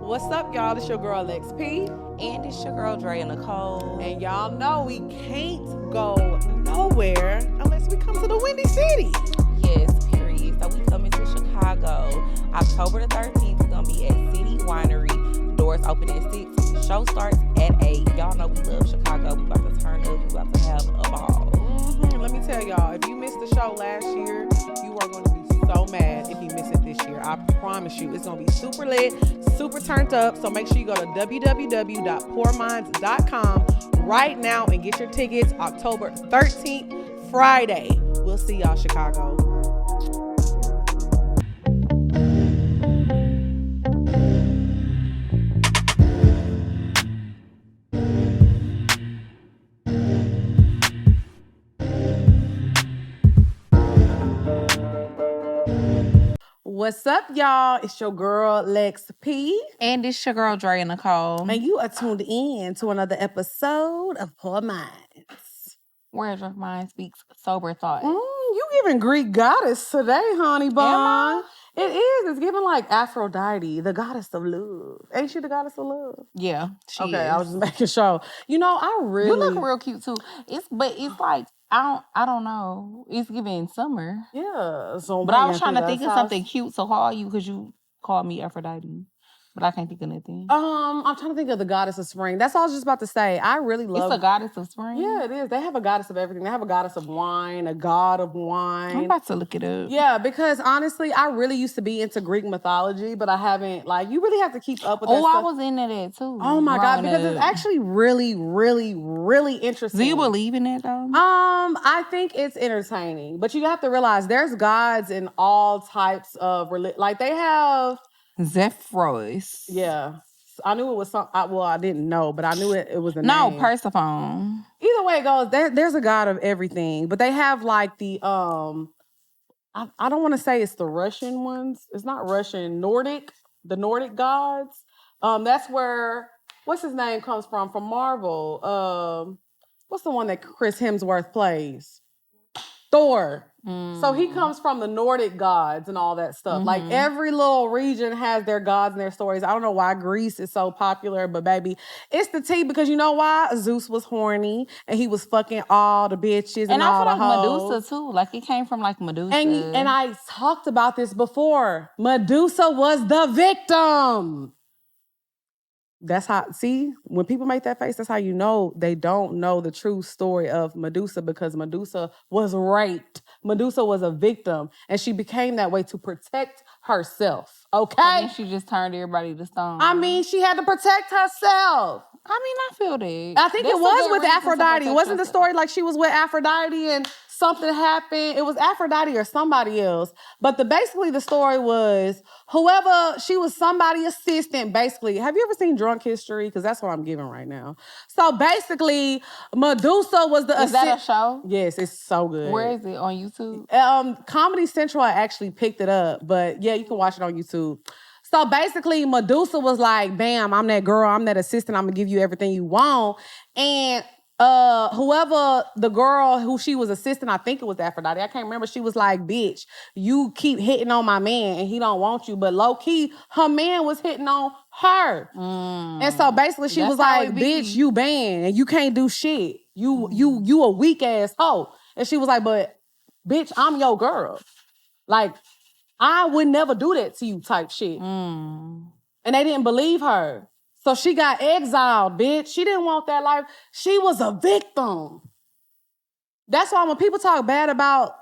What's up, y'all? It's your girl, Lex P. And it's your girl, Drea Nicole. And y'all know we can't go nowhere unless we come to the Windy City. Yes, period. So we coming to Chicago. October the 13th is going to be at City Winery. Doors open at 6. Show starts at 8. Y'all know we love Chicago. We about to turn up. We about to have a ball. Let me tell y'all, if you missed the show last year, you are going to be so mad if you miss it this year. I promise you, it's going to be super lit, super turned up. So make sure you go to www.poorminds.com right now and get your tickets. October 13th, Friday. We'll see y'all, Chicago. What's up, y'all? It's your girl, Lex P. And it's your girl, Drea Nicole. And you are tuned in to another episode of Poor Minds, where a drunk mind speaks sober thought. You giving Greek goddess today, honey bun. It is. It's giving like Aphrodite, the goddess of love. Ain't she the goddess of love? Yeah, she is. I was just making sure. You know, I really... You look real cute, too. It's like... I don't know. It's giving summer. Yeah. But I was trying to think of something cute to call you because you called me Aphrodite. But I can't think of anything. I'm trying to think of the goddess of spring. That's all I was just about to say. I really love... It's a goddess of spring? Yeah, it is. They have a goddess of everything. They have a goddess of wine, a god of wine. I'm about to look it up. Yeah, because honestly, I really used to be into Greek mythology, but I haven't, you really have to keep up with that stuff. I was into that too. Oh my God, because it's actually really, really, really interesting. Do you believe in it though? I think it's entertaining, but you have to realize there's gods in all types of religion. Like they have... Zephyros. Yeah. I knew it was some... I didn't know, but I knew it was a name. No, Persephone. Either way it goes, there's a god of everything. But they have like the... I don't want to say it's the Russian ones. It's not Russian. Nordic. The Nordic gods. That's where... What's his name comes from Marvel? What's the one that Chris Hemsworth plays? Thor. So he comes from the Nordic gods and all that stuff. Like every little region has their gods and their stories. I don't know why Greece is so popular, but baby, it's the tea because you know why? Zeus was horny and he was fucking all the bitches and all the hoes. And I feel like Medusa too. Like it came from like Medusa. And I talked about this before. Medusa was the victim. That's how, see, when people make that face, that's how you know they don't know the true story of Medusa because Medusa was raped. Medusa was a victim, and she became that way to protect herself, okay? I mean, she just turned everybody to stone. I mean, she had to protect herself. I mean, I feel that. I think it was with Aphrodite. Wasn't the story like she was with Aphrodite and something happened? It was Aphrodite or somebody else. But basically the story was she was somebody's assistant, basically. Have you ever seen Drunk History? Because that's what I'm giving right now. So basically, Medusa was the assistant. Is that a show? Yes, it's so good. Where is it? On YouTube? Comedy Central actually picked it up. But yeah, you can watch it on YouTube. So basically, Medusa was like, bam, I'm that girl, I'm that assistant, I'm gonna give you everything you want. And whoever the girl who she was assisting, I think it was Aphrodite, I can't remember, she was like, bitch, you keep hitting on my man and he don't want you. But low-key, her man was hitting on her. And so basically she was like, bitch, you banned and you can't do shit. You a weak-ass hoe. And she was like, but bitch, I'm your girl. Like, I would never do that to you type shit. And they didn't believe her. So she got exiled, bitch. She didn't want that life. She was a victim. That's why when people talk bad about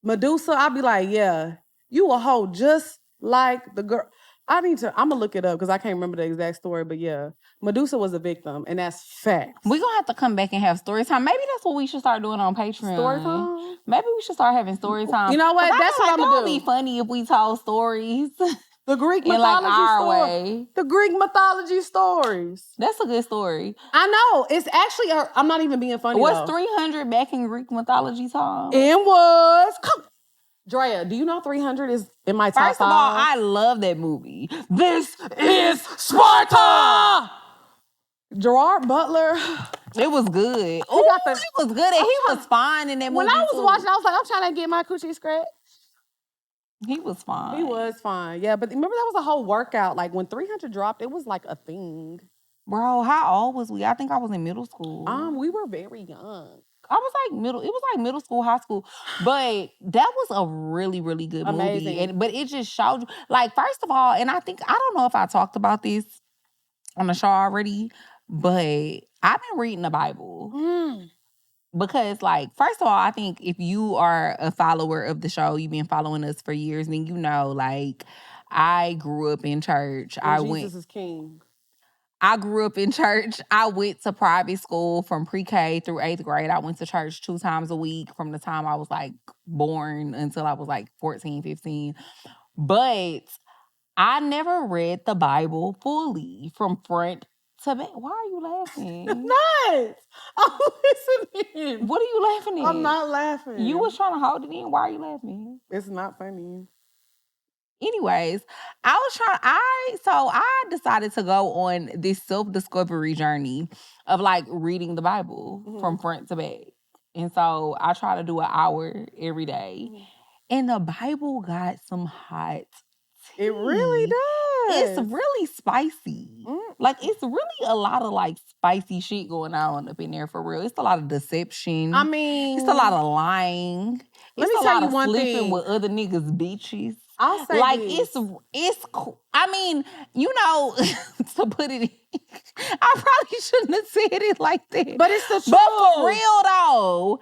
Medusa, I'll be like, yeah, you a hoe just like the girl. I'm going to look it up because I can't remember the exact story, but yeah, Medusa was a victim, and that's facts. We're going to have to come back and have story time. Maybe that's what we should start doing on Patreon. Story time? Maybe we should start having story time. You know what? That's what I'm going to do. It would be funny if we told stories. The Greek mythology story. The Greek mythology stories. That's a good story. I know. It's actually, I'm not even being funny, Was 300 back in Greek mythology time? It was. Drea, do you know 300 is in my top 5? First of all, I love that movie. This is Sparta! Gerard Butler. It was good. It was good. And he was fine in that movie. When I was watching, I was like, I'm trying to get my coochie scratched. He was fine. He was fine. Yeah, but remember that was a whole workout. Like when 300 dropped, it was like a thing. Bro, how old was we? I think I was in middle school. We were very young. I was like it was like middle school, high school. But that was a really, really good movie. But it just showed you, like, first of all, and I don't know if I talked about this on the show already, but I've been reading the Bible. Because, like, first of all, I think if you are a follower of the show, you've been following us for years, then you know, like, I grew up in church. And Jesus is king. I grew up in church. I went to private school from pre-K through 8th grade. I went to church 2 times a week from the time I was, like, born until I was, like, 14, 15. But I never read the Bible fully from front to back. Why are you laughing? I'm not. I'm listening. What are you laughing at? I'm not laughing. You was trying to hold it in. Why are you laughing? It's not funny. Anyways, I decided to go on this self-discovery journey of, like, reading the Bible from front to back. And so I try to do an hour every day. And the Bible got some hot tea. It really does. It's really spicy. Like, it's really a lot of, like, spicy shit going on up in there for real. It's a lot of deception. I mean, it's a lot of lying. Let me tell you one sleeping thing. with other niggas' bitches. I'll say like this. it's cool. I mean, you know, to put it in, I probably shouldn't have said it like that. But it's the truth. But for real though,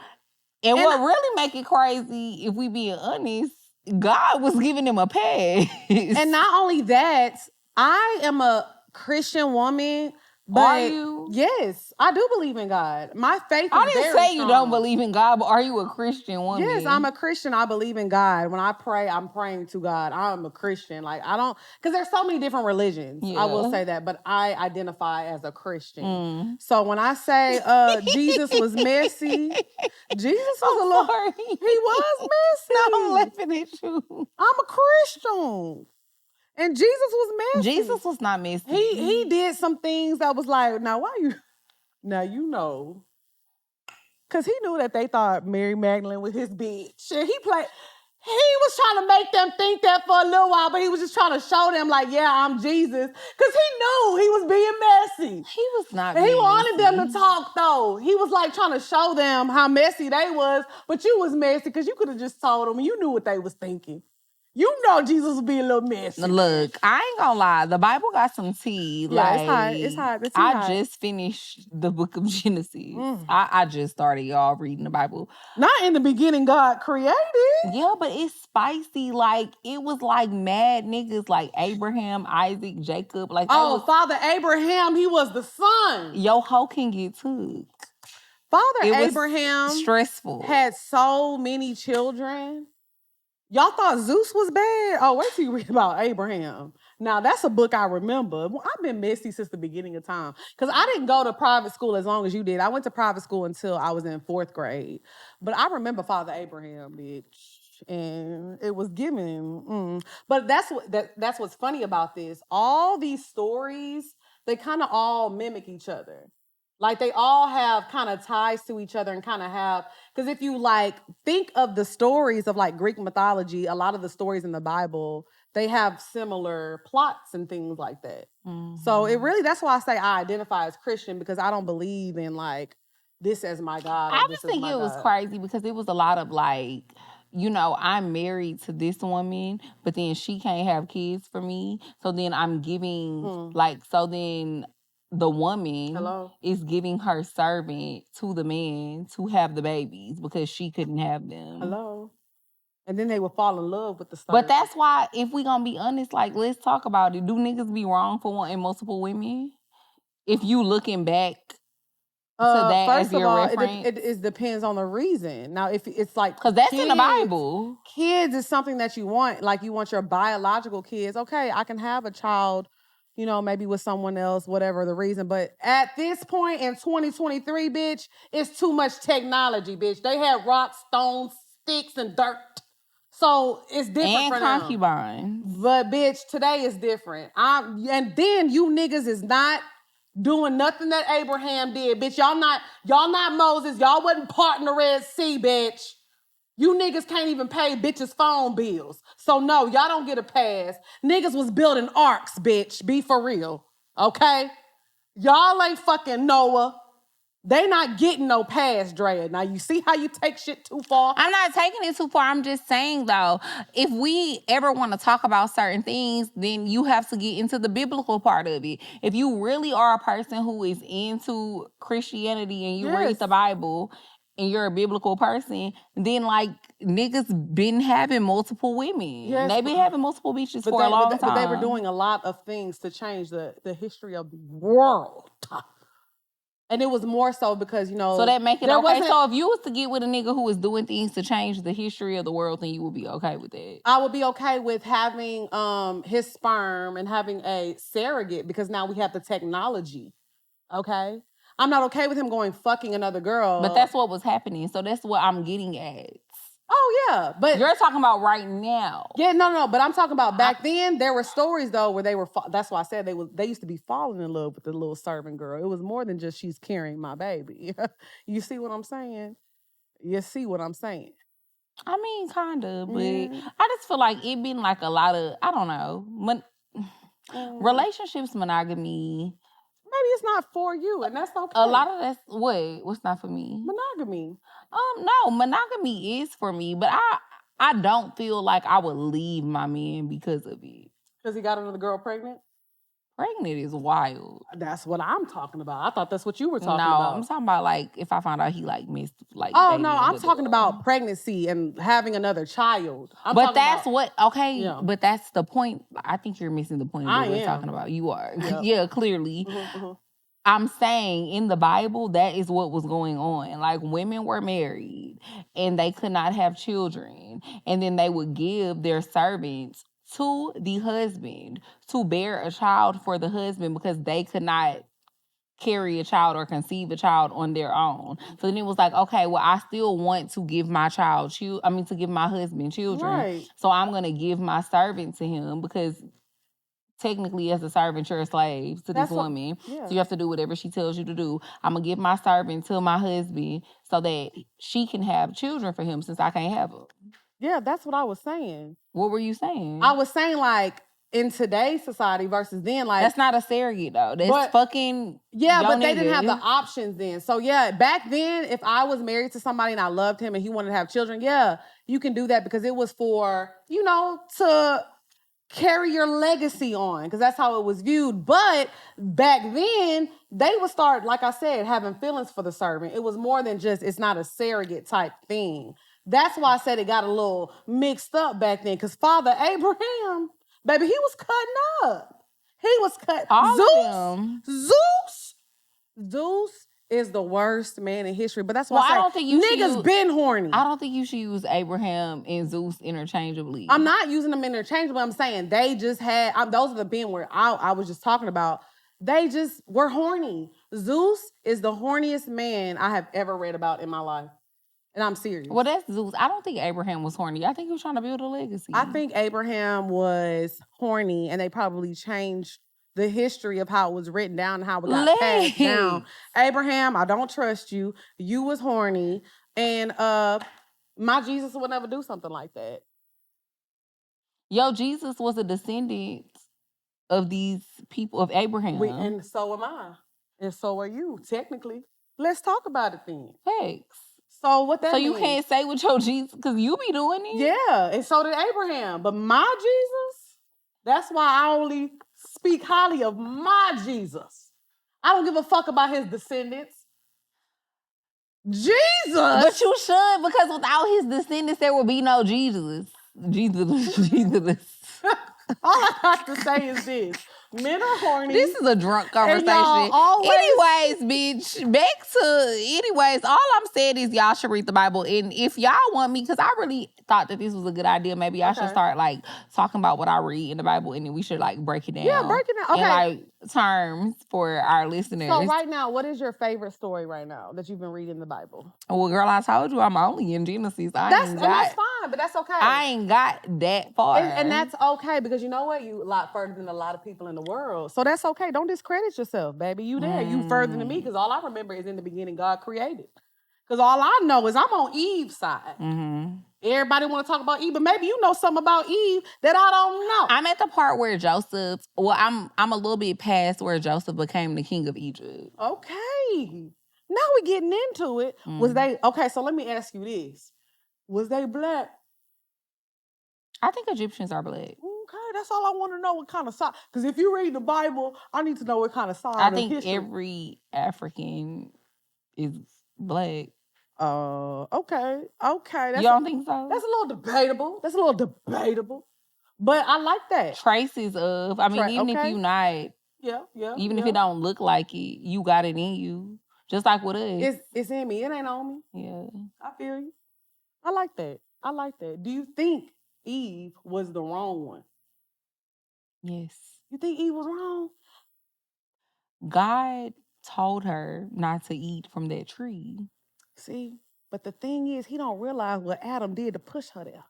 and what really make it crazy, if we being honest, God was giving him a pass. And not only that, I am a Christian woman. But are you? Yes, I do believe in God. My faith is I didn't very say strong. You don't believe in God, but are you a Christian woman? Yes, I'm a Christian. I believe in God. When I pray, I'm praying to God. I'm a Christian. Like, I don't, because there's so many different religions. Yeah. I will say that, but I identify as a Christian. So when I say Jesus was messy, Jesus was a little, he was messy. No, I'm laughing at you. I'm a Christian. And Jesus was messy. Jesus was not messy. He did some things that was like, now you know. Because he knew that they thought Mary Magdalene was his bitch. And he was trying to make them think that for a little while, but he was just trying to show them, like, yeah, I'm Jesus. Because he knew he was being messy. He was not and he wanted them to talk, though. He was, like, trying to show them how messy they was, but you was messy because you could have just told them and you knew what they was thinking. You know Jesus would be a little messy. Look, I ain't gonna lie. The Bible got some tea. Yeah, like, it's hot. The tea I just finished the book of Genesis. I just started, y'all, reading the Bible. Not in the beginning God created. Yeah, but it's spicy. Like, it was like mad niggas like Abraham, Isaac, Jacob. Like, Father Abraham, he was the son. Your hoe can get took. Father Abraham stressful. Had so many children. Y'all thought Zeus was bad? Oh, wait till you read about Abraham. Now, that's a book I remember. I've been messy since the beginning of time. Because I didn't go to private school as long as you did. I went to private school until I was in 4th grade. But I remember Father Abraham, bitch. And it was given. But that's what's funny about this. All these stories, they kind of all mimic each other. Like, they all have kind of ties to each other and kind of have, because if you, like, think of the stories of, like, Greek mythology, a lot of the stories in the Bible, they have similar plots and things like that. So it really, that's why I say I identify as Christian, because I don't believe in, like, this as my God. I just think it was crazy because it was a lot of, like, you know, I'm married to this woman, but then she can't have kids for me. So then I'm giving, so then the woman is giving her servant to the man to have the babies because she couldn't have them. And then they would fall in love with the servant. But that's why, if we gonna be honest, like, let's talk about it. Do niggas be wrong for wanting multiple women? If you looking back to that as your reference? It depends on the reason. Now, if it's like, because that's in the Bible. Kids is something that you want. Like, you want your biological kids. Okay, I can have a child, you know, maybe with someone else, whatever the reason. But at this point in 2023, bitch, it's too much technology, bitch. They had rocks, stones, sticks, and dirt. So it's different for them. And concubines. But, bitch, today is different. And then you niggas is not doing nothing that Abraham did, bitch. Y'all not Moses. Y'all wasn't parting the Red Sea, bitch. You niggas can't even pay bitches' phone bills. So no, y'all don't get a pass. Niggas was building arcs, bitch. Be for real. Okay? Y'all ain't fucking Noah. They not getting no pass, Drea. Now you see how you take shit too far? I'm not taking it too far. I'm just saying, though, if we ever want to talk about certain things, then you have to get into the biblical part of it. If you really are a person who is into Christianity and you read the Bible and you're a biblical person, then like niggas been having multiple women. Yes, they been having multiple bitches for a long time. But they were doing a lot of things to change the history of the world. And it was more so because, you know... So that make it okay. So if you was to get with a nigga who was doing things to change the history of the world, then you would be okay with that? I would be okay with having his sperm and having a surrogate because now we have the technology, okay? I'm not okay with him going fucking another girl. But that's what was happening. So that's what I'm getting at. Oh, yeah. But you're talking about right now. Yeah, no. But I'm talking about back then. There were stories, though, where they were... That's why I said they used to be falling in love with the little servant girl. It was more than just she's carrying my baby. You see what I'm saying? You see what I'm saying? I mean, kind of. But I just feel like it been like a lot of... I don't know. Relationships, monogamy... Maybe it's not for you, and that's okay. A lot of that's... What's not for me? Monogamy. No, monogamy is for me, but I don't feel like I would leave my man because of it. Because he got another girl pregnant? Pregnant is wild. That's what I'm talking about. I thought that's what you were talking about. No, I'm talking about like if I found out he like missed like. Oh no, I'm talking about pregnancy and having another child. But that's But that's the point. I think you're missing the point of what we're talking about. You are, yeah, clearly. I'm saying in the Bible, that is what was going on. Like women were married and they could not have children. And then they would give their servants to the husband to bear a child for the husband because they could not carry a child or conceive a child on their own. So then it was like, okay, well, I still want to give my to give my husband children. Right. So I'm going to give my servant to him because technically, as a servant, you're a slave to this woman. So you have to do whatever she tells you to do. I'm going to give my servant to my husband so that she can have children for him since I can't have them. Yeah, that's what I was saying. What were you saying? I was saying, like, in today's society versus then, like... That's not a surrogate, though. That's fucking... Yeah, but they didn't have the options then. So, yeah, back then, if I was married to somebody and I loved him and he wanted to have children, yeah, you can do that because it was for, you know, to... carry your legacy on, because that's how it was viewed. But back then, they would start, like I said, having feelings for the servant. It was more than just, it's not a surrogate type thing. That's why I said it got a little mixed up back then, because Father Abraham, baby, he was cutting up. He was cut. Zeus is the worst man in history, but that's why I don't think niggas been horny. I don't think you should use Abraham and Zeus interchangeably. I'm not using them interchangeably. I'm saying they just had, those are the men where I was just talking about. They just were horny. Zeus is the horniest man I have ever read about in my life. And I'm serious. Well, that's Zeus. I don't think Abraham was horny. I think he was trying to build a legacy. I think Abraham was horny, and they probably changed the history of how it was written down and how it got passed down. Abraham, I don't trust you. You was horny. And my Jesus would never do something like that. Yo, Jesus was a descendant of these people, of Abraham. And so am I. And so are you, technically. Let's talk about it then. Thanks. So what that means? So you can't say with your Jesus, because you be doing it? Yeah, and so did Abraham. But my Jesus, that's why I only speak highly of my Jesus. I don't give a fuck about his descendants. Jesus! But you should, because without his descendants, there will be no Jesus. Jesus. All I have to say is this. Men are horny. This is a drunk conversation. Anyways, all I'm saying is y'all should read the Bible. And if y'all want me, because I really thought that this was a good idea, maybe I should start like talking about what I read in the Bible, and then we should like break it down. Yeah, break it down. Okay. In like terms for our listeners. So right now, what is your favorite story right now that you've been reading in the Bible? Well, girl, I told you I'm only in Genesis. That's fine, but that's okay. I ain't got that far. And that's okay, because you know what? You a lot further than a lot of people in the world. So that's okay. Don't discredit yourself, baby. You there. You further than me, because all I remember is in the beginning, God created. Because all I know is I'm on Eve's side. Mm-hmm. Everybody want to talk about Eve, but maybe you know something about Eve that I don't know. I'm at the part where Joseph. Well, I'm a little bit past where Joseph became the king of Egypt. Okay. Now we're getting into it. Was they okay? So let me ask you this: was they black? I think Egyptians are black. Okay, that's all I want to know. What kind of side? Because if you read the Bible, I need to know what kind of side. I think history. every African is black. Okay. You don't think so? That's a little debatable. But I like that. Traces of. I mean, even if you not. Yeah. Even if it don't look like it, you got it in you. Just like with us. It's in me. It ain't on me. Yeah. I feel you. I like that. Do you think Eve was the wrong one? Yes. You think Eve was wrong? God told her not to eat from that tree. See, but the thing is, he don't realize what Adam did to push her there.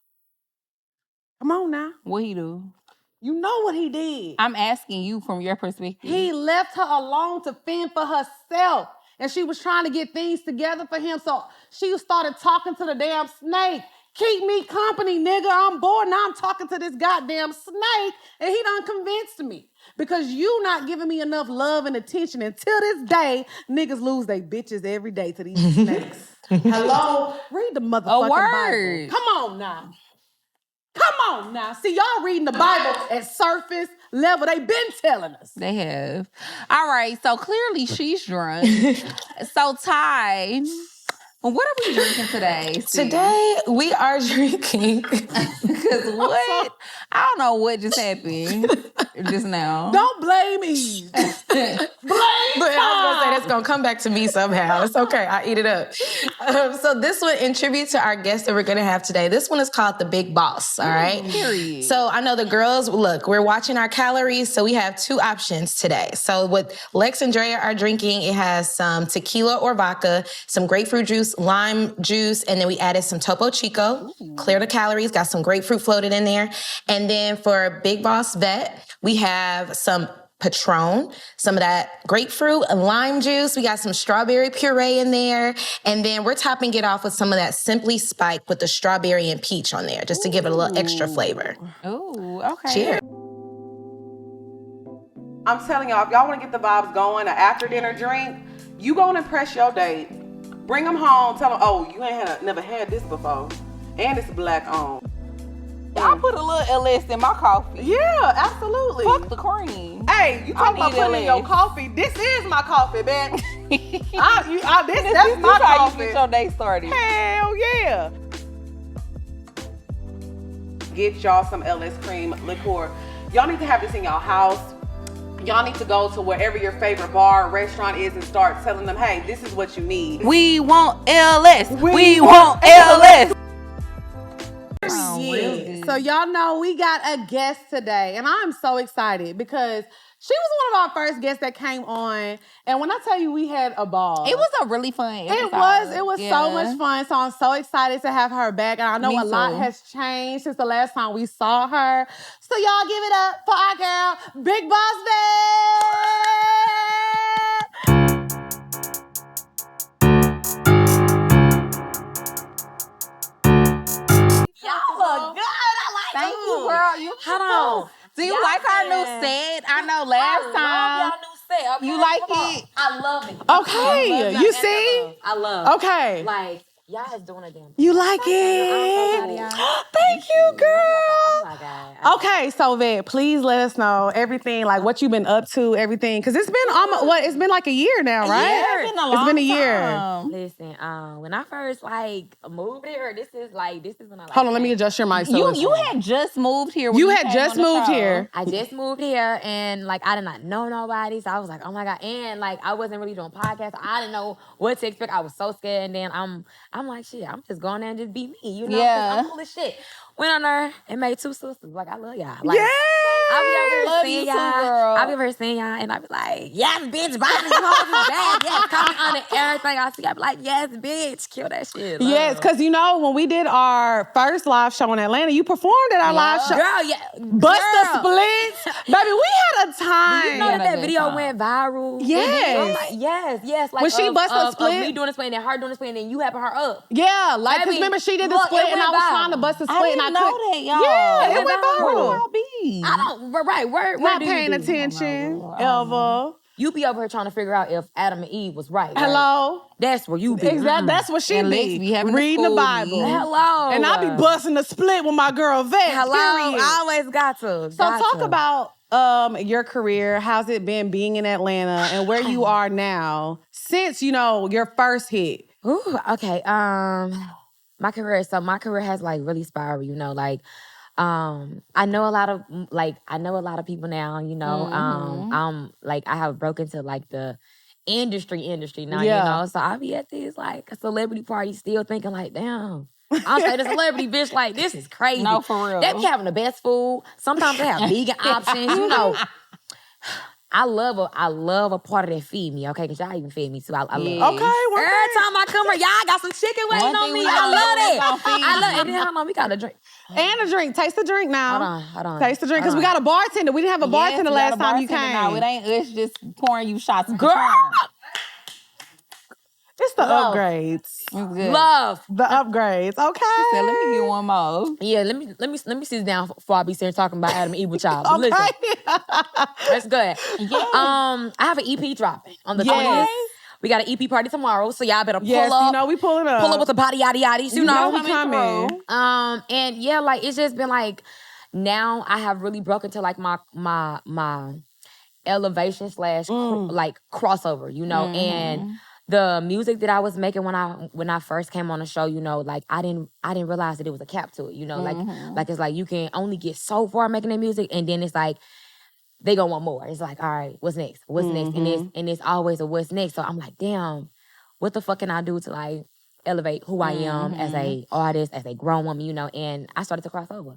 Come on now. What he do? You know what he did. I'm asking you from your perspective. He left her alone to fend for herself. And she was trying to get things together for him. So she started talking to the damn snake. Keep me company, nigga. I'm bored. Now I'm talking to this goddamn snake. And he done convinced me. Because you not giving me enough love and attention. Until this day, niggas lose their bitches every day to these snakes. Hello? Read the motherfucking Bible. Come on now. See, y'all reading the Bible at surface level. They been telling us. They have. All right, so clearly she's drunk. So, Ty, what are we drinking today, Steve? Today, we are drinking. Because what? I don't know what just happened just now. Don't blame Eve. Blame But I was going to say, that's going to come back to me somehow. It's okay. I eat it up. So this one, in tribute to our guest that we're going to have today, this one is called the Big Boss, all right? Period. So I know the girls, look, we're watching our calories, so we have two options today. So what Lex and Drea are drinking, it has some tequila or vodka, some grapefruit juice, lime juice, and then we added some Topo Chico, clear the calories, got some grapefruit floated in there. And then for Big Boss Vette, we have some Patron, some of that grapefruit and lime juice. We got some strawberry puree in there. And then we're topping it off with some of that Simply Spike with the strawberry and peach on there, just to give it a little extra flavor. Ooh, okay. Cheers. I'm telling y'all, if y'all want to get the vibes going, an after dinner drink, you go and impress your date. Bring them home, tell them, oh, you ain't never had this before. And it's black owned. I put a little LS in my coffee. Yeah, absolutely. Fuck the cream. Hey, you talking about putting in your coffee? This is my coffee, man. That's my how coffee. you get your day started. Hell yeah. Get y'all some LS cream liqueur. Y'all need to have this in y'all house. Y'all need to go to wherever your favorite bar or restaurant is and start telling them, hey, this is what you need. We want LS. We want LS. Oh, yeah. So y'all know we got a guest today, and I'm so excited because she was one of our first guests that came on, and when I tell you we had a ball. It was a really fun episode. It was so much fun, so I'm so excited to have her back, and I know a lot has changed since the last time we saw her. So y'all give it up for our girl, Big Boss Vette! Y'all look good. I like Thank you, girl. Hold on. Do you like our new set? I know last time. Y'all new set. Okay, You like it? I love it. Okay, you see? I love. Okay. Like y'all is doing a damn thing. You like I'm so proud of it? y'all. Thank you, girl. Oh my God. Okay, so Vette, please let us know everything, like what you've been up to, everything, because it's been almost it's been like a year now, right? Yeah, it's been a year. Listen, when I first moved here, this is when I Hold on, let me adjust your mic. You had just moved here. You had just moved here. I just moved here, and I did not know nobody, so I was like, oh my God, and I wasn't really doing podcasts. I didn't know what to expect. I was so scared, and then I'm like, shit, I'm just going there and just be me, you know? Yeah. I'm cool as shit. Went on there and made two sisters. I love y'all. Yeah. I be over here Love you seeing too, y'all. girl. I be over here seeing y'all, and I be like, yes, bitch, body, you hoes is bad. Yes, comment on it, everything I see. I be like, yes, bitch, kill that shit. Love. Yes, because you know, when we did our first live show in Atlanta, you performed at our live show. Girl, yeah. Bust the splits. Baby, we had a time. You know that video went viral? Yes. I'm like, yes. Like When she bust a of split? me doing the split and then her doing the split and then you having her up. Yeah, like, because Baby, remember she did the look, split it and I went was viral. trying to bust the I split didn't and I know couldn't. that, y'all. Yeah, it went Where viral. y'all be? I don't, right, where Not do you paying be? attention, ever. You be over here trying to figure out if Adam and Eve was right. Hello? That's where you be. Exactly. That's what she And Lex be. be having to reading the school Bible. me. Hello. And I be busting the split with my girl Vette. Hello. Period. I always got to. So talk about your career. How's it been being in Atlanta and where you are now since, you know, your first hit? Ooh, okay. My career has like really spiraled, you know, like I know a lot of people now, you know. I have broken to like the industry now, Yeah. you know. So I be at these like celebrity parties still thinking like, damn, I'm saying the celebrity bitch, like, this is crazy. No, for real. They be having the best food. Sometimes they have vegan options, you know. I love a part of that feed me, okay? Because y'all even feed me too. I love it. Yeah. Okay, one Every thing. time I come here, y'all got some chicken waiting One on thing me. we I gonna love do is it. gonna feed I love it. you. And then hold on, we got a drink. And a drink. Taste the drink now. Hold on. Taste the drink. Because we got a bartender. We didn't have a bartender last time you came. Now. It ain't us just pouring you shots. Girl. It's the Love. upgrades. It's good. Love. The upgrades. Okay. So let me get one more. Yeah, let me sit down before I be sitting talking about Adam and Eve with y'all. But Okay. listen, that's good. Yeah. I have an EP dropping on the 20th. Yes. We got an EP party tomorrow, so y'all better pull Yes, up. you know, we pulling up. Pull up with the body yaddy yaddies, you know. we coming. And yeah, like it's just been like now I have really broken to like my elevation / like crossover, you know, and the music that I was making when I first came on the show, you know, like I didn't realize that it was a cap to it, you know, like it's like you can only get so far making that music, and then it's like they gonna want more. It's like, all right, what's next? What's next? And it's always a what's next. So I'm like, damn, what the fuck can I do to like elevate who I am as a artist, as a grown woman, you know? And I started to cross over.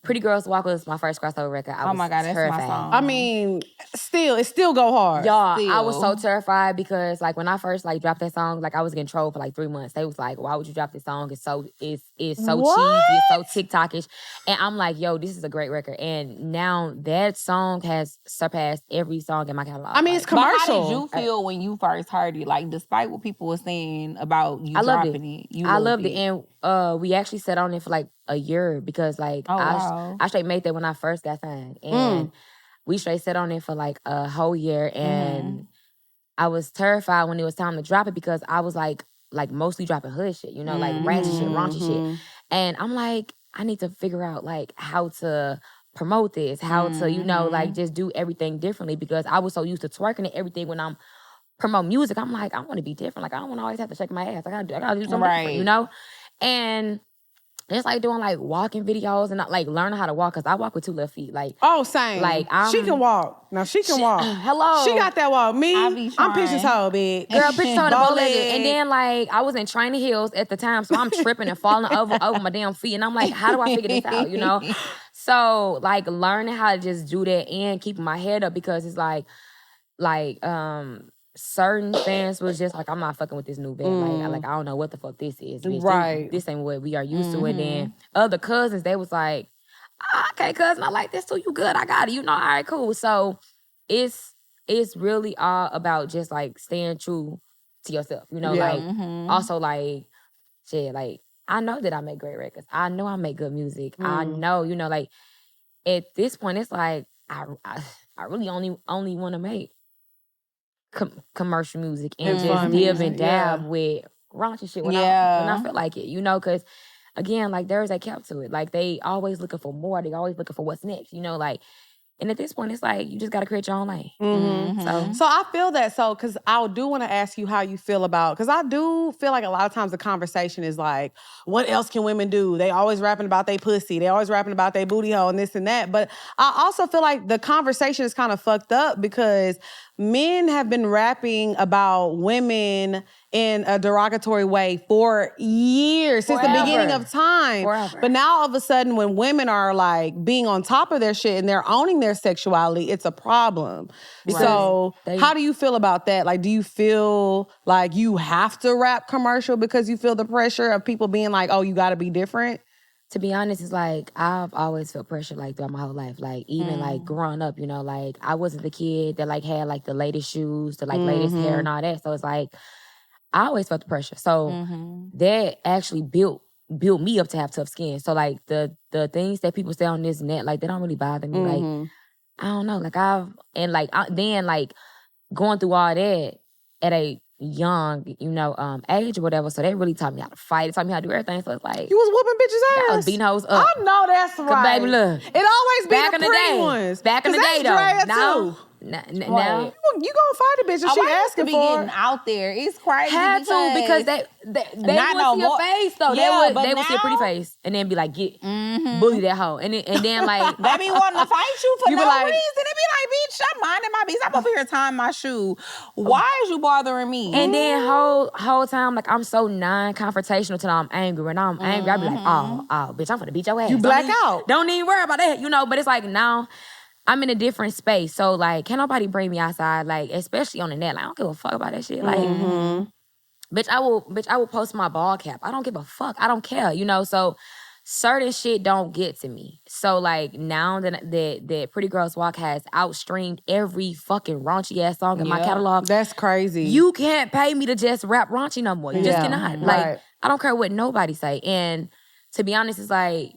Pretty Girls Walk was my first crossover record. I was my God, that's terrified. my song. I mean, it still go hard. Y'all, Still. I was so terrified because like when I first like dropped that song, like I was getting trolled for like 3 months. They was like, "Why would you drop this song? It's so What? cheesy, it's so TikTokish." And I'm like, "Yo, this is a great record." And now that song has surpassed every song in my catalog. I mean, it's But how commercial. did you feel when you first heard it? Like, despite what people were saying about you I loved dropping it, I loved it, and we actually sat on it for like a year because like wow. I straight made that when I first got signed, and we straight sat on it for like a whole year, and I was terrified when it was time to drop it because I was like mostly dropping hood shit, you know, like ratchet shit, raunchy shit, and I'm like, I need to figure out like how to promote this, how to, you know, like just do everything differently because I was so used to twerking and everything when I'm promote music. I'm like, I want to be different. Like I don't want to always have to shake my ass. I gotta do something different, you know? And it's like doing like walking videos and like learning how to walk because I walk with 2 left feet. Like, Oh, same. Like, she can walk. Now she can walk. hello. She got that walk. Me, I be I'm trying. pitching toe, bitch. Girl, bitch told Bow bow legged. leg. And then like I was in training heels at the time, so I'm tripping and falling over my damn feet. And I'm like, how do I figure this out? You know? So like learning how to just do that and keeping my head up because it's like certain fans was just like, I'm not fucking with this new band. Like I don't know what the fuck this is. Bitch. Right. This ain't what we are used to. And then other cousins, they was like, okay, cousin, I like this too. You good? I got it. You know, all right, cool. So it's really all about just like staying true to yourself. You know, Yeah. like also like shit, like I know that I make great records. I know I make good music. I know, you know, like at this point, it's like I really only want to make commercial music and just fun dib music, and dab with raunchy shit when Yeah. I feel like it, you know, because again, like there's a cap to it. Like they always looking for more. They always looking for what's next, you know, like. And at this point, it's like you just got to create your own lane. So I feel that. So, because I do want to ask you how you feel about, because I do feel like a lot of times the conversation is like, what else can women do? They always rapping about their pussy. They always rapping about their booty hole and this and that. But I also feel like the conversation is kind of fucked up because men have been rapping about women in a derogatory way for years, since the beginning of time. Forever. But now all of a sudden when women are like being on top of their shit and they're owning their sexuality, it's a problem. Right. So They- how do you feel about that? Like, do you feel like you have to rap commercial because you feel the pressure of people being like, oh, you got to be different? To be honest, it's like I've always felt pressure like throughout my whole life. Like even like growing up, you know, like I wasn't the kid that like had like the latest shoes, the like latest hair and all that. So it's like I always felt the pressure. So that actually built me up to have tough skin. So like the things that people say on this net, like they don't really bother me. Like I don't know, like then going through all that at a young, age or whatever. So they really taught me how to fight. They taught me how to do everything. So it's like You was whooping bitches' I ass. was beating hoes up. I know that's right. Baby, look. It always be Back the in the pretty day. ones. Back in the 'Cause day, that's though. Drea, Now, too. now You gonna fight a bitch if she I used to asking be for getting it. out there. It's crazy had to because they Not would no see more. a face though. Yeah, but they would see a pretty now- face and then be like, get bully that hoe. And then like They be wanting to fight you for You be no like- reason. They be like, bitch, I'm minding my business. I'm over here tying my shoe. Why is you bothering me? and then whole time like I'm so non-confrontational till I'm angry. When I'm angry, I be like, oh, bitch, I'm gonna beat your ass. You black out. Don't even worry about that, But it's like now I'm in a different space. So like, can't nobody bring me outside, like, especially on the net. Like, I don't give a fuck about that shit. Like, bitch, I will post my ball cap. I don't give a fuck. I don't care, So certain shit don't get to me. So like now that Pretty Girls Walk has outstreamed every fucking raunchy ass song in my catalog. That's crazy. You can't pay me to just rap raunchy no more. You just Yeah, cannot. Like, right. I don't care what nobody say. And to be honest, it's like,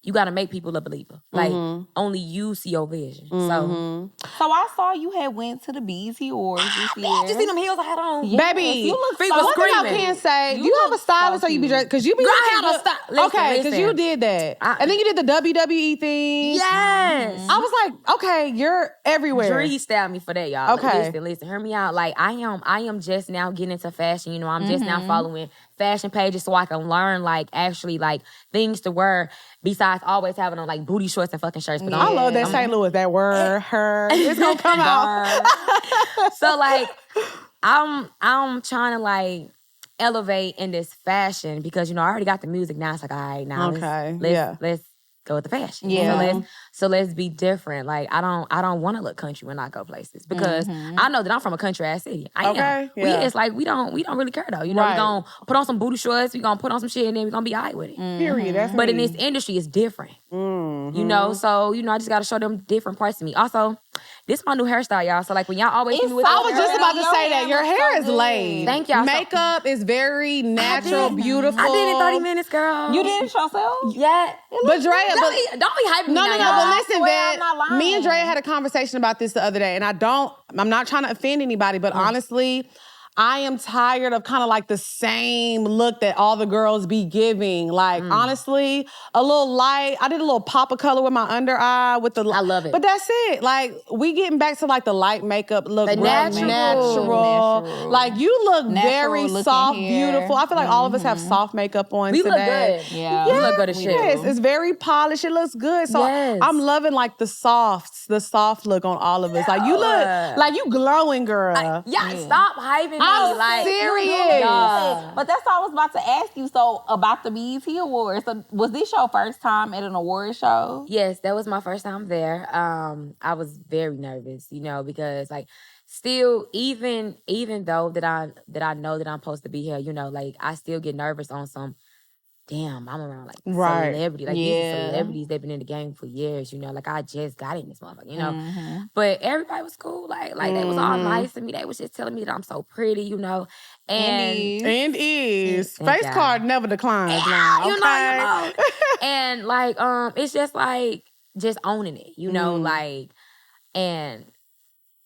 you got to make people a believer. Like, only you see your vision. So I saw you had went to the BET Awards this year. you see them heels I had on? Yes, Baby, you look feet so was one thing I screaming. can say, do You you have a look stylist so or you be cute. dressed? Because you be Girl, I looking had a good. style- Okay, because listen. you did that. And then you did the WWE thing. Yes. I was like, okay, you're everywhere. Dree stabbed me for that, y'all. Okay. Listen, hear me out. Like, I am just now getting into fashion. I'm just now following fashion pages so I can learn, like, actually, like, things to wear besides always having on, like, booty shorts and fucking shirts. But I love that St. Louis, that word, her. It's going to come out. So, like, I'm trying to, like, elevate in this fashion because, I already got the music now. It's like, all right, now Okay, let's go with the fashion. Yeah. So let's be different. Like I don't want to look country when I go places because I know that I'm from a country ass city. I Okay, am. yeah. It's like we don't really care though. We Right. gonna put on some booty shorts. We gonna put on some shit and then we gonna be alright with it. Period. That's But in me. this industry, it's different. So I just gotta show them different parts of me. Also, this my new hairstyle, y'all. So like when y'all always see me with I this was hair- just about to Your say that. hair Your looks hair so is good. laid. Thank y'all. Makeup is very natural, beautiful. I did it in 30 minutes, girl. You did it yourself? Yeah. But Drea, Don't be hyping me No, now, no, no. y'all. But listen, swear I'm Vet, not lying. me and Drea had a conversation about this the other day, and I'm not trying to offend anybody, but honestly, I am tired of kind of like the same look that all the girls be giving. Like, honestly, a little light. I did a little pop of color with my under eye with the. I love it. But that's it. Like, we getting back to like the light makeup look. The real natural. natural. Like, you look very Natural-looking soft, hair. beautiful. I feel like all of us have soft makeup on We today. look good. Yeah. We look good as shit. Yes, it's very polished. It looks good. So Yes. I'm loving like the soft look on all of us. Like you look like you glowing, girl. Stop hyping me. I'm Like, serious. Yeah. But that's what I was about to ask you. So about the BET Awards, so was this your first time at an award show? Yes, that was my first time there. I was very nervous, because like still even though that I know that I'm supposed to be here, like I still get nervous on some. Damn, I'm around like Right. celebrity. Like these Yeah. are celebrities, they've been in the game for years, like I just got in this motherfucker, But everybody was cool. Like they was all nice to me. They was just telling me that I'm so pretty, And And is Thank face y'all. card never declines now. you Okay? know. And like, it's just like just owning it, like, and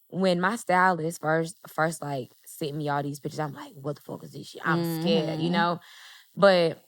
when my stylist first like sent me all these pictures, I'm like, what the fuck is this shit? I'm scared, But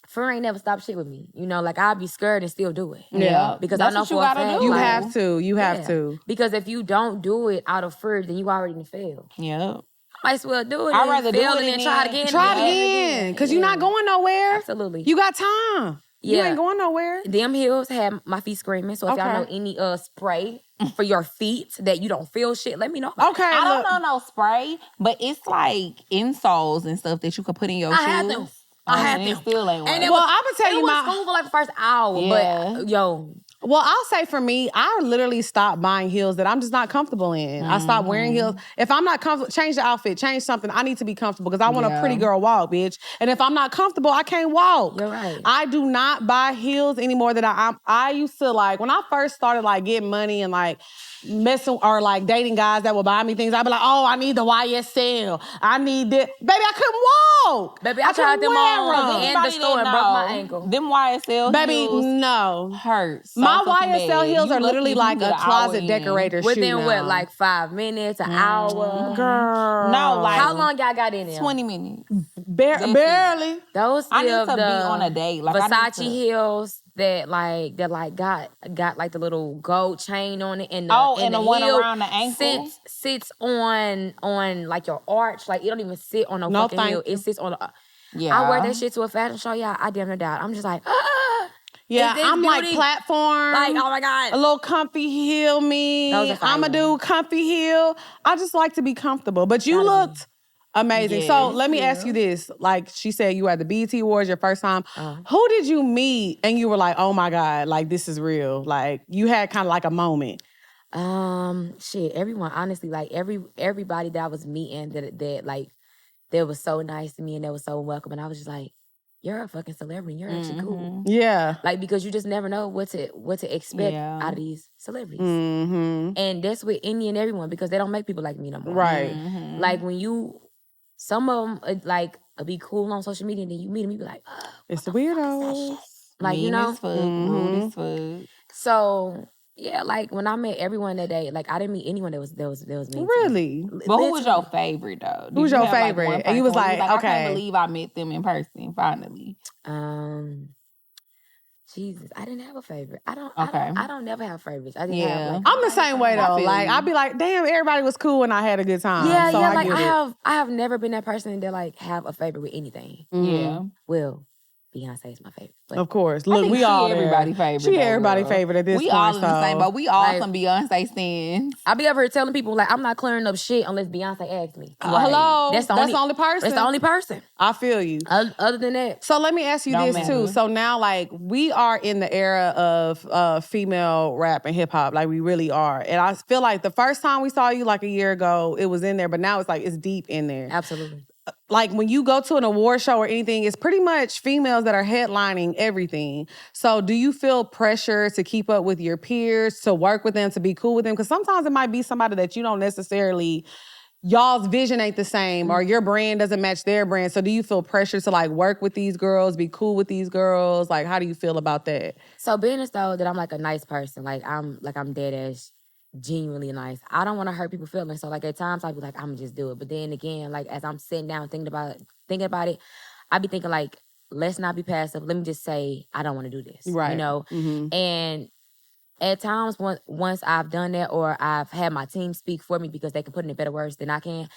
Fur ain't never stopped shit with me. Like I'll be scared and still do it. Yeah. Because That's I know what you for a gotta fact, do. You like, have to. You have yeah. to. Because if you don't do it out of fear, then you already done failed. Yeah. Might as well do it. I'd and rather do fail it and then and try it then again. Try and it again. Because you're not going nowhere. Absolutely. You got time. You Yeah. ain't going nowhere. Them heels had my feet screaming. So if y'all know Okay. any spray for your feet that you don't feel shit, let me know. about it. Okay, I don't look. know no spray, but it's like insoles and stuff that you can put in your I shoes. had them. I had and it them. still ain't And working. it Well, was, I'ma tell it you was my- cool for like the first hour, Yeah. but yo, Well, I'll say for me, I literally stopped buying heels that I'm just not comfortable in. I stopped wearing heels. If I'm not comfortable, change the outfit, change something. I need to be comfortable because I want a pretty girl walk, bitch. And if I'm not comfortable, I can't walk. You're right. I do not buy heels anymore that I used to like, when I first started like getting money and like messing or like dating guys that would buy me things, I'd be like, oh, I need the YSL. I need this. Baby, I couldn't walk. Baby, I tried them on in the Anybody store and that broke my know, ankle. Them YSL Baby, heels no. hurt. So My fucking YSL bad. heels You are literally lucky like if you a get an hour closet in. decorator shoe Within now. what, like 5 minutes, an hour? Girl. No, like How long y'all got in there? 20 minutes. Barely. Those I need still to be the on a date. Like, I need Versace to- heels that got like the little gold chain on it and and the one heel around the ankle? sits on like your arch. Like it don't even sit on no, No, fucking thank heel. you. It sits on Yeah. I wear that shit to a fashion show, y'all. I damn near died. I'm just like, Yeah, is this I'm like beauty? platform. Like, oh my God. A little comfy heel me. Those are fire I'ma do ones. comfy heel. I just like to be comfortable. But you Gotta be. looked amazing. So let me ask you this. Like she said, you were at the BET Awards your first time. Who did you meet and you were like, oh my God, like this is real? Like you had kind of like a moment. Shit, everyone, honestly, like everybody that I was meeting that like they was so nice to me and they was so welcome. And I was just like, you're a fucking celebrity. You're actually cool. Yeah. Like, because you just never know what to expect out of these celebrities. Mm-hmm. And that's with any and everyone because they don't make people like me no more. Right. Like when some of them like be cool on social media and then you meet them, you be like, oh, It's the weirdos. like, mean you know? as fuck, rude as fuck. So yeah, like when I met everyone that day, like I didn't meet anyone that was mean to me. Really? But who was your favorite though? Who's your favorite? And you was like, I okay. can't believe I met them in person finally. Jesus, I didn't have a favorite. I Okay. don't never have favorites. I didn't Yeah. have like I'm the same way though. feel Like you. I'd be like, damn, everybody was cool and I had a good time. yeah, So yeah. Like get it. I have never been that person that like have a favorite with anything. Yeah. Well, Beyonce is my favorite. But Of course. I Look, think we she all everybody there. favorite. She though, everybody girl. favorite at this we point. all in the same, so. but we all Like- some Beyonce stands. I be over here telling people like I'm not clearing up shit unless Beyonce asks me. Hello. That's the only person. That's the only person. I feel you. Other than that, So let me ask you Don't this too. matter. So now, like, we are in the era of female rap and hip hop. Like, we really are. And I feel like the first time we saw you, like a year ago, it was in there, but now it's like it's deep in there. absolutely. Like when you go to an award show or anything, it's pretty much females that are headlining everything. So do you feel pressure to keep up with your peers, to work with them, to be cool with them? Because sometimes it might be somebody that you don't necessarily, y'all's vision ain't the same or your brand doesn't match their brand. So do you feel pressure to like work with these girls, be cool with these girls? Like, how do you feel about that? So being as though that I'm like a nice person, like I'm dead ass genuinely nice. I don't want to hurt people's feelings. So like at times I'd be like, I'm gonna just do it. But then again, like as I'm sitting down thinking about it, I'd be thinking like, let's not be passive. Let me just say I don't want to do this. Right. You know? Mm-hmm. And at times once I've done that or I've had my team speak for me because they can put it in better words than I can,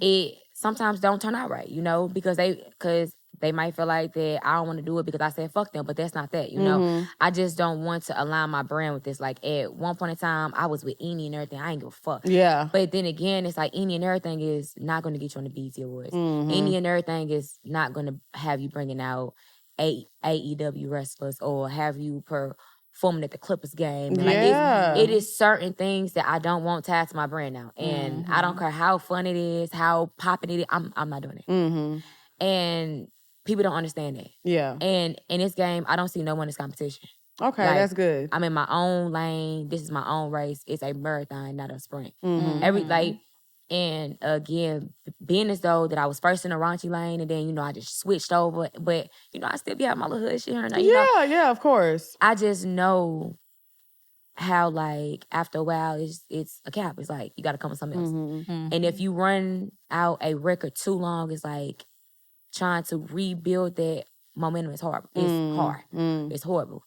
it sometimes don't turn out right, you know, because they might feel like that I don't want to do it because I said fuck them, but that's not that, you know. I just don't want to align my brand with this. Like at one point in time, I was with Eni and everything. I ain't give a fuck. Yeah. But then again, it's like Eni and everything is not going to get you on the BET Awards. Eni and everything is not going to have you bringing out AEW wrestlers or have you performing at the Clippers game. And like it is certain things that I don't want tied to my brand now. And I don't care how fun it is, how popping it is, I'm not doing it. And people don't understand that. Yeah. And in this game, I don't see no one as competition. Okay, Like, that's good. I'm in my own lane. This is my own race. It's a marathon, not a sprint. And again, being as though that I was first in the raunchy lane and then, you know, I just switched over. But, you know, I still be having my little hood shit here and there. You know? Yeah, of course. I just know how, like, after a while, it's a cap. It's like, you got to come with something else. And if you run out a record too long, it's like trying to rebuild that momentum is hard. It's hard. It's horrible.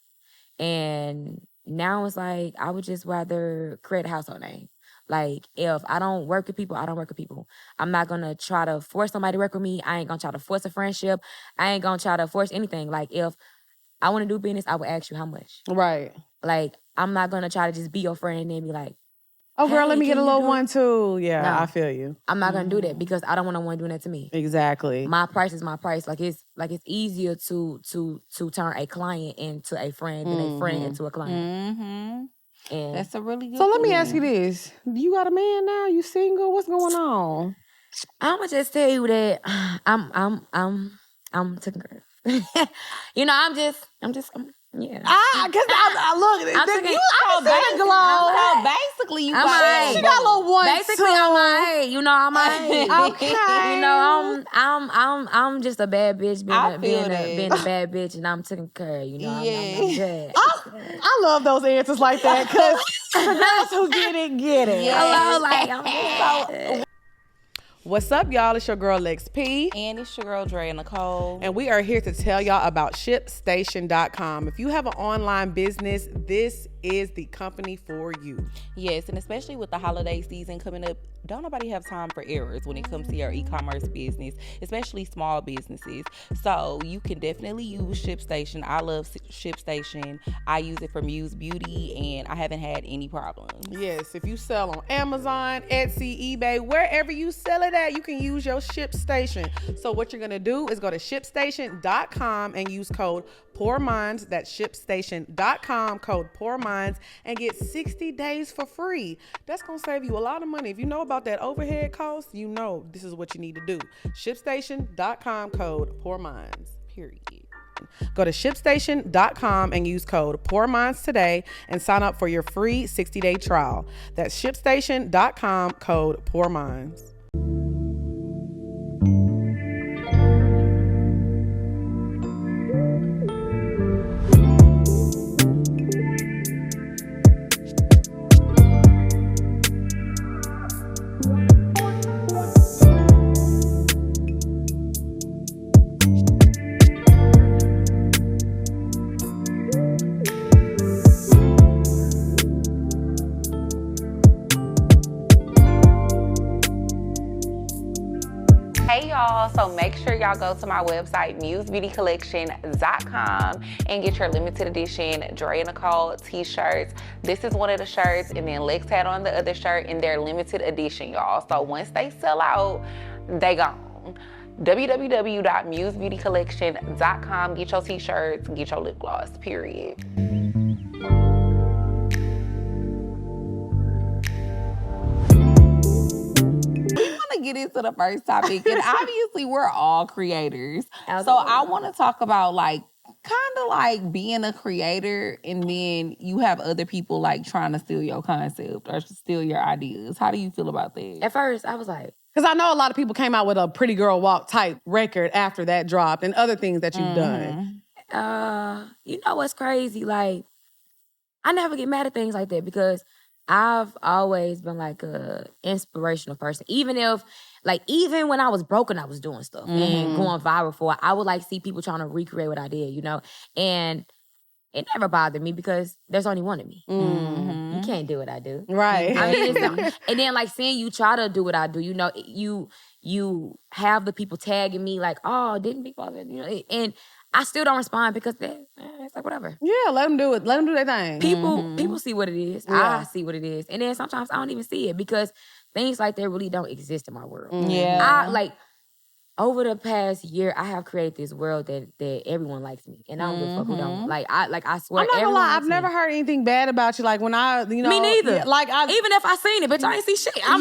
And now it's like, I would just rather create a household name. Like, if I don't work with people, I don't work with people. I'm not going to try to force somebody to work with me. I ain't going to try to force a friendship. I ain't going to try to force anything. Like, if I want to do business, I would ask you how much. Right. Like, I'm not going to try to just be your friend and then be like, Oh, girl, hey, let me get can a you little do one it? too. Yeah, No. I feel you. I'm not gonna do that because I don't want no one doing that to me. Exactly. My price is my price. Like it's easier to turn a client into a friend than a friend into a client. Mm-hmm. And That's a really good So let me thing. ask you this: you got a man now? You single? What's going on? I'ma just tell you that I'm taking care of. You know, I'm just yeah. Because I look, I'm taking- I can see the glow. So basically, you I'm got alright. She got a little one Basically, too. I'm alright. You know, I'm alright. Okay. You know, I'm just a bad bitch I being feel that. being a bad bitch, and I'm taking care. You know, I'm good. I love those answers like that because the girls who get it. Hello, like I'm good. What's up, y'all? It's your girl Lex P. And it's your girl Drea Nicole. And we are here to tell y'all about ShipStation.com. If you have an online business, this is the company for you. Yes, and especially with the holiday season coming up, don't nobody have time for errors when it comes to your e-commerce business, especially small businesses. So you can definitely use ShipStation. I love ShipStation. I use it for Muse Beauty, and I haven't had any problems. Yes, if you sell on Amazon, Etsy, eBay, wherever you sell it at, you can use your ShipStation. So what you're going to do is go to ShipStation.com and use code PoorMinds. That's ShipStation.com, code PoorMinds, and get 60 days for free. That's going to save you a lot of money. If you know about that overhead cost, you know this is what you need to do. ShipStation.com, code PoorMinds, period. Go to ShipStation.com and use code PoorMinds today and sign up for your free 60-day trial. That's ShipStation.com, code PoorMinds. Hey y'all, so make sure y'all go to my website, musebeautycollection.com, and get your limited edition Drea Nicole t-shirts. This is one of the shirts, and then Lex had on the other shirt in their limited edition, y'all. So once they sell out, they gone. www.musebeautycollection.com, get your t-shirts, get your lip gloss, period. Get into the first topic, and obviously we're all creators. So Absolutely. I want to talk about like kind of like being a creator, and then you have other people like trying to steal your concept or steal your ideas. How do you feel about that? At first, I was like, Because I know a lot of people came out with a Pretty Girl Walk type record after that dropped and other things that you've done. you know what's crazy? Like, I never get mad at things like that because I've always been like a inspirational person. Even when I was broken, I was doing stuff and going viral for it. I would like see people trying to recreate what I did, you know? And it never bothered me because there's only one of me. You can't do what I do. Right. I mean, and then like seeing you try to do what I do, you know, you have the people tagging me like, oh, didn't Big Boss Vette, you know, and I still don't respond because it's like whatever. Yeah, let them do it. Let them do their thing. People see what it is. I see what it is, and then sometimes I don't even see it because things like that really don't exist in my world. Yeah. Over the past year, I have created this world that everyone likes me, and I don't give a fuck who don't. I swear, I'm not gonna everyone lie, likes I've never me. heard anything bad about you. Like when I, you know. Me neither. Yeah, like I. Even if I seen it, bitch, I ain't see shit. Like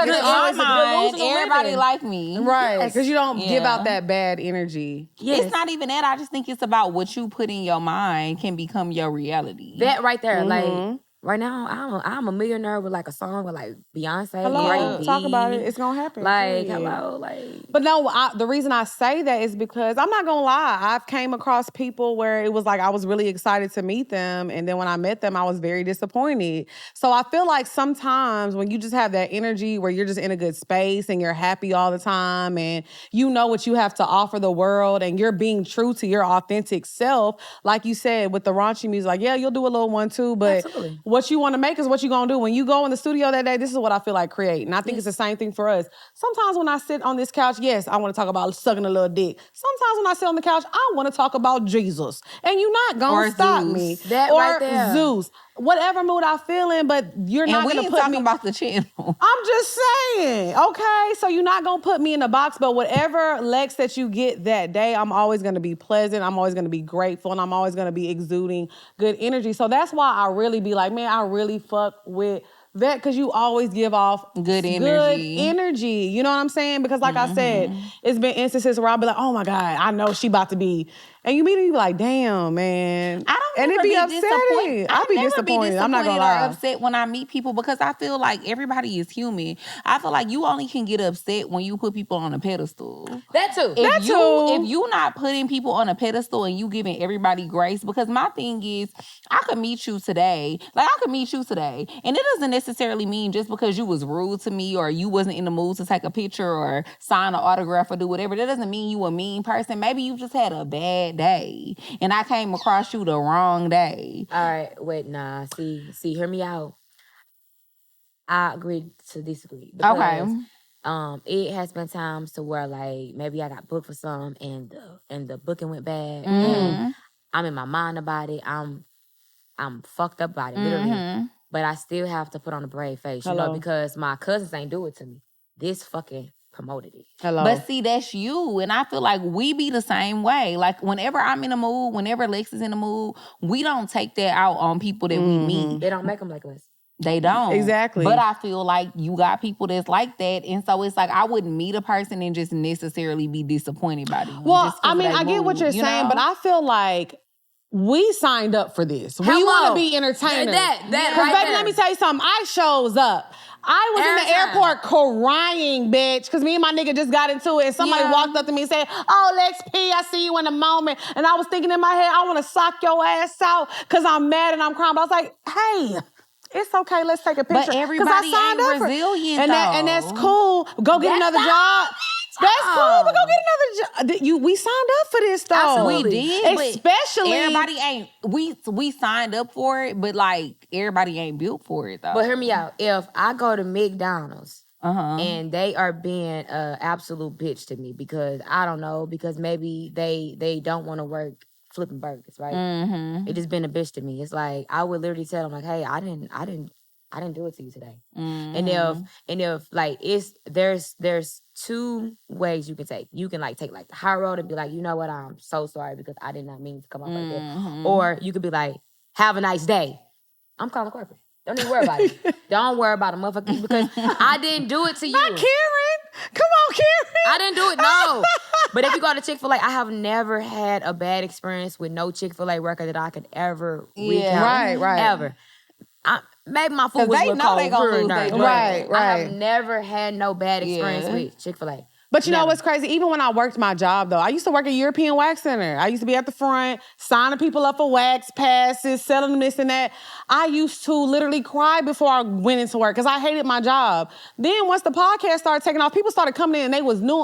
Because in my it's a mind, delusional everybody living. like me. right. Because you don't give Yeah. out that bad energy. Yes. It's not even that. I just think it's about what you put in your mind can become your reality. That right there, like right now, I'm a millionaire with like a song with like Beyonce. Hello, Cardi B. talk about it. It's gonna happen. Like, period. hello, like. But no, the reason I say that is because I'm not gonna lie. I've came across people where it was like I was really excited to meet them, and then when I met them, I was very disappointed. So I feel like sometimes when you just have that energy where you're just in a good space and you're happy all the time, and you know what you have to offer the world, and you're being true to your authentic self, like you said with the raunchy music, like yeah, you'll do a little one too, but Absolutely. what you want to make is what you're gonna do. When you go in the studio that day, this is what I feel like creating. And I think it's the same thing for us. Sometimes when I sit on this couch, yes, I want to talk about sucking a little dick. Sometimes when I sit on the couch, I want to talk about Jesus. And you're not gonna Or stop Zeus. me. That or right there. Zeus. whatever mood I feel in, but you're not And we gonna ain't put talking me. about the channel. I'm just saying, okay? So you're not gonna put me in a box, but whatever Lex that you get that day, I'm always gonna be pleasant. I'm always gonna be grateful, and I'm always gonna be exuding good energy. So that's why I really be like, man, I really fuck with Vette, because you always give off Good energy. You know what I'm saying? Because like I said, it's been instances where I'll be like, oh my God, I know she about to be. And you meet her, you be like, damn, man. I don't and never it be disappointed. upsetting. I'll be never disappointed. I'm not gonna or lie. upset when I meet people because I feel like everybody is human. I feel like you only can get upset when you put people on a pedestal. That too. If you not putting people on a pedestal and you giving everybody grace, because my thing is, I could meet you today. Like, I could meet you today. And it doesn't necessarily mean just because you was rude to me or you wasn't in the mood to take a picture or sign an autograph or do whatever. That doesn't mean you a mean person. Maybe you just had a bad day and I came across you the wrong day. All right, wait, nah. See, hear me out. I agree to disagree. Because, it has been times to where like maybe I got booked for some and the booking went bad. And I'm in my mind about it. I'm fucked up about it, literally. But I still have to put on a brave face, you know, because my cousins ain't do it to me. This fucking promoted it. But see, that's you. And I feel like we be the same way. Like, whenever I'm in a mood, whenever Lex is in a mood, we don't take that out on people that we meet. They don't make them like us. They don't. Exactly. But I feel like you got people that's like that. And so it's like, I wouldn't meet a person and just necessarily be disappointed by them. Well, I mean, I get what you're saying, but I feel like we signed up for this. We want to be entertainers. Because, baby, let me tell you something. I shows up. I was in the airport crying, bitch, because me and my nigga just got into it, and somebody walked up to me and said, oh, Lex P, I see you in a moment. And I was thinking in my head, I want to sock your ass out because I'm mad and I'm crying. But I was like, hey, it's okay, let's take a picture. But everybody ain't resilient, though. And that's cool. Go get another job. That's cool, but go get another job. We signed up for this, though. Absolutely. We did. Especially. Everybody ain't, we signed up for it, but like, everybody ain't built for it, though. But hear me out. If I go to McDonald's and they are being an absolute bitch to me because, I don't know, because maybe they don't want to work flipping burgers, right? It just been a bitch to me. It's like, I would literally tell them like, hey, I didn't do it to you today. And if like there's two ways you can take. You can like take like the high road and be like, you know what, I'm so sorry because I did not mean to come off like that. Or you could be like, have a nice day. I'm calling corporate. Don't even worry about it. Don't worry about it, motherfucker, because I didn't do it to you. Not Karen. Come on, Karen. I didn't do it, no. But if you go to Chick-fil-A, I have never had a bad experience with no Chick-fil-A worker that I could ever recount. Right. Ever. Maybe my food was they know they gonna lose their right. I have never had no bad experience with Chick-fil-A. But you know what's crazy? Even when I worked my job, though, I used to work at European Wax Center. I used to be at the front, signing people up for wax passes, selling them this and that. I used to literally cry before I went into work because I hated my job. Then once the podcast started taking off, people started coming in and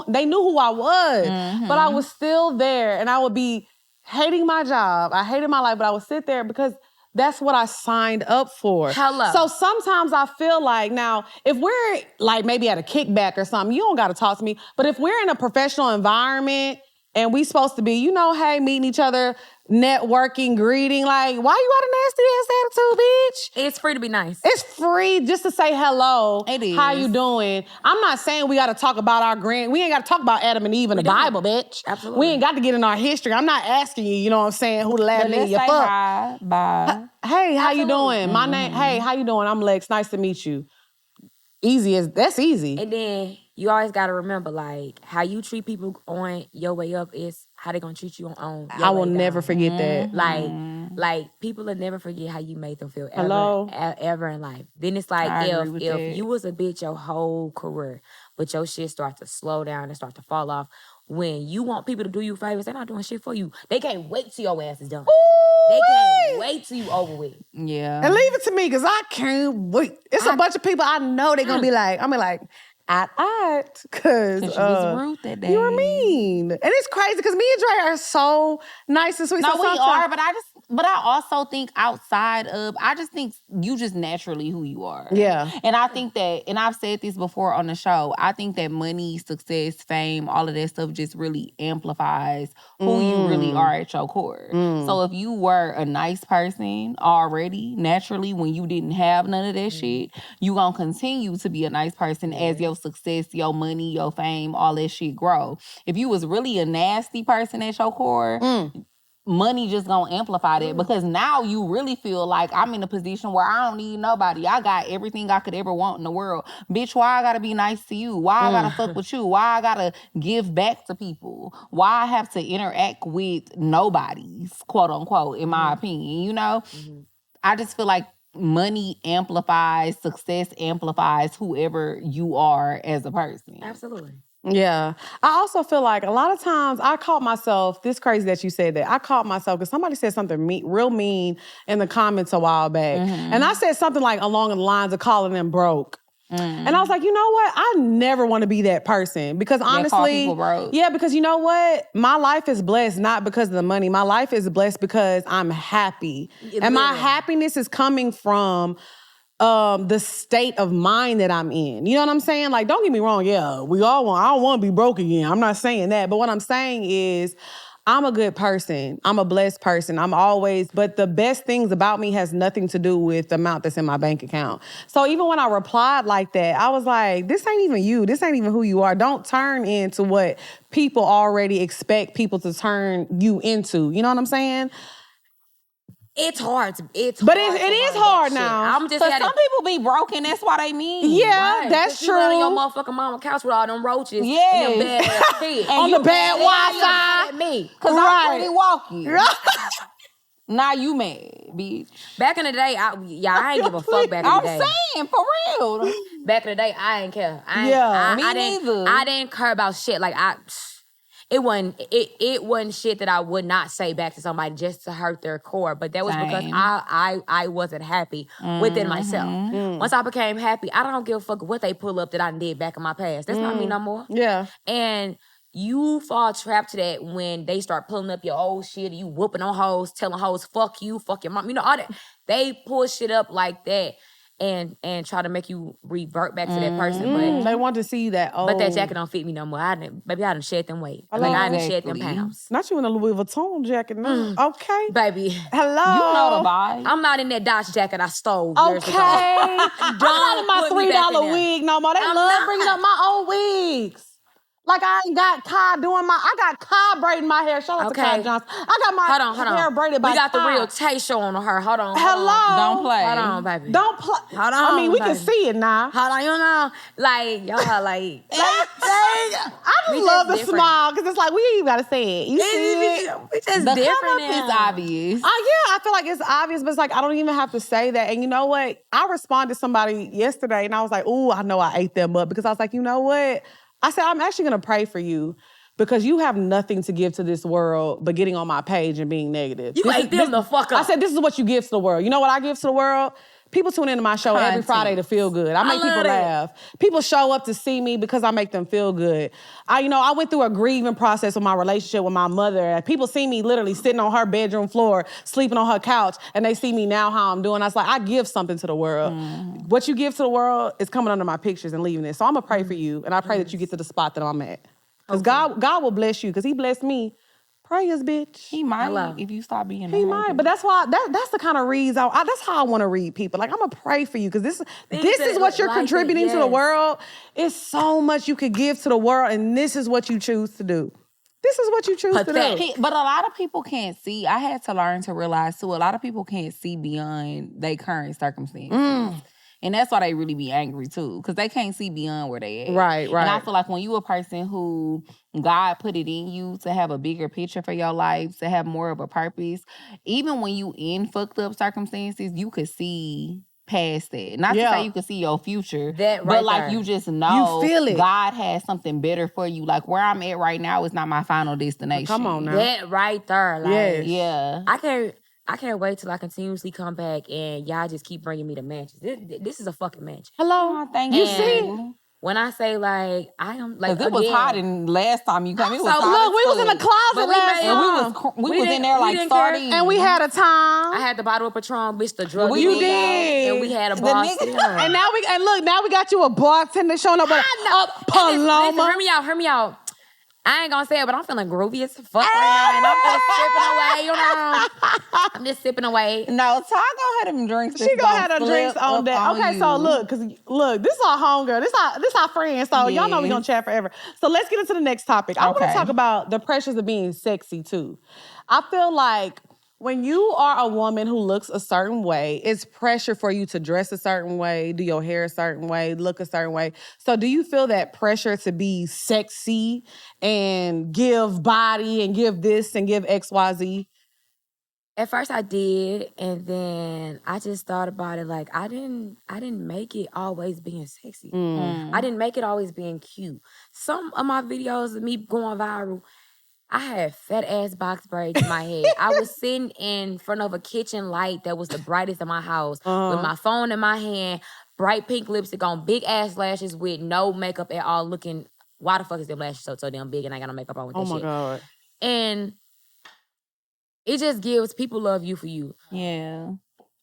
they knew who I was. But I was still there and I would be hating my job. I hated my life, but I would sit there because that's what I signed up for. So sometimes I feel like, now, if we're like maybe at a kickback or something, you don't got to talk to me. But if we're in a professional environment and we supposed to be, you know, hey, meeting each other, networking, greeting, like, why you got a nasty ass attitude, bitch? It's free to be nice. It's free just to say hello. It is. How you doing? I'm not saying we got to talk about our we ain't got to talk about Adam and Eve in the Bible, bitch. Absolutely. We ain't got to get in our history. I'm not asking you, you know what I'm saying, who the last nigga you fuck. Hi, bye. Hey, how you doing? My name, hey, how you doing? I'm Lex. Nice to meet you. That's easy. And then you always got to remember, like, how you treat people on your way up is how they going to treat you on your I way will down. never forget that. Like people will never forget how you made them feel ever in life. Then it's like, if you was a bitch your whole career, but your shit start to slow down and start to fall off, when you want people to do you favors, they're not doing shit for you. They can't wait till your ass is done. They can't wait till you over with. Yeah. And leave it to me, because I can't wait. It's a bunch of people I know they're going to be like, I'm like, because you was rude that day. You were mean. And it's crazy, because me and Dre are so nice and sweet. No, so we are, but I just, But I also think outside of, I just think you just naturally who you are. Yeah. And I think that, and I've said this before on the show, I think that money, success, fame, all of that stuff just really amplifies who you really are at your core. So if you were a nice person already, naturally, when you didn't have none of that shit, you gonna continue to be a nice person as your success, your money, your fame, all that shit grow. If you was really a nasty person at your core, money just gonna amplify that, because now you really feel like I'm in a position where I don't need nobody. I got everything I could ever want in the world. Bitch, why I gotta be nice to you? Why I gotta fuck with you? Why I gotta give back to people? Why I have to interact with nobodies, quote unquote, in my opinion, you know? I just feel like money amplifies, success amplifies whoever you are as a person. Absolutely. Yeah. I also feel like a lot of times I caught myself, this crazy that you said that, I caught myself because somebody said something real mean in the comments a while back. And I said something like along the lines of calling them broke. And I was like, you know what? I never want to be that person because honestly, call people broke. Yeah, because you know what? My life is blessed not because of the money. My life is blessed because I'm happy. And my happiness is coming from the state of mind that I'm in. You know what I'm saying? Like, don't get me wrong. Yeah, I don't want to be broke again. I'm not saying that. But what I'm saying is I'm a good person. I'm a blessed person. But the best things about me has nothing to do with the amount that's in my bank account. So even when I replied like that, I was like, this ain't even you. This ain't even who you are. Don't turn into what people already expect people to turn you into. You know what I'm saying? It's hard. But it is hard now. I'm just Some people be broken. That's what I mean. Yeah, that's true. You on your motherfucking mama couch with all them roaches. Yeah. And them bad kids. On the bad Wi-Fi. At me. Because I'm pretty walking. Now you mad, bitch. Back in the day, I ain't give a fuck back in the day. I'm saying, for real. Back in the day, I ain't care. Me neither. I didn't care about shit. Like, it wasn't shit that I would not say back to somebody just to hurt their core. But that was because I wasn't happy within myself. Once I became happy, I don't give a fuck what they pull up that I did back in my past. That's not me no more. Yeah. And you fall trapped to that when they start pulling up your old shit, you whooping on hoes, telling hoes, fuck you, fuck your mom. You know, all that. They pull shit up like that and try to make you revert back to that person. But they want to see that. Oh, but that jacket don't fit me no more. I done shed them weight. I done shed them pounds. Not you in a Louis Vuitton jacket now. Okay. Baby. Hello. You know the vibe. I'm not in that Dodge jacket I stole years ago. I'm not in my $3 wig no more. They love bringing up my old wigs. Like I ain't got Kai doing I got Kai braiding my hair. Shout out to Kai Johnson. I got my hair braided by We got Kai. the real Tay show on her. Hold on. Hello. Don't play. Hold on, baby. Don't play. Hold on. I mean, we baby. can see it now. Hold on, you know. Like, y'all like. I just love the smile because it's like, we ain't even got to say it. You see it? We just The different come up now. is obvious. Yeah, I feel like it's obvious, but it's like, I don't even have to say that. And you know what? I responded to somebody yesterday and I was like, ooh, I know I ate them up because I was like, you know what? I said, I'm actually going to pray for you because you have nothing to give to this world but getting on my page and being negative. You ate them the fuck up. I said, this is what you give to the world. You know what I give to the world? People tune into my show every Friday to feel good. I make people laugh. People show up to see me because I make them feel good. I went through a grieving process with my relationship with my mother. People see me literally sitting on her bedroom floor, sleeping on her couch, and they see me now how I'm doing. I was like, I give something to the world. What you give to the world is coming under my pictures and leaving it. So I'm going to pray for you, and I pray that you get to the spot that I'm at. Because God will bless you, because he blessed me. Prayers, bitch. He might if you stop being He might, but that's why that's the kind of reads that's how I want to read people. Like, I'm gonna pray for you because this is what you're contributing to the world. It's so much you could give to the world, and this is what you choose to do. This is what you choose to do. But a lot of people can't see. I had to learn to realize too. A lot of people can't see beyond their current circumstances. And that's why they really be angry too, because they can't see beyond where they at. Right. And I feel like when you a person who God put it in you to have a bigger picture for your life, to have more of a purpose, even when you in fucked up circumstances, you could see past that. Not to say you can see your future, but like you just know you feel it. God has something better for you. Like where I'm at right now is not my final destination. Come on now. That right there. Like, yes. Yeah. I can't wait till I continuously come back and y'all just keep bringing me the mansions. This is a fucking mansion. Hello? Thank you you. see? when I say like I am like Because it was again, hot and last time you came, it was So, hot. Look, we was in the closet But we last made- time. And we We was in didn't- there we like didn't care. sardines. And we had a time. I had the bottle of Patron, bitch, the drug. You dealer, did. and we had a The boss. nigga- And now we got you a bartender showing up with a Paloma. Listen, hear me out. I ain't gonna say it, but I'm feeling groovy as fuck right now, and I'm just sipping away, you know. I'm just sipping away. No, Ty gonna have them drinks. She gonna have the drinks on that. Okay, so look, this is our homegirl. This our friend. So y'all know we gonna chat forever. So let's get into the next topic. I want to talk about the pressures of being sexy too. I feel like when you are a woman who looks a certain way, it's pressure for you to dress a certain way, do your hair a certain way, look a certain way. So do you feel that pressure to be sexy and give body and give this and give XYZ? At first I did, and then I just thought about it like I didn't make it always being sexy. I didn't make it always being cute. Some of my videos of me going viral, I had fat ass box braids in my head. I was sitting in front of a kitchen light that was the brightest in my house with my phone in my hand, bright pink lipstick on, big ass lashes with no makeup at all, looking, why the fuck is them lashes so damn big and I got no makeup on with that shit? Oh my God. And it just gives people love you for you. Yeah.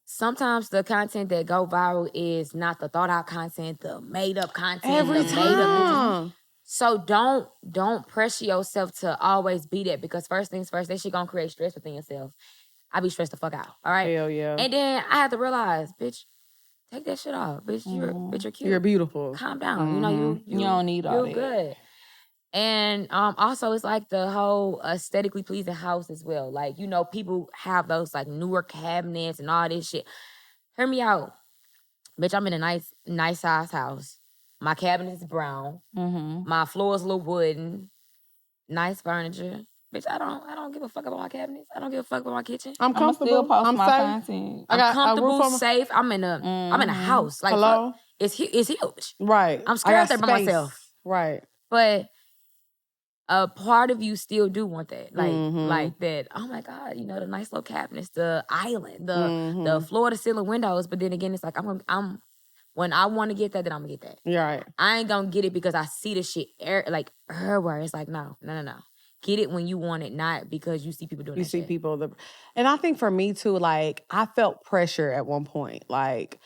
Sometimes the content that go viral is not the thought out content, the made up content, Every the made up. time. So don't pressure yourself to always be that, because first things first, that shit gonna create stress within yourself. I be stressed the fuck out. All right. Hell yeah. And then I had to realize, bitch, take that shit off. Bitch, you're cute. You're beautiful. Calm down. You know, You don't need all you're that. good. And also it's like the whole aesthetically pleasing house as well. Like, you know, people have those like newer cabinets and all this shit. Hear me out. Bitch, I'm in a nice size house. My cabinet is brown. My floor is a little wooden. Nice furniture. Bitch, I don't give a fuck about my cabinets. I don't give a fuck about my kitchen. I'm I'ma comfortable. still post I'm my safe. content. I got I'm a comfortable, roof over- safe. I'm in a house. Like, Hello? fuck, it's huge. Right. I'm I scared got there by space. myself. Right. But a part of you still do want that. Like, Mm-hmm. like that, oh my God, you know, the nice little cabinets, the island, the Mm-hmm. floor to ceiling windows. But then again, it's like I'm when I want to get that, then I'm gonna get that. You're right. I ain't gonna get it because I see the shit like everywhere. It's like, no. Get it when you want it, not because you see people doing You that see shit. people, and I think for me too, like I felt pressure at one point. Like,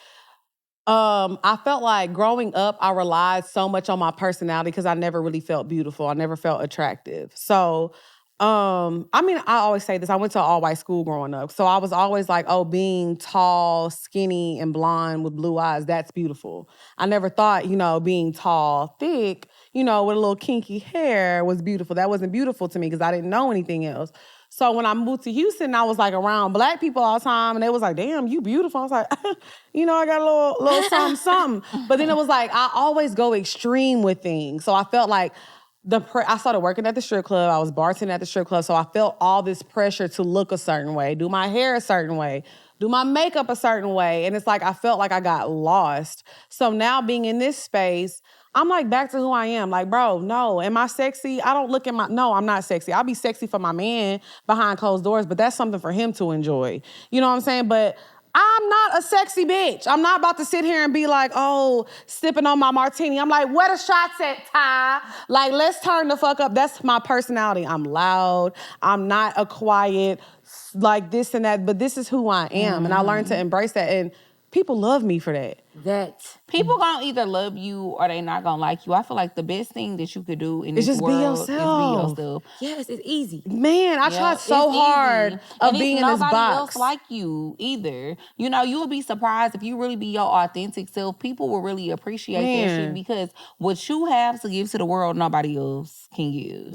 I felt like growing up, I relied so much on my personality because I never really felt beautiful. I never felt attractive. So, I mean, I always say this. I went to an all-white school growing up. So I was always like, oh, being tall, skinny, and blonde with blue eyes, that's beautiful. I never thought, you know, being tall, thick, you know, with a little kinky hair was beautiful. That wasn't beautiful to me because I didn't know anything else. So when I moved to Houston, I was like around black people all the time, and they was like, damn, you beautiful. I was like, you know, I got a little something. But then it was like, I always go extreme with things. So I felt like I started working at the strip club. I was bartending at the strip club. So I felt all this pressure to look a certain way, do my hair a certain way, do my makeup a certain way. And it's like, I felt like I got lost. So now being in this space, I'm like back to who I am. Like, bro, no. Am I sexy? I don't look at no, I'm not sexy. I'll be sexy for my man behind closed doors, but that's something for him to enjoy. You know what I'm saying? But I'm not a sexy bitch. I'm not about to sit here and be like, oh, sipping on my martini. I'm like, where the shots at, Ty? Like, let's turn the fuck up. That's my personality. I'm loud. I'm not a quiet, like this and that, but this is who I am. And I learned to embrace that. And people love me for that. People gonna either love you or they not gonna like you. I feel like the best thing that you could do in It's this just be world is be yourself. yourself. Yes, it's easy. Man, I tried so it's hard easy. of And being it's in this nobody box. else like you either. You know, you'll be surprised if you really be your authentic self. People will really appreciate that shit because what you have to give to the world, nobody else can give.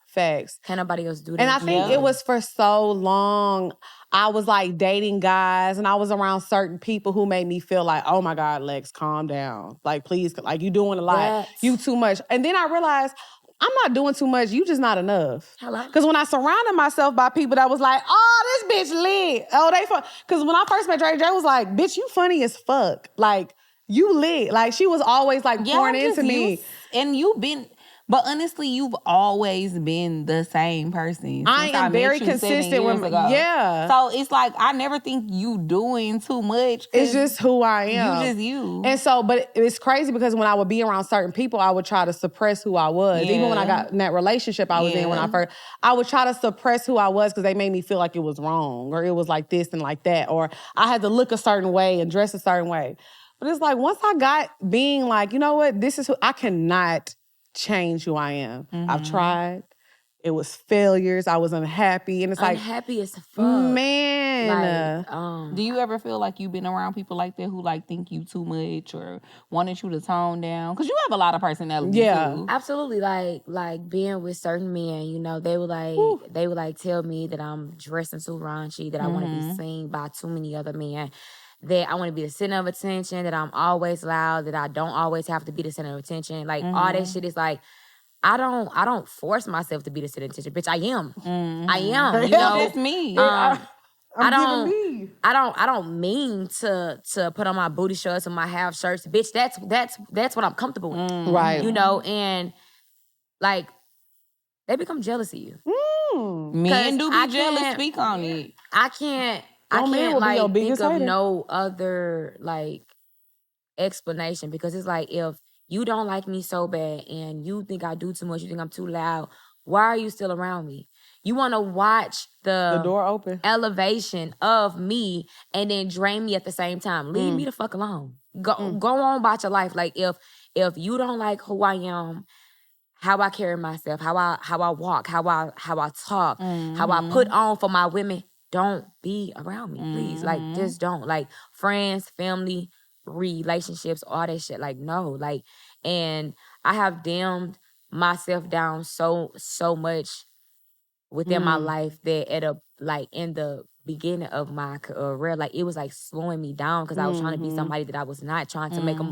Facts. Can't nobody else do that. And I think it was for so long, I was like dating guys and I was around certain people who made me feel like, oh my God, Lex, calm down. Like, please, like you doing a lot. You too much. And then I realized, I'm not doing too much. You just not enough. Hello? Because when I surrounded myself by people that was like, oh, this bitch lit. Oh, they fun. Because when I first met Dre was like, bitch, you funny as fuck. Like, you lit. Like, she was always like pouring into me. And you've been... But honestly, you've always been the same person. I since am met very you 7 consistent with years ago. yeah. So it's like I never think you doing too much. It's just who I am. You just you. And so, but it's crazy because when I would be around certain people, I would try to suppress who I was. Yeah. Even when I got in that relationship I was in when I first, I would try to suppress who I was because they made me feel like it was wrong or it was like this and like that. Or I had to look a certain way and dress a certain way. But it's like once I got being like, you know what, this is who, I cannot change who I am. I've tried. It was failures. I was unhappy. And it's like, unhappy as fuck. man. Like, do you ever feel like you've been around people like that who like think you too much or wanted you to tone down? Because you have a lot of personality too. absolutely. Like being with certain men, you know, they would like tell me that I'm dressing too raunchy, that I want to be seen by too many other men. That I want to be the center of attention, that I'm always loud, that I don't always have to be the center of attention. Like all that shit is like, I don't force myself to be the center of attention. Bitch, I am. I am. You know, That's me. I'm I don't mean to put on my booty shorts and my half shirts. Bitch, that's what I'm comfortable with. Right. You know, and like they become jealous of you. Men do be I jealous. can't- Speak on it. I can't Your man will be your like think biggest of hater. no other like explanation because it's like if you don't like me so bad and you think I do too much, you think I'm too loud, why are you still around me? You want to watch The door open. elevation of me and then drain me at the same time. Leave me the fuck alone. Go on about your life. Like if you don't like who I am, how I carry myself, how I walk, how I talk, how I put on for my women, don't be around me, please. Like just don't. Like friends, family, relationships, all that shit. Like no. Like and I have dimmed myself down so much within my life that at in the beginning of my career, like it was like slowing me down because I was trying to be somebody that I was not, trying to make a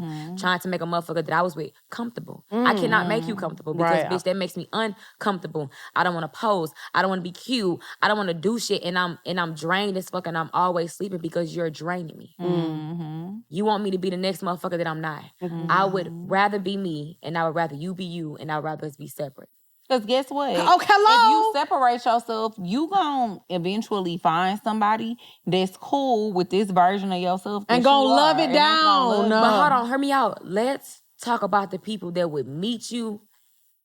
motherfucker that I was with comfortable. I cannot make you comfortable because bitch, that makes me uncomfortable. I don't want to pose. I don't want to be cute. I don't want to do shit, and I'm drained as fuck, and I'm always sleeping because you're draining me. You want me to be the next motherfucker that I'm not. I would rather be me, and I would rather you be you, and I would rather us be separate. Because guess what? Oh, hello. If you separate yourself, you gonna eventually find somebody that's cool with this version of yourself. And gonna love it down. But hold on, hear me out. Let's talk about the people that would meet you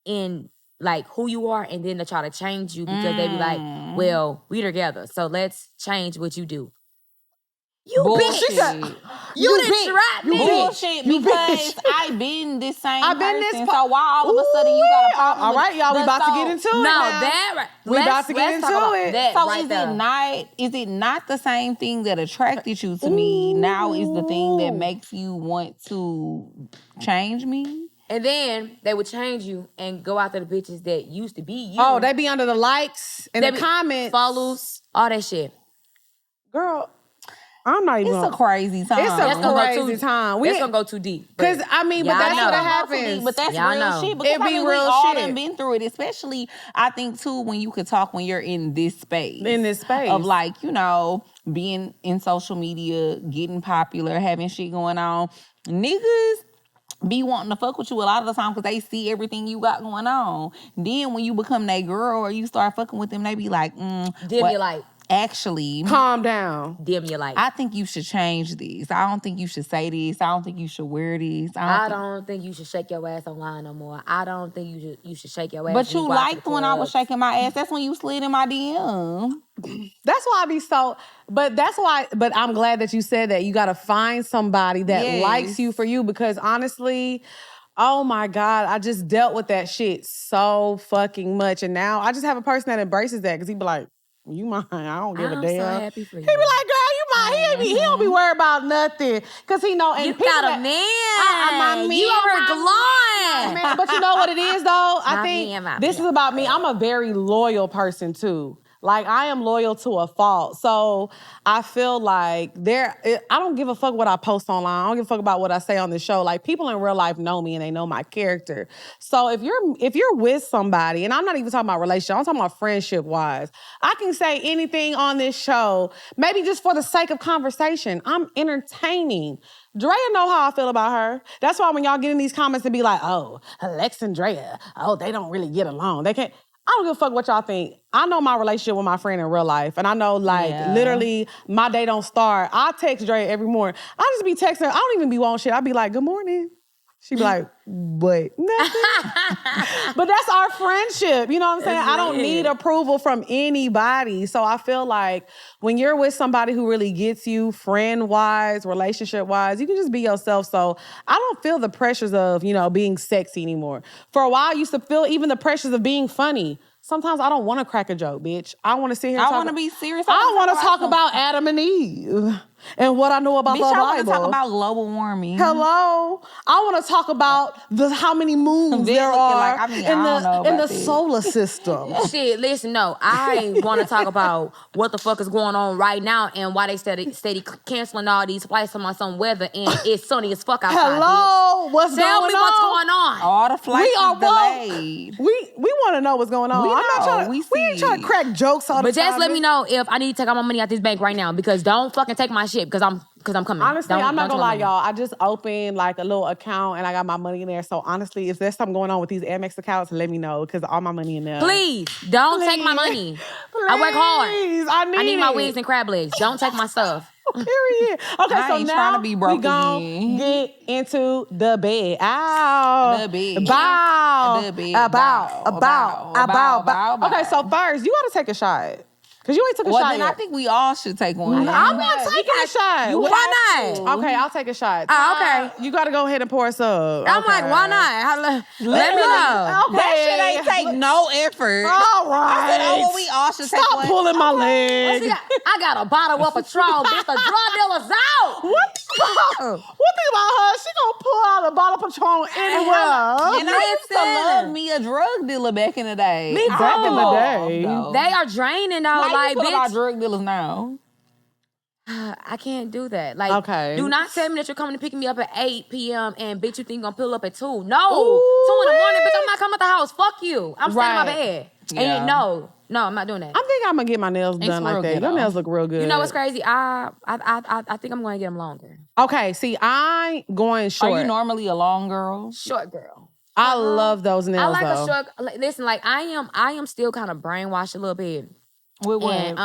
in like who you are and then they try to change you because they be like, well, we together. So let's change what you do. You Bullshit. bitch. You didn't try me. Bullshit, because I've been this same I've been person. this So why all of a sudden you got a problem? All right, y'all, we about to get into it No, now. that right. We about to get let's talk into about it. that So right there. is it not the same thing that attracted you to me now is the thing that makes you want to change me? And then they would change you and go after the bitches that used to be you. Oh, they be under the likes and They the be- comments. follows, all that shit. Girl, I'm not even. It's a crazy time. It's a That's gonna go crazy too- time. That's gonna go too deep. Because, I mean, but Y'all that's know. what Y'all happens. But that's Y'all real know. shit. Because It be we real all shit. done been through it. Especially, I think, too, when you could talk when you're in this space. In this space. Of like, you know, being in social media, getting popular, having shit going on. Niggas be wanting to fuck with you a lot of the time because they see everything you got going on. Then when you become that girl or you start fucking with them, they be like, Dim your light. Actually, Calm down. Dim your light. I think you should change this. I don't think you should say this. I don't think you should wear this. I don't think you should shake your ass online no more. I don't think you should shake your ass. But when you go out to liked the when I was club. shaking my ass. That's when you slid in my DM. That's why I be so, but I'm glad that you said that. You got to find somebody that Yes. likes you for you because honestly, oh my God, I just dealt with that shit so fucking much. And now I just have a person that embraces that because he be like, you mine, I don't give a I'm damn. so happy for you. He be like, girl, you mine. He don't be worried about nothing. Cause he know, and You people got a that- man. my You man, over my glowing. Man, but you know what it is though? I My think man, my this man. is about me. I'm a very loyal person too. Like, I am loyal to a fault. So I feel like I don't give a fuck what I post online. I don't give a fuck about what I say on the show. Like, people in real life know me and they know my character. So if you're with somebody, and I'm not even talking about relationship, I'm talking about friendship-wise, I can say anything on this show, maybe just for the sake of conversation. I'm entertaining. Drea know how I feel about her. That's why when y'all get in these comments and be like, oh, Lex and Drea, oh, they don't really get along. They can't. I don't give a fuck what y'all think. I know my relationship with my friend in real life. And I know, literally, my day don't start. I text Drea every morning. I just be texting her. I don't even be wanting shit. I be like, good morning. She be like, what? Nothing. But that's our friendship. You know what I'm saying? I don't need approval from anybody. So I feel like when you're with somebody who really gets you, friend-wise, relationship-wise, you can just be yourself. So I don't feel the pressures of, being sexy anymore. For a while, I used to feel even the pressures of being funny. Sometimes I don't want to crack a joke, bitch. I want to sit here and I want to be serious. I want to talk about Adam and Eve and what I know about the Bible. I want to talk about global warming. Hello. I want to talk about how many moons there are in the solar system. Shit, listen, no. I want to talk about what the fuck is going on right now and why they steady canceling all these flights on some weather and it's sunny as fuck outside, Hello. bitch. What's Tell going me on? what's going on. All the flights are delayed. We want to know what's going on. We ain't trying to crack jokes all the time. But just let me know if I need to take all my money out this bank right now because don't fucking take my shit because I'm coming. Honestly, I'm not gonna lie, y'all. I just opened like a little account and I got my money in there. So honestly, if there's something going on with these Amex accounts, let me know because all my money in there. Please don't take my money. I work hard. I need my wigs and crab legs. Don't take my stuff. Period. Okay, I so ain't now trying to be broke we gon' get into the bed. Ow. The bed. Bow. The bed. Bow. Okay, so first, you gotta take a shot. Because you ain't took a shot then yet. I think we all should take one. I'm not taking a shot. Why not? Okay, I'll take a shot. Oh, okay. You got to go ahead and pour us up. I'm like, why not? Let me know. Okay. That shit ain't take no effort. All right. I said, we all should take one. Stop pulling my leg. I got a bottle of Patron, bitch. The drug dealer's out. What thing about her? She gonna pull out a bottle of Patron anywhere. And I used to love me a drug dealer back in the day. Me too. Back in the day. They are draining though. How Like, you feel about bitch, drug dealers now? I can't do that. Like, Okay. do not tell me that you're coming to pick me up at 8 p.m. and bitch, you think you're gonna pull up at 2. No. 2 in the morning, bitch, I'm not coming out the house. Fuck you. I'm staying in my bed. Yeah. And no, I'm not doing that. I think I'm gonna get my nails done like that. Your nails look real good. You know what's crazy? I think I'm gonna get them longer. Okay, see, I'm going short. Are you normally a long girl? Short girl. I love those nails, I like though. a short. Listen, like I am still kind of brainwashed a little bit. With what? And,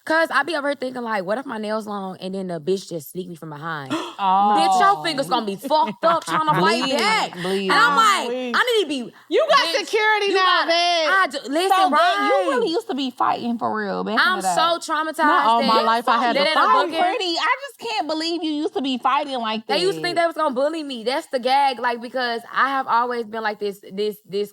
cause I be over here thinking like, what if my nails long and then the bitch just sneak me from behind? Oh. Bitch, your fingers gonna be fucked up trying to fight back. Bleed. And I'm like, Bleed. I need to be. You got bitch, security you now, got- man. I do, listen, So right? you really used to be fighting for real back in I'm the day. so traumatized. Not all my that- life I had to that in a fight. booking- Pretty. I just can't believe you used to be fighting like that. They used to think they was gonna bully me. That's the gag, like because I have always been like this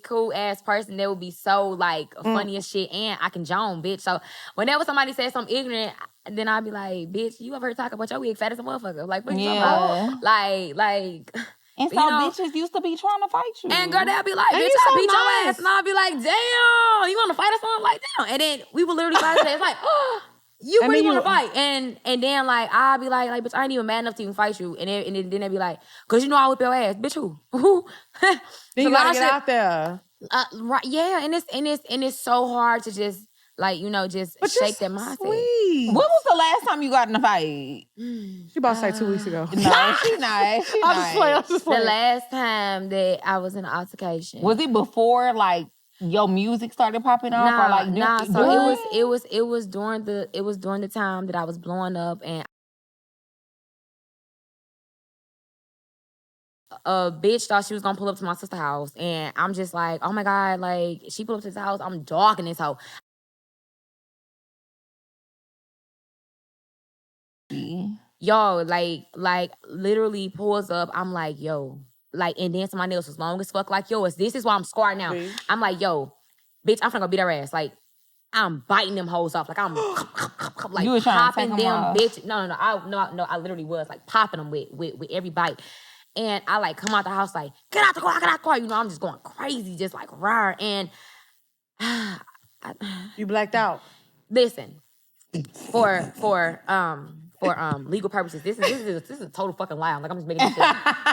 cool ass person that would be so like funny as shit, and I can joan, bitch. So whenever somebody says something ignorant, then I'd be like, bitch, you ever heard talk about your wig fat as a motherfucker? Like, what you talking about? Like. And so bitches used to be trying to fight you. And girl, they'll be like, And bitch, you I so beat your nice. ass. And I'll be like, damn, you want to fight or something? Like, damn. And then we would literally fight today. It's like, oh, you And really then want to fight. And then, like, I'll be like, bitch, I ain't even mad enough to even fight you. And then they'll be like, because you know I whip your ass. Bitch, who? Who? Then you gotta get out there. Right, yeah. And it's so hard to just, like, just shake that mindset. Sweet. When was the last time you got in a fight? She about to say 2 weeks ago. No, she not. She I'm just playing. I'm just The playing. last time that I was in an altercation. Was it before like your music started popping off, or like So it was during the time that I was blowing up, and a bitch thought she was gonna pull up to my sister's house, and I'm just like, oh my god, like she pulled up to his house, I'm dogging this hoe. Yo, like literally pulls up. I'm like, yo, like, and then my nails was long as fuck. Like, yo, this is why I'm scarred now. See? I'm like, yo, bitch, I'm finna go beat her ass. Like, I'm biting them hoes off. Like, I'm like You was trying to take popping 'em them, off. bitch. No, I literally was like popping them with every bite. And I like come out the house like, get out the car. You know, I'm just going crazy, just like rawr. And You blacked out. listen, for legal purposes, this is a total fucking lie. Like I'm just making this shit.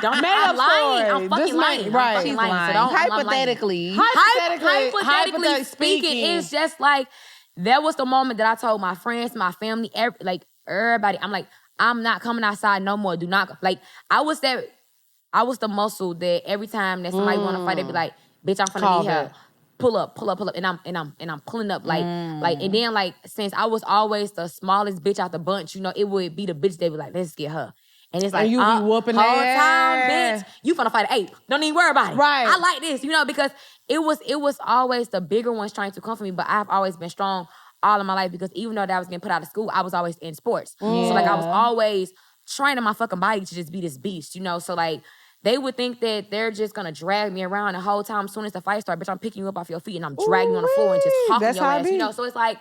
I'm lying. I'm fucking lying. Right. I'm fucking She's lying. So Hypothetically. Hypothetically speaking, it's just like that was the moment that I told my friends, my family, everybody. I'm like, I'm not coming outside no more. Do not like. I was the muscle that every time that somebody want to fight, they be like, "Bitch, I'm finna be here." Pull up, and I'm pulling up and then like since I was always the smallest bitch out the bunch, you know, it would be the bitch that be like, let's get her. And it's like, and you be whooping whole their time, ass. bitch, you finna fight an ape. Don't even worry about it. Right. I like this, you know, because it was always the bigger ones trying to come for me, but I've always been strong all of my life because even though that I was getting put out of school, I was always in sports. So like I was always training my fucking body to just be this beast, you know? So like they would think that they're just gonna drag me around the whole time. As soon as the fight starts, bitch, I'm picking you up off your feet and I'm dragging you on the floor and just talking your ass, you know? So it's like,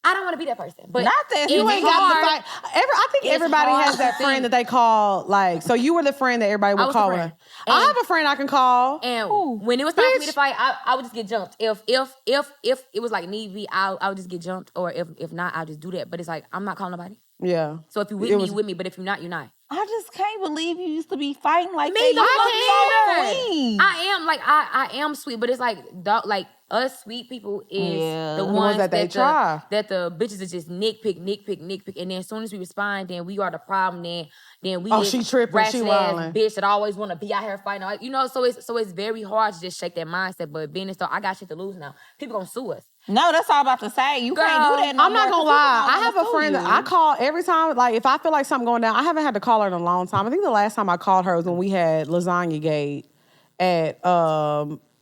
I don't want to be that person. But not that you ain't got to fight. I think everybody has hard that to friend that they call, like, so you were the friend that everybody would call her. I have a friend I can call. And when it was time for me to fight, I would just get jumped. If it was like need be, I would just get jumped. Or if not, I'll just do that. But it's like, I'm not calling nobody. Yeah. So if you with me, you with me. But if you're not, you're not. I just can't believe you used to be fighting like Me, that. I am like I am sweet, but it's like us sweet people is the ones that they try. That the bitches is just nitpick, and then as soon as we respond, then we are the problem. Then we she tripping, she wilding. bitch that always want to be out here fighting, you know. So it's very hard to just shake that mindset. But being so, I got shit to lose now. People gonna sue us. No, that's all I'm about to say. You can't do that. I'm not gonna lie. I have a friend that I call every time. Like if I feel like something going down, I haven't had to call her in a long time. I think the last time I called her was when we had Lasagna Gate at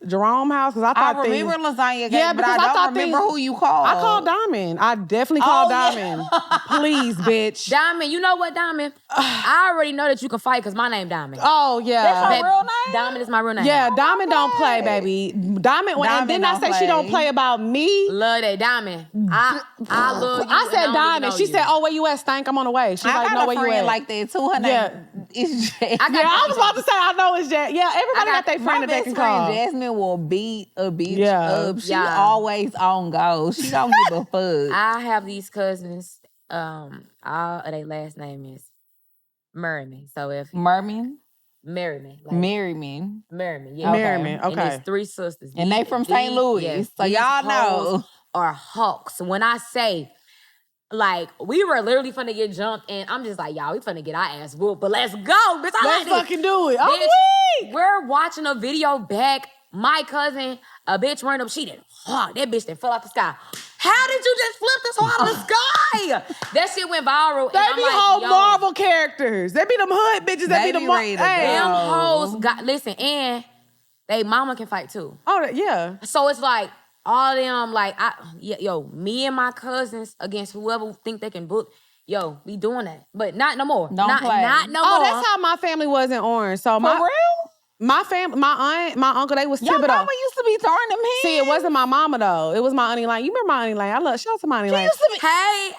Jerome House because I thought I remember Lasagna Gate, but I don't remember who you called. I called Diamond. I definitely called Diamond. Please, bitch. Diamond, you know what, Diamond? I already know that you can fight because my name Diamond. Oh yeah, that's your real name. Diamond is my real name. Yeah, Diamond don't play, baby. Diamond and didn't I say she don't play about me? Love that Diamond. I love you. I said Diamond. She said, "Oh, where you at, Stank? I'm on the way." She's like, "No, where you at?" Like that too. Her name is Jazz. I was about to say, I know it's Jazz. Yeah, everybody got their friend that they can call. Jasmine will beat a bitch up. She always on go. She don't give a fuck. I have these cousins. All of their last name is Merriman. So if Merriman, Merriman, Merriman, yeah, Merriman. Okay, and it's 3 sisters, and they from St. Louis. Yes, so y'all know are hawks. When I say, like, we were literally finna get jumped, and I'm just like, y'all, we finna get our ass whooped, but let's go, bitch. Let's fucking do it. I'm weak. We're watching a video back. My cousin, a bitch ran up. She did. That bitch then fell out the sky. How did you just flip this hoe out of the sky? That shit went viral. They be whole Marvel characters. They be them hood bitches. They be them them hoes. Listen, and they mama can fight too. Oh yeah. So it's like all them like me and my cousins against whoever think they can book. Yo, we doing that, but not no more. Not no more. Oh, that's how my family was in Orange. So for real. My family, my aunt, my uncle, they was Thibodeau. Your mama used to be throwing them hands. See, it wasn't my mama though. It was my auntie Lane. You remember my auntie Lane? I love. Shout out to my auntie Lane. Hey,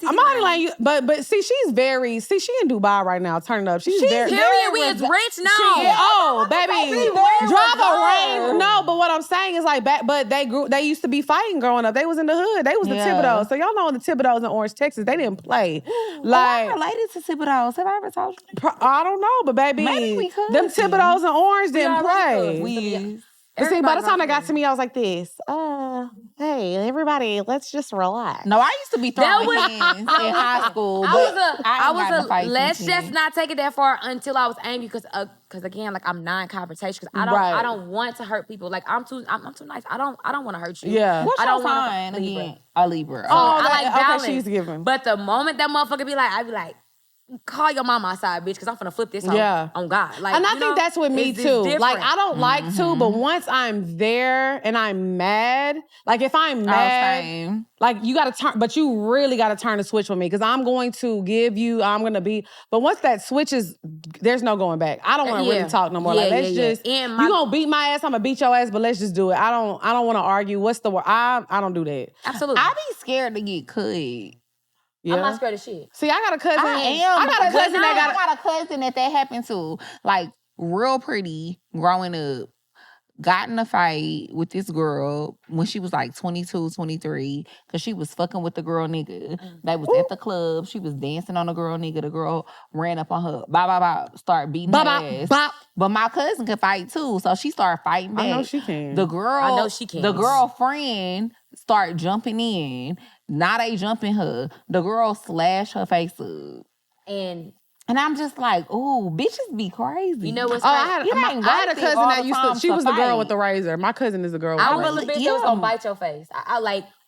my auntie Lane. But see, she's very. See, she in Dubai right now, turning up. She's very. Period. We is rich now. Baby, drive a Range. No, but what I'm saying is like back. But they used to be fighting growing up. They was in the hood. They was the Thibodeaux. So y'all know the Thibodeaux in Orange, Texas. They didn't play. I'm related to Thibodeaux. Have I ever told you? I don't know, but baby, maybe we could. Them Thibodeaux in Orange didn't play. We But see, by the time they got to me, I was like this. Hey, everybody, let's just relax. No, I used to be throwing hands in high school. Let's just not take it that far until I was angry because again, like I'm non-confrontation because I don't want to hurt people. Like I'm too nice. I don't want to hurt you. Yeah. What's I don't your sign again? A Libra. Oh, I like balance. Okay, she's giving. But the moment that motherfucker be like, I be like, call your mama outside, bitch, because I'm finna flip this on God. Like, and I think that's with me too. Like I don't like to, but once I'm there and I'm mad, like if I'm mad, like you gotta turn, but you really gotta turn the switch with me because I'm going to give you, I'm gonna be, but once that switch is, there's no going back. I don't want to really talk no more. Like let's just, you gonna beat my ass, I'm gonna beat your ass, but let's just do it. I don't want to argue. What's the word? I don't do that. Absolutely. I be scared to get cut. Yeah. I'm not scared of shit. See, I got a cousin. I got a cousin that happened to, like real pretty growing up. got in a fight with this girl when she was like 22, 23, because she was fucking with the girl nigga. They was at the club. She was dancing on the girl nigga. The girl ran up on her. Bop, bop, bop. Start beating her ass. Bop. But my cousin could fight too. So she started fighting back. I know she can. The girl, I know she can. The girlfriend start jumping in. Now they jumping her. The girl slashed her face up. And I'm just like, ooh, bitches be crazy. You know what's Oh, crazy? I had a cousin that used to. She was the girl with the razor. My cousin is the girl with the I razor. was the bitch that was gonna bite your face.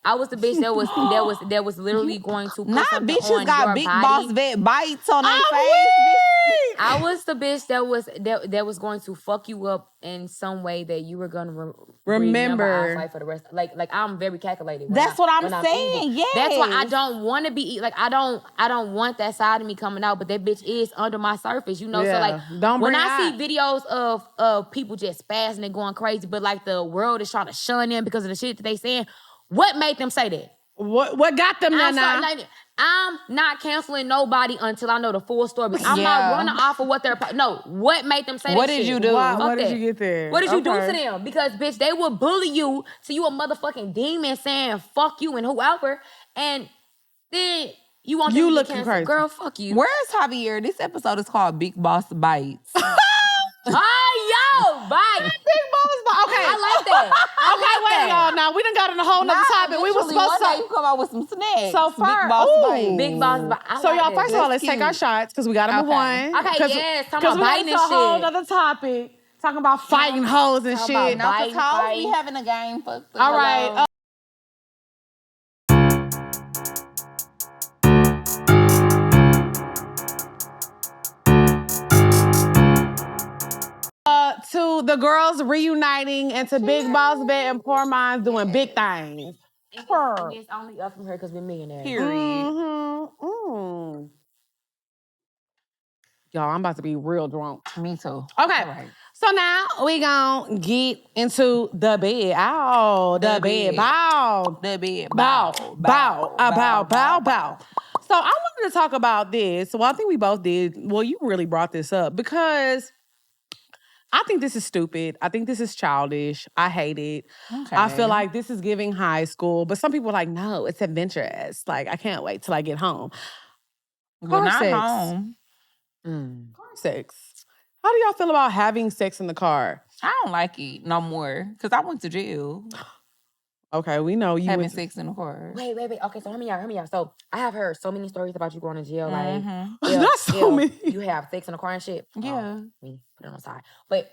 I was the bitch that was literally going to put Not something bitches on got your Big body. Boss Vette bites on their face. weak. I was the bitch that was going to fuck you up in some way that you were gonna Remember. eyesight for the rest. Like I'm very calculated. That's what I'm when saying. eating. That's why I Yes. don't want to be like I don't want that side of me coming out. But that bitch is under my surface, you know. Yeah. So like Don't when bring I it see videos of people just spazzing and going crazy, but like the world is trying to shun them because of the shit that they saying. What made them say that? What got them I'm, now? sorry, I'm not canceling nobody until I know the full story. I'm Yeah. not running off of what they're... No, what made them say What that did shit? you do? Why, Fuck what did that. you get there? What did you do Okay. to them? Because, bitch, they will bully you till you a motherfucking demon saying fuck you and whoever. And then you want them You to be looking canceled. crazy. Girl, fuck you. Where's Javier? This episode is called Big Boss Bites. Oh, yo, bye. Big Boss. Okay. I like that. I Okay, like wait, that. y'all. Now we done got on a whole nother topic. We was Eventually, supposed one day to. you come out with some snacks. So Big far, Boss ooh. Bites. Big Boss Vette. I So like y'all, that. first of all, That's let's take cute. our shots because we got to move Okay. on. Okay, yes, talking Because about we got biting into a and whole shit. other topic. Talking about fighting hoes and Talking shit. about No, because Biting, hoes be fighting. having a game fucked up. All right. To the girls reuniting and to Big Boss Vette and Poor Minds doing big things. And it's only up from her because we're millionaires. Period. Mm-hmm. Mm. Y'all, I'm about to be real drunk. Me too. Okay. All right. So now we gonna get into the bed. Ow, the The bed. bed. Bow. The bed. Bow. Bow. So I wanted to talk about this. Well, I think we both did. Well, you really brought this up because I think this is stupid. I think this is childish. I hate it. Okay. I feel like this is giving high school, but some people are like, no, it's adventurous. Like, I can't wait till I get home. Well, car not sex. home. Car sex. How do y'all feel about having sex in the car? I don't like it no more because I went to jail Okay, we know you having went sex in the car. Wait. Okay, so hear me out. So I have heard so many stories about you going to jail. Like, Mhm. Not so many. You have sex in the car and shit. Yeah. Me, put it on the side. But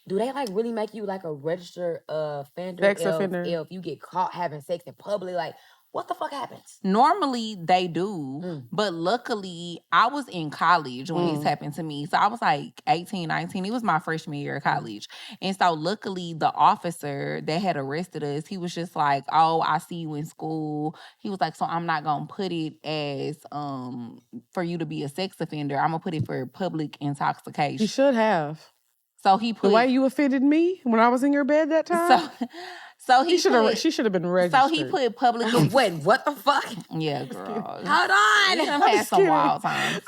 do they like really make you like a registered offender? Sex offender. If you get caught having sex in public, like what the fuck happens? Normally they do, but luckily I was in college when this happened to me. So I was like 18, 19. It was my freshman year of college. And so luckily the officer that had arrested us, he was just like, oh, I see you in school. He was like, so I'm not going to put it as for you to be a sex offender. I'm going to put it for public intoxication. You should have. So he The put... way you offended me when I was in your bed that time? So he she should have been registered. So he put public... Wait, what the fuck? Yeah, girl. Hold on. We done had some wild times.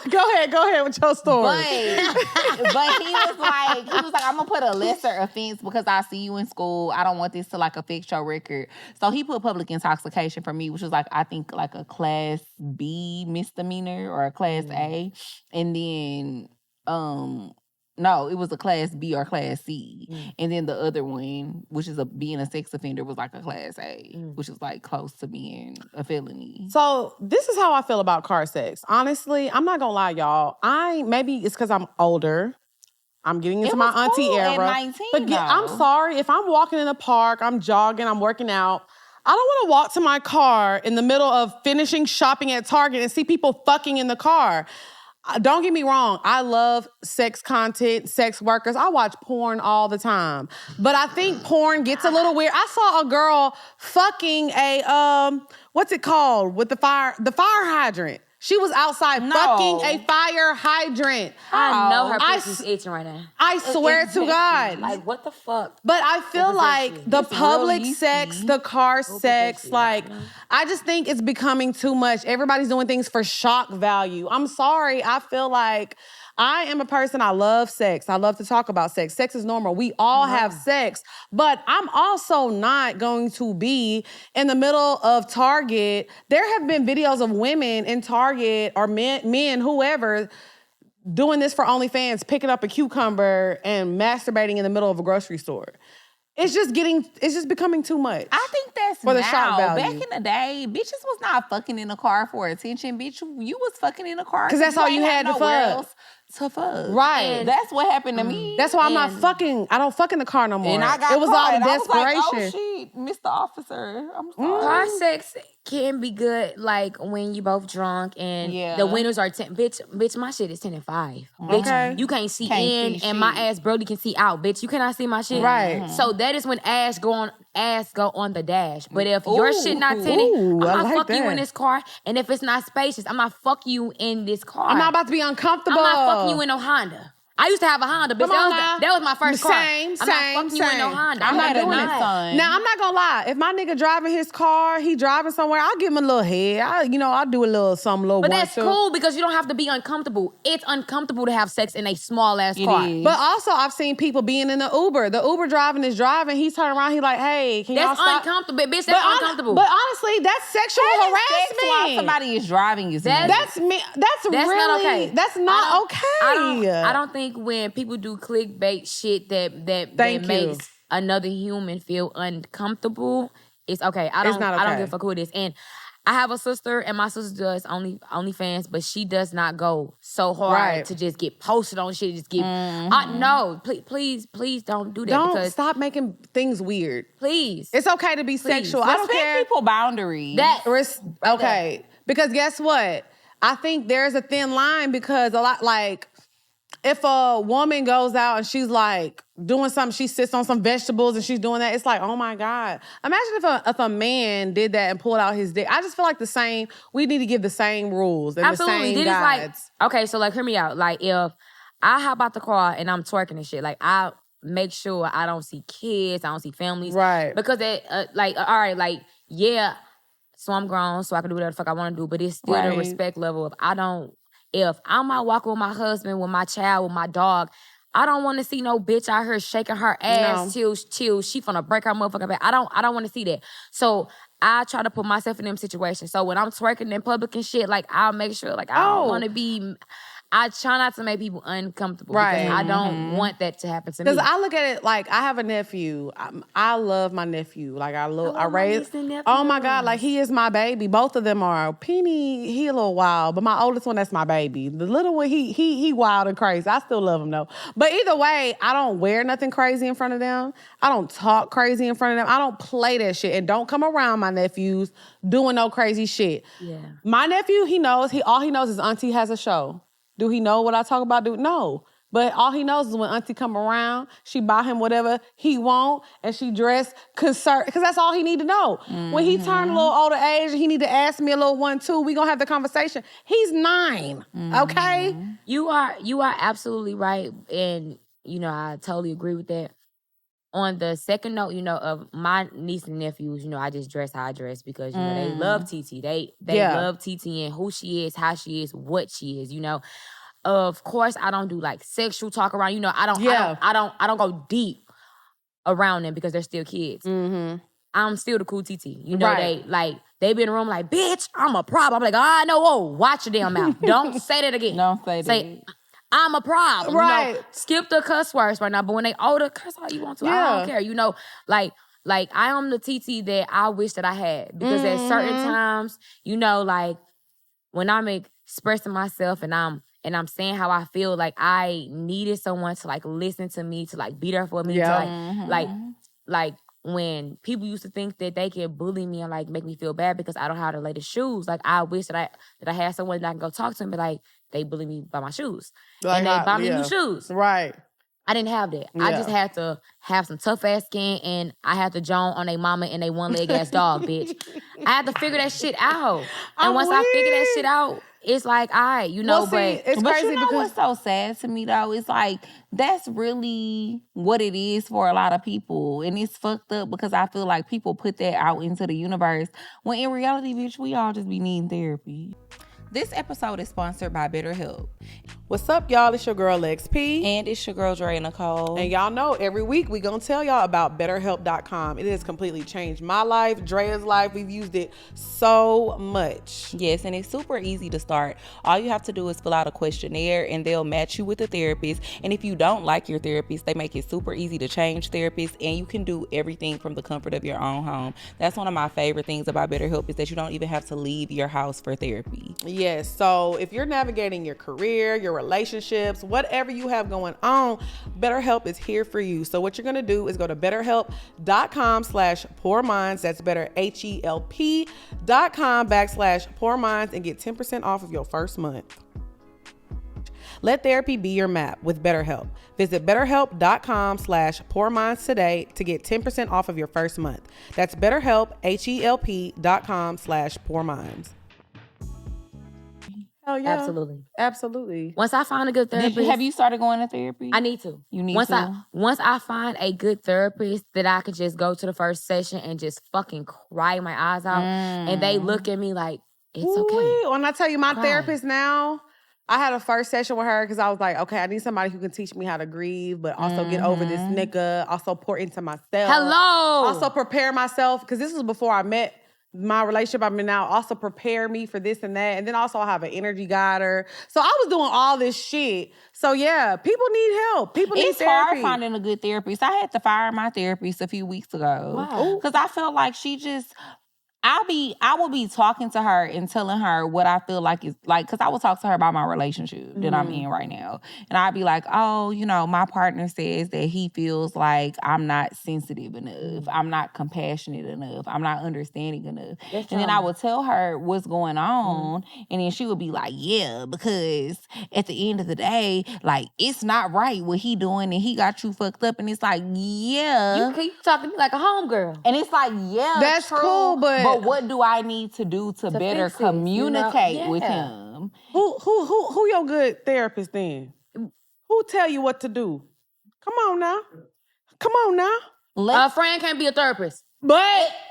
Go ahead with your story. But he was like, I'm gonna put a lesser offense because I see you in school. I don't want this to like affect your record. So he put public intoxication for me, which was like I think like a class B misdemeanor or a class A, and then no, it was a class B or class C. And then the other one, which is being a sex offender, was like a class A, which is like close to being a felony. So this is how I feel about car sex. Honestly, I'm not gonna lie, y'all. Maybe it's because I'm older. I'm getting into my auntie cool era. at 19, but I'm though. sorry, if I'm walking in the park, I'm jogging, I'm working out, I don't want to walk to my car in the middle of finishing shopping at Target and see people fucking in the car. Don't get me wrong. I love sex content, sex workers. I watch porn all the time. But I think porn gets a little weird. I saw a girl fucking a, what's it called? With the fire hydrant. She was outside fucking a fire hydrant. I know her pussy's itching right now. I swear to God. Like, what the fuck? But I feel like the It's public real sex, yeasty. the car sex, like, I just think it's becoming too much. Everybody's doing things for shock value. I'm sorry. I feel like I am a person, I love sex. I love to talk about sex. Sex is normal. We all have sex. But I'm also not going to be in the middle of Target. There have been videos of women in Target or men, whoever, doing this for OnlyFans, picking up a cucumber and masturbating in the middle of a grocery store. It's just becoming too much. I think that's for the now. shock value. Back in the day, bitches was not fucking in the car for attention. Bitch, you was fucking in the car. Because that's all you had to fuck. To fuck. Right. And that's what happened to me. That's why I'm not fucking, I don't fuck in the car no more. And I got it was caught, all the and desperation. I was like, oh shit, Mr. Officer, I'm sorry. Car sex can be good, like when you both drunk and the windows are 10. Bitch, my shit is 10 and 5. Bitch, you can't see in, and my ass barely can see out. Bitch, you cannot see my shit. Right. So that is when ass go on the dash. But if your shit not tinted, I'm not fuck you in this car. And if it's not spacious, I'm not fuck you in this car. I'm not about to be uncomfortable. I'm not fucking you in no Honda. I used to have a Honda, bitch. That was my first car. Same. I'm not fucking you in no Honda. I'm not doing it. Now, I'm not gonna lie. If my nigga driving his car, he driving somewhere, I'll give him a little head. I'll do a little something, But that's cool because you don't have to be uncomfortable. It's uncomfortable to have sex in a small ass car. But also, I've seen people being in the Uber. The Uber driving is driving. He's turning around. He like, hey, can y'all stop? That's uncomfortable, bitch. That's uncomfortable. But honestly, that's sexual harassment. Sex while somebody is driving is that's me. That's really not okay. That's not okay. I don't think when people do clickbait shit that makes another human feel uncomfortable, it's okay. I don't give a fuck who it is. And I have a sister, and my sister does OnlyFans, but she does not go so hard to just get posted on shit. Just get no, please don't do that. Don't stop making things weird. Please, it's okay to be sexual. I don't care. People boundaries. Okay, because guess what? I think there's a thin line because a lot like. If a woman goes out and she's like doing something, she sits on some vegetables and she's doing that, it's like, oh my God. Imagine if a man did that and pulled out his dick. I just feel like we need to give the same rules and absolutely. the same guides. Okay, so like hear me out. Like if I hop out the car and I'm twerking and shit, like I make sure I don't see kids, I don't see families. Right. Because so I'm grown, so I can do whatever the fuck I want to do, but it's still the respect level of if I'm out walking with my husband, with my child, with my dog, I don't want to see no bitch out here shaking her ass till she finna break her motherfucking back. I don't want to see that. So I try to put myself in them situations. So when I'm twerking in public and shit, like I'll make sure like I don't want to be. I try not to make people uncomfortable because I don't want that to happen to me. Because I look at it like I have a nephew. I love my nephew. Like I raised. Oh my God! Like he is my baby. Both of them are. Penny, he a little wild, but my oldest one, that's my baby. The little one, he wild and crazy. I still love him though. But either way, I don't wear nothing crazy in front of them. I don't talk crazy in front of them. I don't play that shit. And don't come around my nephews doing no crazy shit. Yeah. My nephew, all he knows is Auntie has a show. Do he know what I talk about? No. But all he knows is when Auntie come around, she buy him whatever he want, and she dress concerned, because that's all he need to know. When he turn a little older age, he need to ask me a little 1-2. We gonna have the conversation. He's 9, okay? You are absolutely right, and I totally agree with that. On the second note, of my niece and nephews, I just dress how I dress because, they love TT. They love TT and who she is, how she is, what she is, Of course, I don't do like sexual talk around, I don't go deep around them because they're still kids. Mm-hmm. I'm still the cool TT. They be in the room like, bitch, I'm a problem. I'm like, no, whoa, watch your damn mouth. Don't say that again. Don't say that. I'm a problem. Right. Skip the cuss words right now. But when they older, curse all you want to. I don't care. Like I am the TT that I wish that I had. Because at certain times, like when I'm expressing myself and I'm saying how I feel, like I needed someone to like listen to me, to like be there for me, to like when people used to think that they could bully me and like make me feel bad because I don't know how to lay the shoes. Like I wish that I had someone that I can go talk to and be like, they bully me by my shoes. Like and they buy me new shoes. Right. I didn't have that. I just had to have some tough ass skin and I had to joan on their mama and they one leg ass dog, bitch. I had to figure that shit out. And once I figured that shit out, it's like, all right, it's crazy because what's so sad to me though? It's like that's really what it is for a lot of people, and it's fucked up because I feel like people put that out into the universe when in reality, bitch, we all just be needing therapy. This episode is sponsored by BetterHelp. What's up, y'all? It's your girl, Lex P. And it's your girl, Drea Nicole. And y'all know every week we gonna tell y'all about BetterHelp.com. It has completely changed my life, Drea's life. We've used it so much. Yes, and it's super easy to start. All you have to do is fill out a questionnaire and they'll match you with a therapist. And if you don't like your therapist, they make it super easy to change therapists, and you can do everything from the comfort of your own home. That's one of my favorite things about BetterHelp, is that you don't even have to leave your house for therapy. Yes, so if you're navigating your career, your relationships, whatever you have going on, BetterHelp is here for you. So what you're gonna do is go to betterhelp.com/poorminds. That's betterhelp.com/poorminds and get 10% off of your first month. Let therapy be your map with BetterHelp. Visit betterhelp.com/poorminds today to get 10% off of your first month. That's BetterHelp, HELP.com/poorminds. Oh yeah, absolutely. Once I find a good therapist, Have you started going to therapy? I need to. You need once to? Once I find a good therapist that I could just go to the first session and just fucking cry my eyes out, and they look at me like, it's okay. Ooh, when I tell you my Cry. therapist now, I had a first session with her because I was like, okay, I need somebody who can teach me how to grieve, but also get over this nigga, also pour into myself. Hello. Also prepare myself, because this was before I met my relationship I'm in now. Also prepare me for this and that. And then also I have an energy guider. So I was doing all this shit. So yeah, people need help. People need It's therapy. hard finding a good therapist. I had to fire my therapist a few weeks ago. Why? Because I felt like she just... I will be talking to her and telling her what I feel like is like, because I will talk to her about my relationship that I'm in right now. And I'd be like, oh, you know, my partner says that he feels like I'm not sensitive enough. I'm not compassionate enough. I'm not understanding enough. And then I would tell her what's going on. And then she would be like, yeah, because at the end of the day, like, it's not right what he doing and he got you fucked up. And it's like, yeah. You keep talking to me like a homegirl. And it's like, yeah, That's true, cool, but what do I need to do to better fix it, you know? communicate with Yeah. him? Who your good therapist then? Who tell you what to do? Come on now. A friend can't be a therapist. But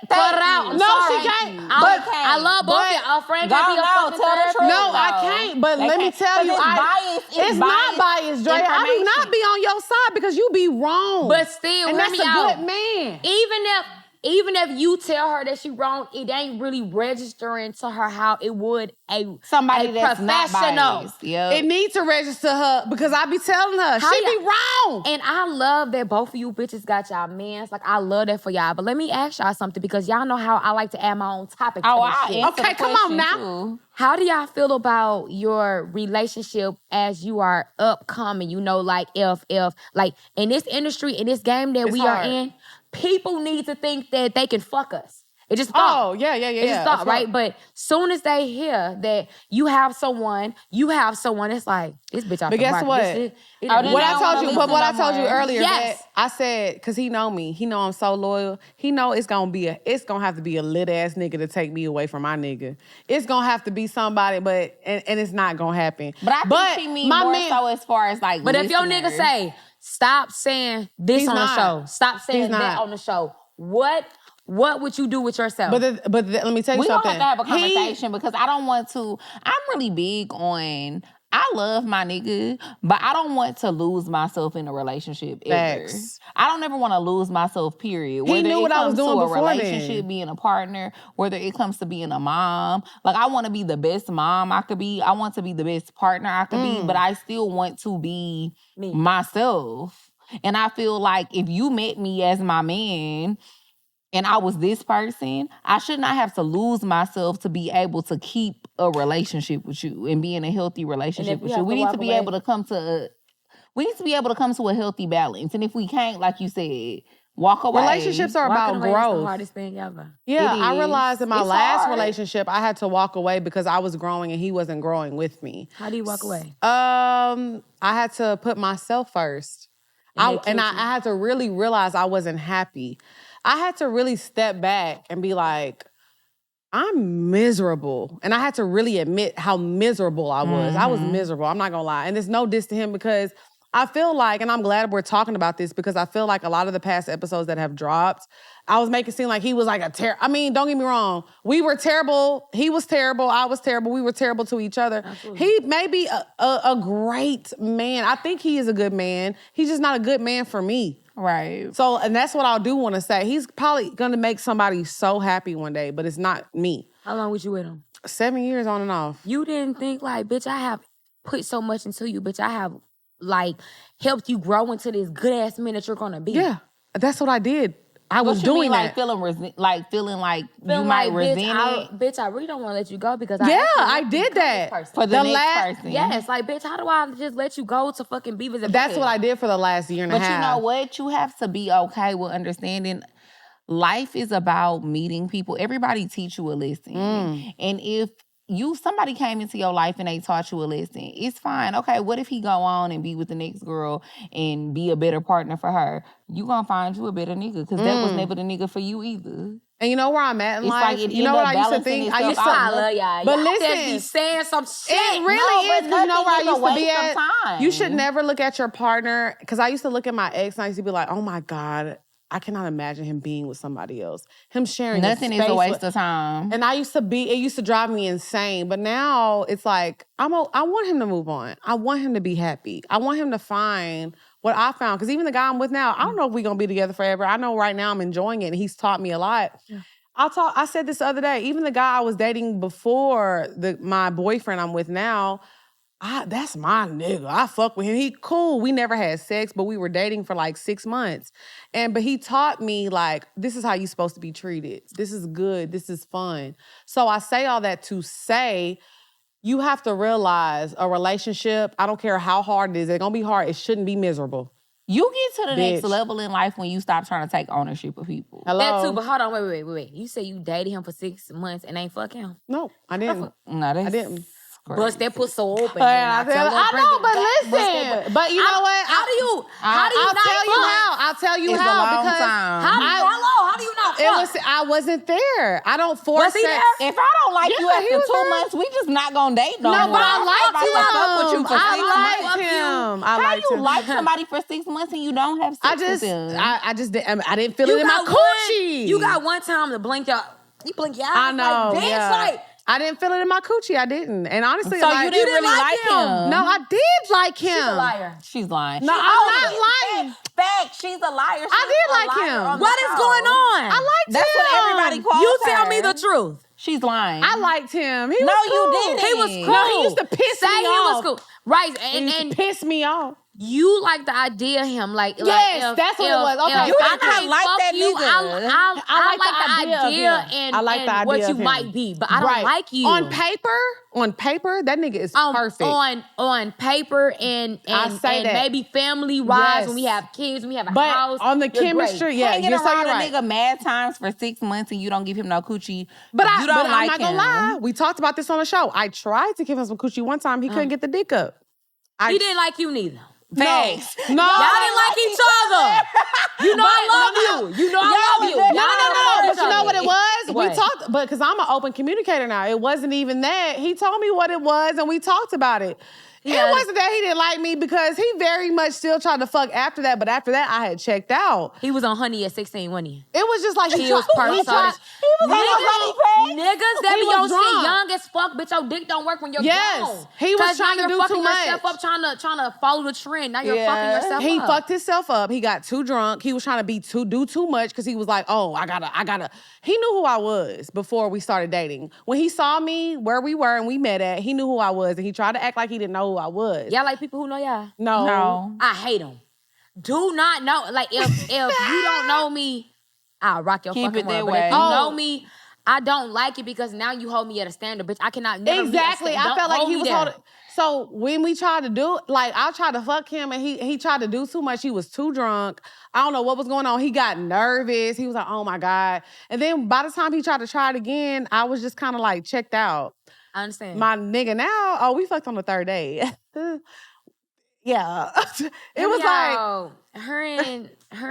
Cut it out. I'm No, sorry. she can't. I love both of y'all. A friend can't be a fucking therapist. No, I can't. But let me tell you, it's not biased, Dre. I do not be on your side because you be wrong. But still, and hear that's me a out. good man. Even if you tell her that she wrong, it ain't really registering to her how it would Somebody a that's not professional. biased. Yep. It needs to register her because I be telling her How she y'all- be wrong. And I love that both of you bitches got y'all mans. Like, I love that for y'all. But let me ask y'all something, because y'all know how I like to add my own topic to this shit. Okay, come on now. Too. How do y'all feel about your relationship as you are upcoming? You know, like if like in this industry, in this game that It's we hard. are in, people need to think that they can fuck us. It just Oh, yeah. It's just thought, right? But soon as they hear that you have someone, it's like, this bitch out But the guess market. what? This shit, it Oh, ain't then What they I don't told wanna you, but what I listen no told you more. earlier, Yes. that I said, because he know me, he know I'm so loyal. He know it's gonna have to be a lit ass nigga to take me away from my nigga. It's gonna have to be somebody, but and it's not gonna happen. But I think she mean more so as far as like. But if your listeners. nigga say, stop saying this He's on not. the show, stop saying He's that not. on the show, what would you do with yourself? But let me tell you we gonna something. have to have a conversation because I don't want to. I'm really big on. I love my nigga, but I don't want to lose myself in a relationship ever. Facts. I don't ever want to lose myself, period. He knew what I was doing to before a then. relationship, being a partner, whether it comes to being a mom. Like, I want to be the best mom I could be. I want to be the best partner I could be, but I still want to be myself. And I feel like if you met me as my man and I was this person, I should not have to lose myself to be able to keep a relationship with you and be in a healthy relationship with you. We need to be able to come to a healthy balance. And if we can't, like you said, walk away. Relationships are about Walking away is growth. the hardest thing ever. Yeah, It I is. realized in my It's last hard. relationship, I had to walk away because I was growing and he wasn't growing with me. How do you walk away? I had to put myself first. I had to really realize I wasn't happy. I had to really step back and be like, I'm miserable. And I had to really admit how miserable I was. I was miserable. I'm not gonna lie. And there's no diss to him because I feel like, and I'm glad we're talking about this because I feel like a lot of the past episodes that have dropped, I was making it seem like he was like I mean, don't get me wrong. We were terrible. He was terrible. I was terrible. We were terrible to each other. Absolutely. He may be a great man. I think he is a good man. He's just not a good man for me. Right. So, and that's what I do want to say. He's probably going to make somebody so happy one day, but it's not me. How long was you with him? 7 years on and off. You didn't think like, bitch, I have put so much into you, bitch. I have like helped you grow into this good ass man that you're gonna be. Yeah, that's what I did. I was What you doing mean, that. feeling like you Feeling might like, resent bitch, it bitch, I really don't want to let you go because Yeah, I I did that. for the next person. Yes, like, bitch, how do I just let you go to fucking Beavers and That's Butthead? what I did for the last year and a But half. you know what? You have to be okay with understanding life is about meeting people. Everybody teach you a lesson. And if somebody came into your life and they taught you a lesson, it's fine. Okay, what if he go on and be with the next girl and be a better partner for her? You gonna find you a better nigga because that was never the nigga for you either. And you know where I'm at in It's life? like it You know what end I up used to balancing think? I used to. itself out. I love y'all. But Y'all just listen, be saying some shit. It really No, is, but because you know where I nothing is a used to be waste at? of time. You should never look at your partner, because I used to look at my ex and I used to be like, oh my God, I cannot imagine him being with somebody else. Him sharing Nothing is space a waste with, of time. And it used to drive me insane. But now it's like, I want him to move on. I want him to be happy. I want him to find what I found. Because even the guy I'm with now, I don't know if we're going to be together forever. I know right now I'm enjoying it and he's taught me a lot. Yeah. I said this the other day, even the guy I was dating before my boyfriend I'm with now, that's my nigga. I fuck with him. He cool. We never had sex, but we were dating for like 6 months. But he taught me like, this is how you're supposed to be treated. This is good. This is fun. So I say all that to say, you have to realize a relationship, I don't care how hard it is, it's gonna be hard. It shouldn't be miserable. You get to the next Bitch. level in life when you stop trying to take ownership of people. Hello? That too, but hold on, wait. You say you dated him for 6 months and ain't fuck him. No, I didn't. No, that's I didn't. crazy. Bust that pussy open. But I know, but listen. But you know what? How do you I'll not tell you fuck? how. I'll tell you It's a how. long Because time. How do you not fuck? I wasn't there. I don't force Was he sex. there? If I don't like you Yeah, he after was 2 there. months, we just not gonna date no No, more. but I I'm liked not gonna fuck with you him. for 6 I months. liked him. I How liked you him. like somebody for 6 months and you don't have sex with them? I didn't feel it in my coochie. You got one time to blink your eyes. I know. Like, bitch, Yeah. like, I didn't feel it in my coochie. I didn't. And honestly, So like, you didn't really like him? No, I did like him. she's a liar. She's lying. No, I'm not lying. Fact, she's a liar. I did like him. What is going on? I liked That's him. what everybody calls You her. tell me the truth. She's lying. I liked him. He No, was you cool. didn't. He was cool. No, he used to piss Say me he off. was cool. Right, He and used to piss me off. you like the idea of him, like Yes, that's what it was. Okay, You I did not can't like fuck that you. nigga. I like the idea of him. and I like the and what idea you of him. might be, but I don't like you On paper, that nigga is perfect. On paper and I say and that. maybe family wise Yes. when we have kids, when we have a But house. on the you're chemistry, great. yeah, Hanging you're so around right. a nigga mad times for 6 months and you don't give him no coochie. But you don't I'm like not gonna him. lie. We talked about this on the show. I tried to give him some coochie one time. He couldn't get the dick up. He didn't like you neither. Facts. No. Y'all didn't like each other. You know I love you. You know I love you. No, No. But you know what it was? What? We talked, but because I'm an open communicator now, it wasn't even that. He told me what it was, and we talked about it. Yeah. It wasn't that he didn't like me because he very much still tried to fuck after that, but after that, I had checked out. He was on Honey at 16, wasn't he? It was just like He was perfect. He tried, Niggas that He be was on drunk. shit young as fuck, bitch, your dick don't work when you're Yes. grown. He was 'Cause trying now to you're do fucking too yourself much. up, trying to follow the trend. Now you're fucking yourself He up. fucked himself up. He got too drunk. He was trying to do too much because he was like, oh, I gotta. He knew who I was before we started dating. When he saw me where we were and we met at, he knew who I was and he tried to act like he didn't know who I was. Y'all like people who know y'all? No. I hate them. Do not know. Like, if you don't know me, I'll rock your Keep fucking it that world. But way. if you Oh. know me, I don't like it because now you hold me at a standard, bitch. I cannot never Exactly. Be a I standard. felt like Don't he hold was me there. holding. So when we tried to do, like, I tried to fuck him and he tried to do too much. He was too drunk. I don't know what was going on. He got nervous. He was like, oh my God. And then by the time he tried to try it again, I was just kind of like checked out. I understand. My nigga now, we fucked on the third day. Yeah. It was like, her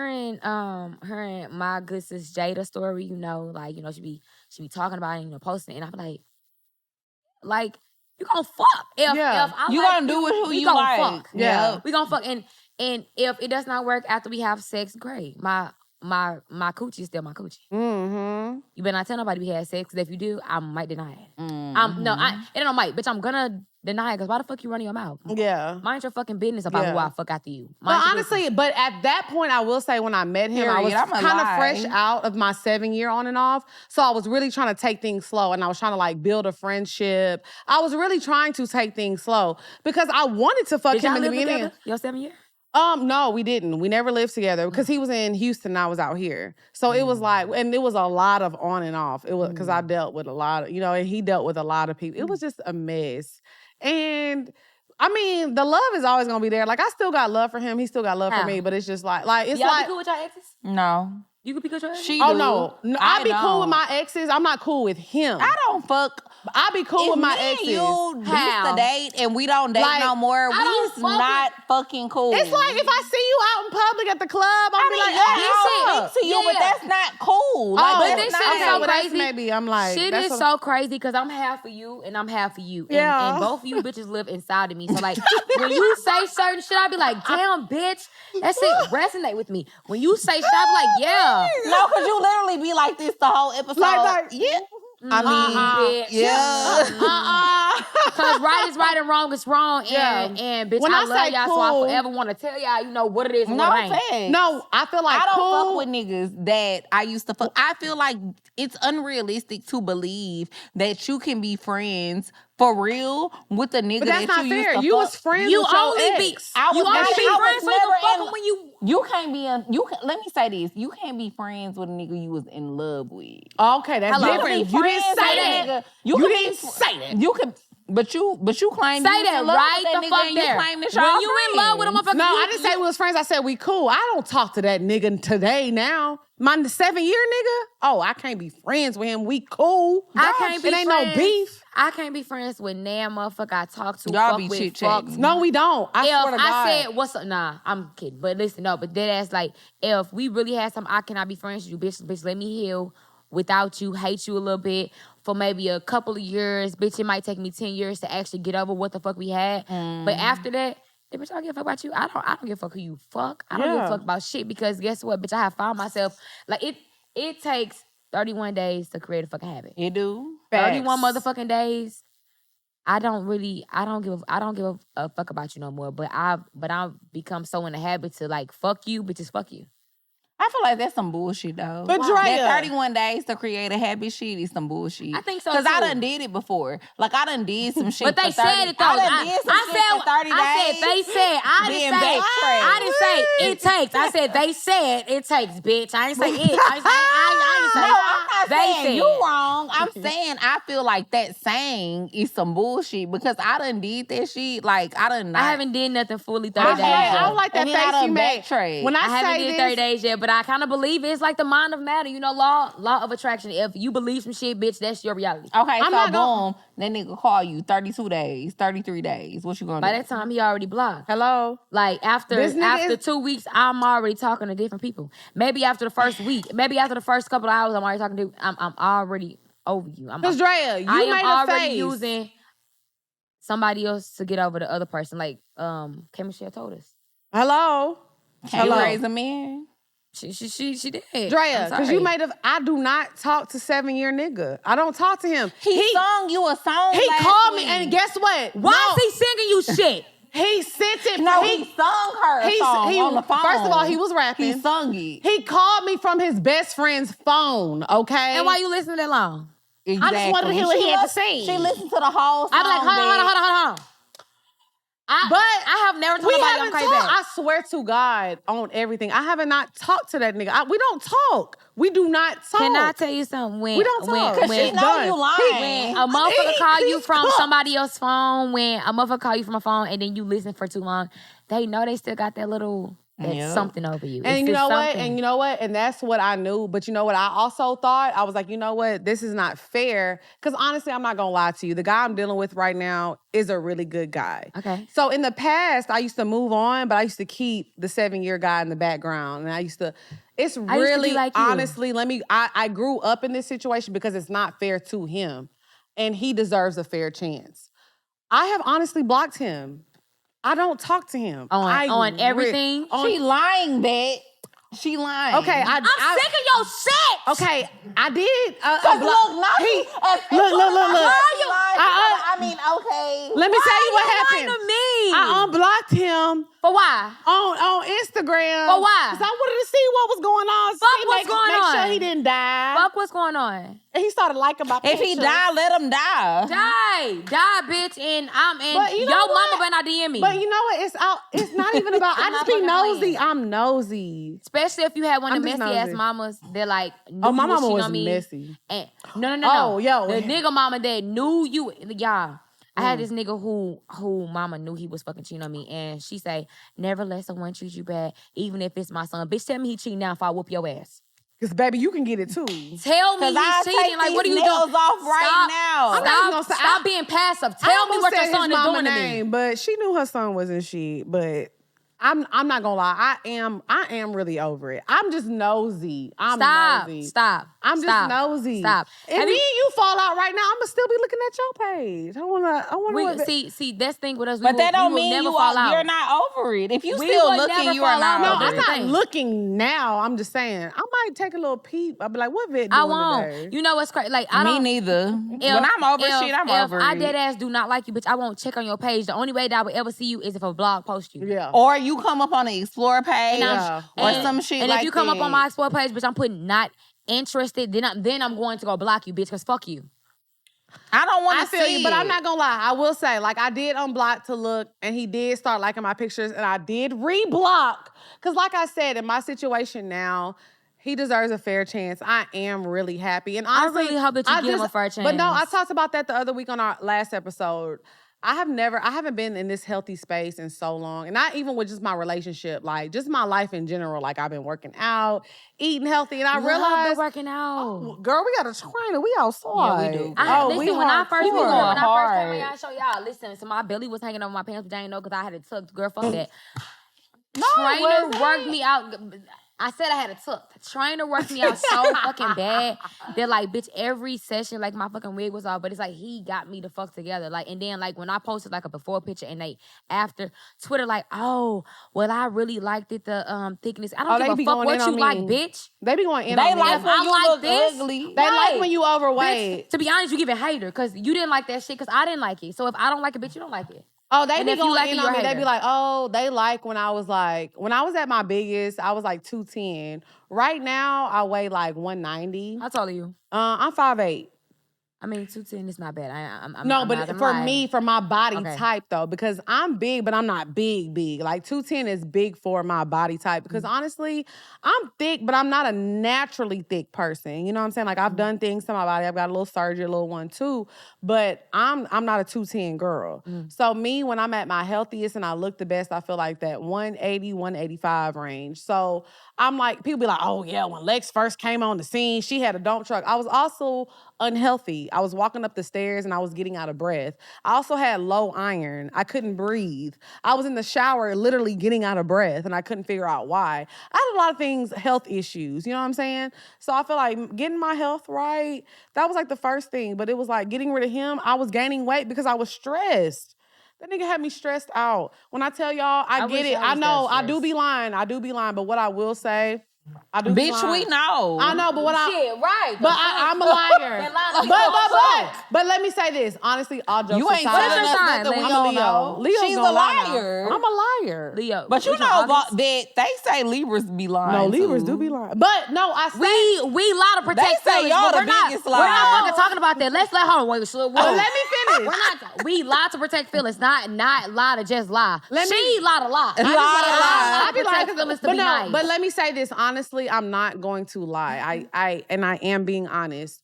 and my good sis Jada story, she be talking about it, posting it, and I'm like, you gonna fuck. If I You like gonna do with who we you gonna like. fuck. Yeah. We gonna fuck. And if it does not work after we have sex, great. My coochie is still my coochie. Mm-hmm. You better not tell nobody we had sex, because if you do, I might deny it. Mm-hmm. I might, bitch, I'm gonna deny it, because why the fuck you running your mouth? Yeah. Mind your fucking business about who I fuck after you. Well, Mind your honestly, business. but at that point, I will say when I met him, I was Period. I'ma kind of lie. fresh out of my 7-year on and off. So I was really trying to take things slow, and I was trying to like build a friendship. I was really trying to take things slow because I wanted to fuck Did him y'all in the live beginning. together? Your 7 year? No, we didn't. We never lived together because he was in Houston and I was out here. So it was like, and it was a lot of on and off. It was because I dealt with a lot of, and he dealt with a lot of people. It was just a mess. And I mean, the love is always gonna be there. Like I still got love for him. He still got love for How? me. But it's just like it's Y'all like. be cool with your exes? No. You could be cool with your exes? She Oh do. no, I I'd be cool with don't. my exes. I'm not cool with him. I don't fuck. I'd be cool If with my me and exes. you used How? to date and we don't date Like, no more, I don't we's fuck not fucking cool. It's like if I see you out in public at the club, I'm I be mean, like, yeah, hey, I'll what's speak up? to you, but Yeah. that's not cool. Oh, Like, But that's this not shit is okay, so well, that's crazy. maybe I'm like, Shit that's is what- so crazy because I'm half for you and I'm half for you. Yeah. And both of you bitches live inside of me. So like when you say certain shit, I be like, damn, bitch, that shit resonate with me. When you say shit, I be like, yeah. No, because you literally be like this the whole episode. Like, yeah. I mean, Bitch. yeah. Cause right is right and wrong is wrong. Yeah. And bitch, When I I love say y'all, so cool- I forever want to tell y'all, what it is and No, what it ain't. facts. No, I feel like I don't cool. fuck with niggas that I used to fuck. I feel like it's unrealistic to believe that you can be friends for real with a nigga But that's that not you fair. used to You fuck. was friends You with your only ex. be I was you only not- be I was friends so you can never fuck in- him when you. You can't be in. Let me say this. You can't be friends with a nigga you was in love with. Okay, that's Hello. different. Be You didn't friends say with a that. nigga. You can didn't be say that. You can, but you claim Say you was that in love right with that the nigga fuck and there. you claim that When y'all you in love with a friends. motherfucker, No, you, I didn't say we was friends. I said we cool. I don't talk to that nigga today now. My 7-year nigga? Oh, I can't be friends with him. We cool. I can't be It ain't friends. no beef. I can't be friends with nan motherfucker I talk to. Y'all fuck be with, chit-chatting. fucks. No, we don't. I If swear to God. I said, what's up? Nah, I'm kidding. But listen, no, but dead ass, like, if we really had something, I cannot be friends with you, bitch, let me heal without you, hate you a little bit for maybe a couple of years. Bitch, it might take me 10 years to actually get over what the fuck we had. But after that, then, bitch, I don't give a fuck about you. I don't give a fuck who you fuck. I don't give a Yeah. fuck about shit because guess what, bitch, I have found myself, like, it takes 31 days to create a fucking habit. You do. 31 Facts. motherfucking days. I don't give a fuck about you no more. But I've become so in the habit to like fuck you, bitches, fuck you. I feel like that's some bullshit though. But Drea- that 31 days to create a habit shit is some bullshit. I think so, Because I too. done did it before. Like I done did some shit. But they for 30, said it though. I done did some shit for 30 days. I said they said. I being didn't say. backtracked. I didn't say it takes. I said they said it takes, bitch. I didn't say it. I didn't say. No, I'm not They saying said. you wrong. I'm saying I feel like that saying is some bullshit because I done did that shit. Like I done. I haven't did nothing fully 30 But days. Dre, yet. I don't like that And then I face done you made. backtracked. When I haven't say did this, 30 days yet, but I kind of believe it's like the mind of matter. Law of attraction. If you believe some shit, bitch, that's your reality. Okay, I'm so not boom, gonna- that nigga call you 32 days, 33 days. What you gonna By do? that time, he already blocked. hello. Like after This nigga is- 2 weeks, I'm already talking to different people. Maybe after the first week, maybe after the first couple of hours, I'm already talking to. I'm already over you. Because Drea, you I made am a already face. using somebody else to get over the other person. Like K Michelle told us. Hello. Can't Hello. raise a man. She did. Drea, I'm because sorry. you made a. I do not talk to 7-year nigga. I don't talk to him. He sung you a song. He last called me, week. and guess what? Why is he singing you shit? He sent it. No, he sung her a song on the phone. First of all, he was rapping. He sung it. He called me from his best friend's phone, okay? And why you listening that long? Exactly. I just wanted to hear what he had to She say. listened to the whole song. I'd be like, hold on. But I have never told we nobody I'm haven't crazy talked. back. I swear to God on everything. I haven't not talked to that nigga. We don't talk. We do not talk. Can I tell you something? When We don't talk. Because she It's know done. you lying. a motherfucker call you He's from cooked. somebody else's phone, when a motherfucker call you from a phone and then you listen for too long, they know they still got that little Yep. something over you. And It's you just know what? something. And you know what? And that's what I knew. But you know what? I also thought, I was like, you know what? This is not fair. Because honestly, I'm not going to lie to you. The guy I'm dealing with right now is a really good guy. Okay. So in the past, I used to move on, but I used to keep the 7-year guy in the background. And it's I used to be really, like you. honestly, I grew up in this situation because it's not fair to him. And he deserves a fair chance. I have honestly blocked him. I don't talk to him. On everything. She lying, bet. She lying. Okay, I'm sick of your shit. Okay, I did. Look. I I mean, okay. let me tell you what Lying happened. to me. I unblocked him For why? on Instagram. For why? Because I wanted to see what was going on. Fuck what's going Make on. sure he didn't die. Fuck what's going on? And he started liking my If pictures. he die, let him die. Die, bitch, and But you know your what? mama better not DM me. But you know what? It's not even about. I just be fucking nosy. playing. I'm nosy. Especially if you had one of I'm the just messy ass nosy. mamas that like knew Oh, my you mama cheating was on me. messy. And, no. Oh, yo. The nigga mama that knew you, y'all. I had this nigga who mama knew he was fucking cheating on me, and she say, never let someone treat you bad, even if it's my son. Bitch, tell me he cheating now if I whoop your ass. Because, baby, you can get it too. Tell me Cause I he's cheating. take Like, what are these you doing? nails off right now. I'm not even gonna say- Stop being passive. Tell me what your son is doing to me. But she knew her son wasn't shit. But I'm not gonna lie. I am really over it. I'm just nosy. I'm nosy. Stop. I'm just nosy. Stop. If me and you fall out right now, I'm gonna still be looking at your page. I wanna See, that's the thing with us. But that don't mean never fall out. you're not over it. If you We still will looking, never you are fall not out. No, over I'm it. not looking now. I'm just saying I might take a little peep. I'll be like, what Vette doing I won't. today? You know what's crazy? Like I Me don't. neither. When I'm over shit, I'm over If I it. dead ass do not like you, bitch, I won't check on your page. The only way that I would ever see you is if a blog post you. Yeah. Or you come up on the Explore page Yeah. or some shit And like if you come up on my that. Explore page, bitch, I'm putting not interested. Then I'm going to go block you, bitch, because fuck you. I don't want I to feel see you, but I'm it. not gonna lie. I will say, like, I did unblock to look, and he did start liking my pictures, and I did reblock. Cause, like I said, in my situation now, he deserves a fair chance. I am really happy, and honestly, really hope that you give him a fair But no, I chance. talked about that the other week on our last episode. I haven't been in this healthy space in so long. And not even with just my relationship, like just my life in general. Like I've been working out, eating healthy, and I realized, working out. girl, we got a trainer. We outside. Yeah, we do. Listen, when I first came hard. here, I show y'all. Listen, so my belly was hanging over my pants, but I didn't know because I had it tucked. Girl, fuck that. Trainer worked me out. I said I had a tuck. Trainer worked me out so fucking bad that like, bitch, every session, like my fucking wig was off, but it's like he got me the fuck together. Like, and then like when I posted like a before picture and they after, Twitter like, oh, well, I really liked it, the thickness. I don't they give be a fuck going what in you on like, me. bitch. They be going in They on me. like If when I you like look this, ugly. They like Right. when you overweight. Bitch, to be honest, you giving hater because you didn't like that shit because I didn't like it. So if I don't like it, bitch, you don't like it. Oh, they And be if you going like in it, on you're me. a They hater. be like, oh, they like when I was at my biggest, I was like 210. Right now, I weigh like 190. How tall are you? I'm 5'8". I mean, 210 is not bad. I'm No, I'm but not gonna for lie. me, for my body Okay. type though, because I'm big, but I'm not big. Like 210 is big for my body type. Because honestly, I'm thick, but I'm not a naturally thick person. You know what I'm saying? Like I've done things to my body. I've got a little surgery, a little one too. But I'm not a 210 girl. So me, when I'm at my healthiest and I look the best, I feel like that 180, 185 range. So I'm like, people be like, oh yeah, when Lex first came on the scene, she had a dump truck. I was also unhealthy. I was walking up the stairs and I was getting out of breath. I also had low iron. I couldn't breathe. I was in the shower literally getting out of breath and I couldn't figure out why. I had a lot of things, health issues, you know what I'm saying? So I feel like getting my health right, that was like the first thing. But it was like getting rid of him, I was gaining weight because I was stressed. That nigga had me stressed out. When I tell y'all, I get wish it. I I was know, that I do be lying. But what I will say, I do be Bitch, lying. we know. I know, but what Shit, right. but I'm a liar. That line is But let me say this. Honestly, all jokes You ain't aside, telling us your sign, nothing we Leo? don't I'm a know. Leo. Leo's She's gonna a lie now. liar. I'm a liar. Leo. But you which one, know August? that they say Libras be lying. No, Libras too. do be lying. But no, I say We lie to protect They say feelings, y'all but the biggest we're not liars. fucking talking about that. Let's let hold on, wait, so, But let me finish. we lie to protect feelings, not lie to just lie. Let me- She lie to lie. I be protect like, feelings to but be no, nice. but let me say this. Honestly, I'm not going to lie. I am being honest.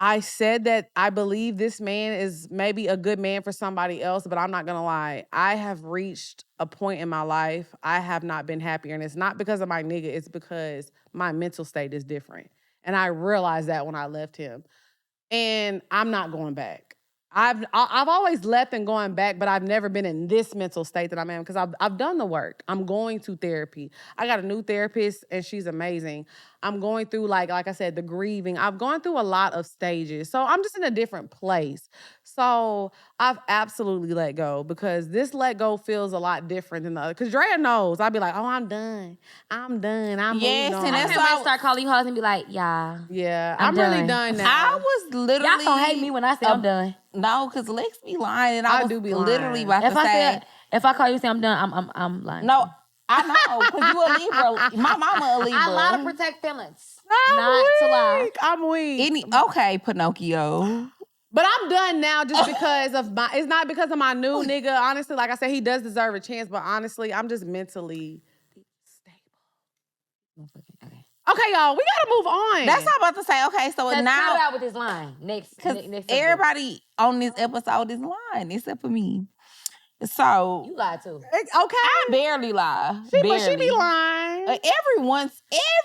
I said that I believe this man is maybe a good man for somebody else, but I'm not gonna lie. I have reached a point in my life I have not been happier, and it's not because of my nigga. It's because my mental state is different, and I realized that when I left him, and I'm not going back. I've always left and going back, but I've never been in this mental state that I'm in because I've done the work. I'm going to therapy. I got a new therapist and she's amazing. I'm going through like I said, the grieving. I've gone through a lot of stages. So I'm just in a different place. So I've absolutely let go because this let go feels a lot different than the other. Because Drea knows. I'd be like, oh, I'm done. I'm done. I'm Yes, moving on. and I that's can't wait to start calling you hoes and be like, yeah. Yeah, I'm I'm really done. done now. I was literally. Y'all gonna hate me when I say I'm done. No, because Lex be lying, and I was do be literally lying. about to say. If I call you and say I'm done, I'm lying. No, I know, because you a Libra. My mama a Libra. I lie to protect feelings. I'm not to lie. weak. I'm weak. Okay, Pinocchio. But I'm done now just because of it's not because of my new nigga. Honestly, like I said, he does deserve a chance, but honestly, I'm just mentally stable. Okay, y'all, we gotta move on. That's what I'm about to say. Okay, so Let's now, start out with this line. Next subject. everybody on this episode is lying except for me. So You lied too. Okay. I barely lie. But she be lying.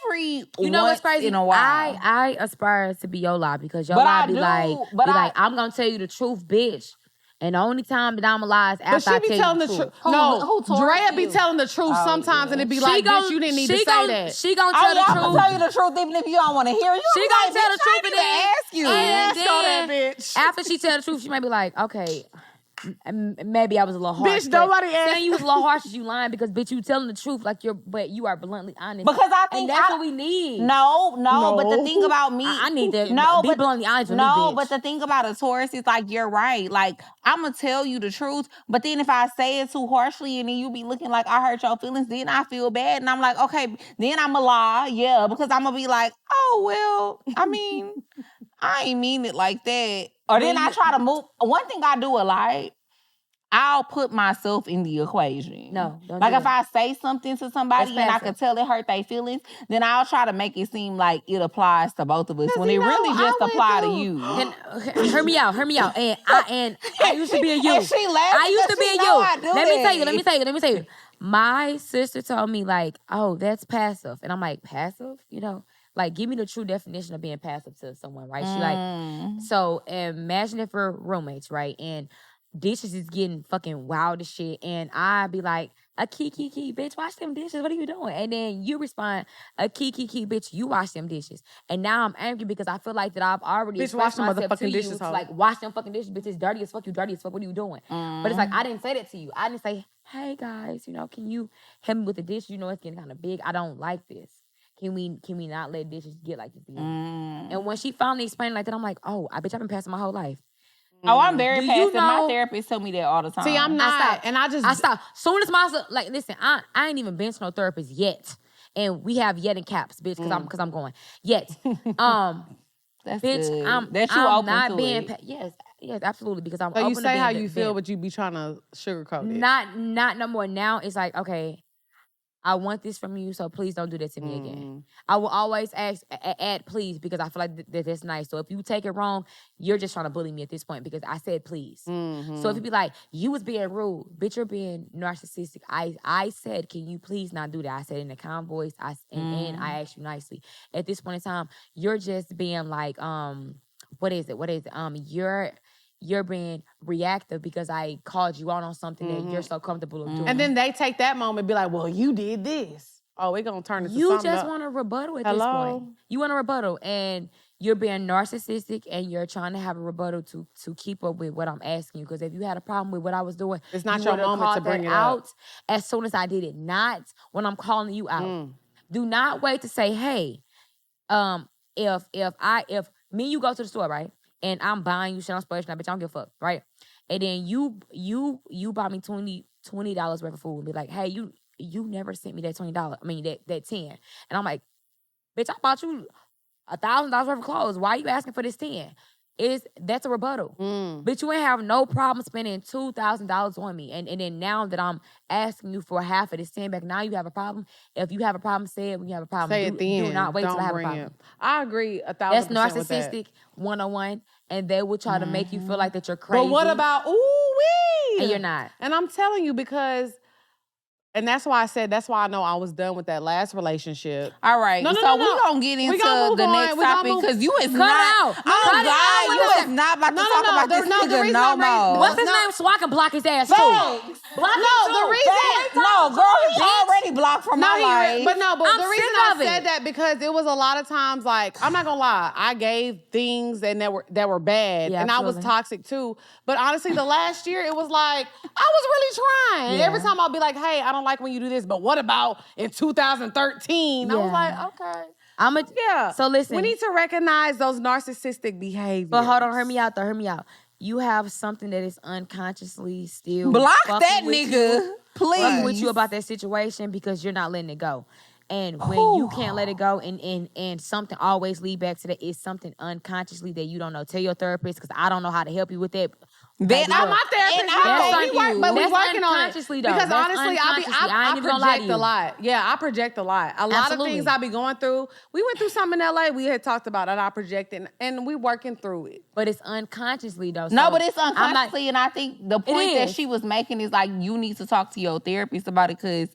Every You know what's crazy? in a while. I aspire to be your lie because your But lie I be do, like, but I'm gonna tell you the truth, bitch. And the only time that I'm a lie is But after I she be tell telling you the truth. Who No, told Drea be you? telling the truth sometimes, and it be She like, gon- bitch, you didn't need to she say gon- that. She gonna tell the I'm gonna truth. tell you the truth even if you don't want to hear it. You She gonna gonna tell the truth and then ask you. and Ask all that then bitch. after she tell the truth, she might be like, okay, maybe I was a little harsh. Bitch, but nobody asked. saying you was a little harsh is you lying because bitch, you telling the truth but you are bluntly honest. Because I think and that's what we need. No, but the thing about me, I need to be bluntly honest with me, no, bitch. but the thing about a Taurus is like you're right. Like I'm gonna tell you the truth, but then if I say it too harshly and then you be looking like I hurt your feelings, then I feel bad and I'm like, okay, then I'm a lie, yeah, because I'm gonna be like, oh well, I mean, I ain't mean it like that. Or then I try to move. One thing I do a lot. I'll put myself in the equation. No, don't like do if that. I say something to somebody That's and I passive. can tell it hurt their feelings, then I'll try to make it seem like it applies to both of us when it really just apply to you. Hear me out. And I used to be a you. And she laughing I used to because be a she you. know I do Let me tell you. My sister told me like, oh, that's passive. And I'm like, passive? You know? Like, give me the true definition of being passive to someone, right? She like, so imagine if we're roommates, right? And dishes is getting fucking wild as shit. And I be like, a key, bitch, wash them dishes. What are you doing? And then you respond, a key, bitch, you wash them dishes. And now I'm angry because I feel like that I've already Bitch, wash expressed them myself to motherfucking you dishes, to hoe. like, wash them fucking dishes, bitch. It's dirty as fuck. You dirty as fuck. What are you doing? But it's like, I didn't say that to you. I didn't say, hey guys, can you help me with the dish? It's getting kind of big. I don't like this. Can we not let dishes get like this again? And when she finally explained like that, I'm like, oh, I bitch, I've been passing my whole life. Oh, I'm very Do passive. you know- My therapist tell me that all the time. See, I'm not, and I stopped. Soon as my like, listen, I ain't even been to no therapist yet, and we have yet in caps, bitch, because I'm going yet. That's bitch, good. I'm That you I'm open not to being it. yes, absolutely, because I'm. So open you to say being how the- you feel, being- but you be trying to sugarcoat it. Not no more. Now it's like, okay, I want this from you, so please don't do that to me again. I will always add please because I feel like that's nice. So if you take it wrong, you're just trying to bully me at this point because I said please. So if you be like, you was being rude, bitch, you're being narcissistic. I said, can you please not do that? I said in a calm voice, and I asked you nicely. At this point in time, you're just being like, what is it? You're being reactive because I called you out on something that you're so comfortable of doing. And then they take that moment and be like, well, you did this. Oh, we're going to turn it to You something just else. want a rebuttal at Hello? this point. You want a rebuttal, and you're being narcissistic, and you're trying to have a rebuttal to keep up with what I'm asking you. Because if you had a problem with what I was doing, It's not you your would've moment to called bring that it up. out as soon as I did it. Not when I'm calling you out. Do not wait to say, hey, if me and you go to the store, right, and I'm buying you shit on Splash, now bitch, I don't give a fuck, right? And then you buy me $20 worth of food and be like, hey, you never sent me that $20. I mean that 10. And I'm like, bitch, I bought you $1,000 worth of clothes. Why are you asking for this 10? That's a rebuttal. Bitch, you ain't have no problem spending $2,000 on me. And then now that I'm asking you for half of this 10 back, now you have a problem. If you have a problem, say it when you have a problem. Say it then. Do not wait till I have a bring problem. it. I agree 1,000% That's with that. narcissistic 101, and they will try to make you feel like that you're crazy. But what about, ooh-wee? And you're not. And I'm telling you because And that's why I know I was done with that last relationship. All right. No, so no, we no. gonna get into gonna the move next on. We gonna topic move- because you is Cut not. out. Oh Cut it God, out. you What is not about to No, talk no, about this no, the nigga reason no I'm ready- more. What's his No. name so I can block his ass too? Facts. Block him No, too. the reason- No, girl, he bitch. already blocked from my life. But I'm the reason sick I of it. said that because it was a lot of times like I'm not gonna lie, I gave things and that were bad, Yeah, and I was absolutely. toxic too. But honestly, the last year it was like I was really trying. And Yeah. every time I'll be like, "Hey, I don't like when you do this," but what about in 2013? I was Yeah. like, "Okay, I'm a yeah." So listen. we need to recognize those narcissistic behaviors. But hold on, hear me out though. Hear me out. You have something that is unconsciously still Block fucking that with nigga, you, please. fucking with you about that situation because you're not letting it go. And when you can't let it go and something always lead back to that, it's something unconsciously that you don't know. Tell your therapist because I don't know how to help you with that. Then Baby, I'm look. My therapist, And no, I we thank work, you. but we That's working on it. unconsciously, though. Because That's honestly, unconsciously. I I ain't even gonna lie to project you. a lot. Yeah, I project a lot. A lot Absolutely. of things I be going through. We went through something in LA. We had talked about it. I projected, and we working through it. But it's unconsciously though. No, So but it's I'm not- unconsciously, and I think the point that is. she was making is like you need to talk to your therapist about it because,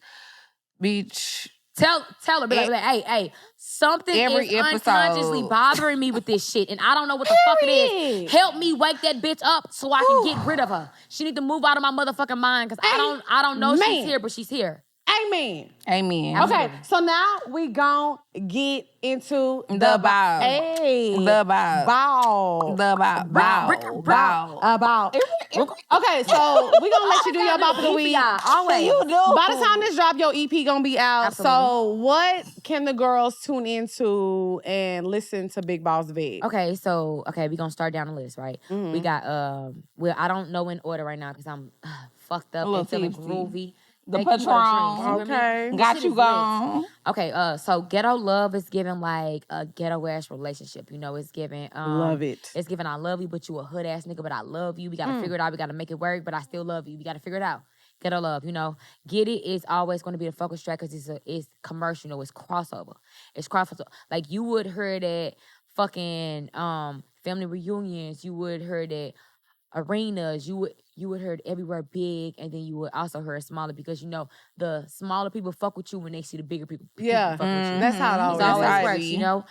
bitch. Tell her, be like, hey, something Every is episode. unconsciously bothering me with this shit, and I don't know what the fuck it is. Period. Help me wake that bitch up so I can get rid of her. She need to move out of my motherfucking mind because I don't know she's Amen. here, but she's here. Amen. Amen. Okay, so now we gon' get into The bow. Hey, The bow. bow. The bow. About. Okay, so we gonna let you do your bop of the week. Always. You do. By the time this drop, your EP gonna be out. Absolutely. So what can the girls tune into and listen to Big Boss Vette? Okay, so we gonna start down the list, right? Mm-hmm. We got well, I don't know in order right now because I'm fucked up A little and feeling tipsy. groovy. The Thank you for the Patron. drinks, you hear me? Okay. Got Shit you is lit. gone. Okay, so ghetto love is giving like a ghetto ass relationship. You know, it's giving Love it. It's giving I love you, but you a hood ass nigga, but I love you. We gotta figure it out. We gotta make it work, but I still love you. We gotta figure it out. Ghetto love, you know. Get It is always gonna be the focus track because it's commercial, you know, it's crossover. It's crossover. Like you would heard at fucking family reunions, you would heard at arenas, you would heard everywhere big, and then you would also heard smaller because you know the smaller people fuck with you when they see the bigger people. Yeah, fuck with you. that's how it It always always is. works, you know.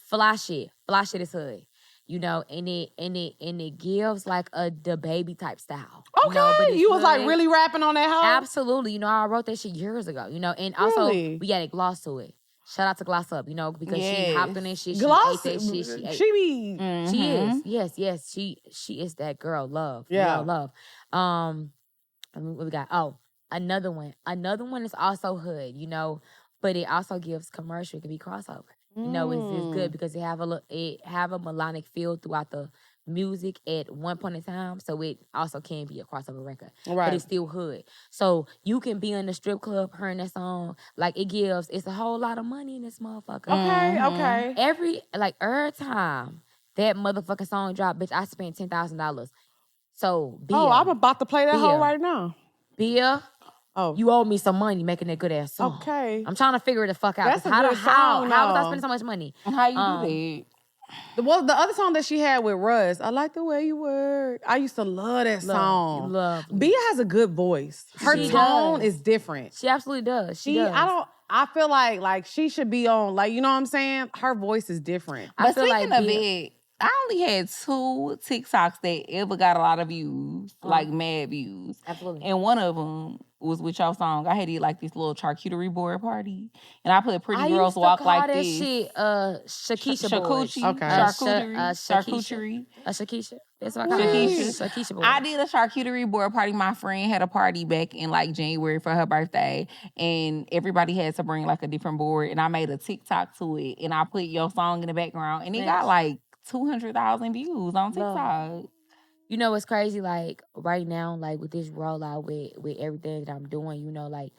Fly shit is hood, you know, and it gives like the baby type style. Okay, you know, but it's you was like hood. really rapping on that hoe? Absolutely, you know, I wrote that shit years ago, you know, and also Really? we added gloss to it. Shout out to Gloss Up, you know, because she Yes. hopped in that shit. Gloss, she ate that shit. She ate. she be She is. Yes. She is that girl. Love. Yeah. Girl, love. What we got? Oh, another one. Another one is also hood, you know, but it also gives commercial. It can be crossover. You know, it's good because it have a melodic feel throughout the music at one point in time. So it also can be a crossover record. Right. But it's still hood. So you can be in the strip club hearing that song. Like it's a whole lot of money in this motherfucker. okay. Every time that motherfucking song dropped, bitch, I spent $10,000. So Bia, Oh, I'm about to play that hoe Bia. right now. Bia, Oh, you owe me some money making that good ass song. okay. I'm trying to figure the fuck out. That's 'cause a how good song, how was I though. spending so much money? How you do that? Well, the other song that she had with Russ, I like the way you work. I used to love that song. Love. Bia has a good voice. Her She tone does. is different. She absolutely does. She does. I feel like she should be on, like, you know what I'm saying? Her voice is different. I But feel speaking like of Bia- it, I only had 2 TikToks that ever got a lot of views, like mad views. Absolutely. And one of them was with your song. I had it like this little charcuterie board party, and I put "Pretty I Girls used to Walk call Like that This." shit Shakisha boys. Charcuterie, Okay. charcuterie. Shakisha. That's what I call it. Shakisha. Shakisha boys. I did a charcuterie board party. My friend had a party back in like January for her birthday, and everybody had to bring like a different board. And I made a TikTok to it, and I put your song in the background, and it got like 200,000 views on TikTok. You know what's crazy? Like right now, like with this rollout, with everything that I'm doing, you know, like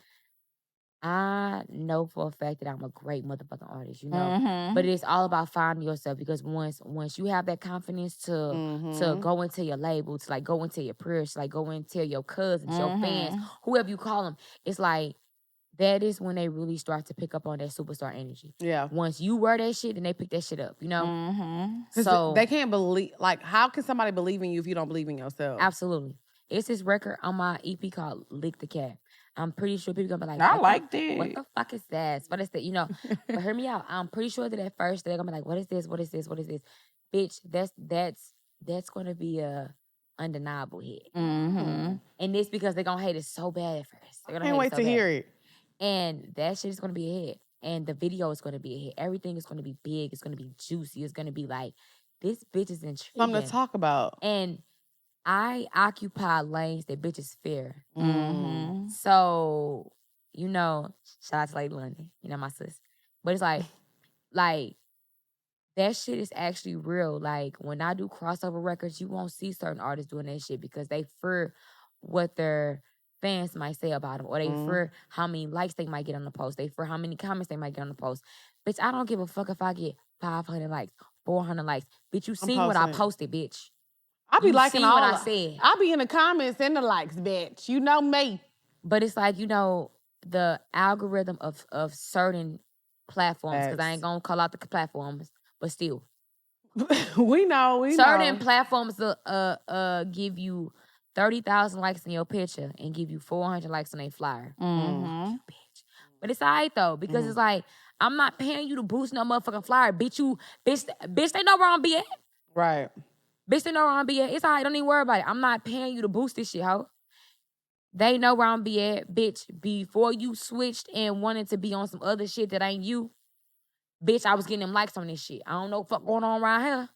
I know for a fact that I'm a great motherfucking artist, you know. Mhm. But it's all about finding yourself because once you have that confidence to go into your label, to like go into your peers, to like go and tell your cousins, your fans, whoever you call them, it's like that is when they really start to pick up on that superstar energy. Yeah. Once you wear that shit, then they pick that shit up, you know. Mm-hmm. 'Cause So they can't believe, like, how can somebody believe in you if you don't believe in yourself? absolutely. It's this record on my EP called Lick the Cat. I'm pretty sure people gonna be like, I what like the, that. What the fuck is that? What is that? You know, but hear me out. I'm pretty sure that at first they're gonna be like, what is this? What is this? What is this? Bitch, that's gonna be a undeniable hit. Mm-hmm. And it's because they're gonna hate it so bad at first. They're gonna Can't hate wait it so to bad. hear it. And that shit is gonna be a hit. And the video is gonna be a hit. Everything is gonna be big. It's gonna be juicy. It's gonna be like, this bitch is intriguing. Something to talk about. And I occupy lanes that bitches fear. Mm-hmm. So, you know, shout out to Lady London, you know, my sis. But it's like that shit is actually real. Like when I do crossover records, you won't see certain artists doing that shit because they fear what their fans might say about them, or they fear how many likes they might get on the post. They fear how many comments they might get on the post. Bitch, I don't give a fuck if I get 500 likes, 400 likes. Bitch, you seen what I posted, bitch. I be You liking seen all what I of- said. I be in the comments and the likes, bitch. You know me. But it's like, you know, the algorithm of certain platforms, because I ain't gonna call out the platforms, but still. we know. Certain platforms give you 30,000 likes in your picture and give you 400 likes on a flyer. Mm-hmm. Bitch. But it's all right though, because it's like, I'm not paying you to boost no motherfucking flyer. Bitch, they know where I'm be at. Right. Bitch, they know where I'm be at. It's all right, don't even worry about it. I'm not paying you to boost this shit, ho. They know where I'm be at. Bitch, before you switched and wanted to be on some other shit that ain't you, bitch, I was getting them likes on this shit. I don't know what fuck going on around here,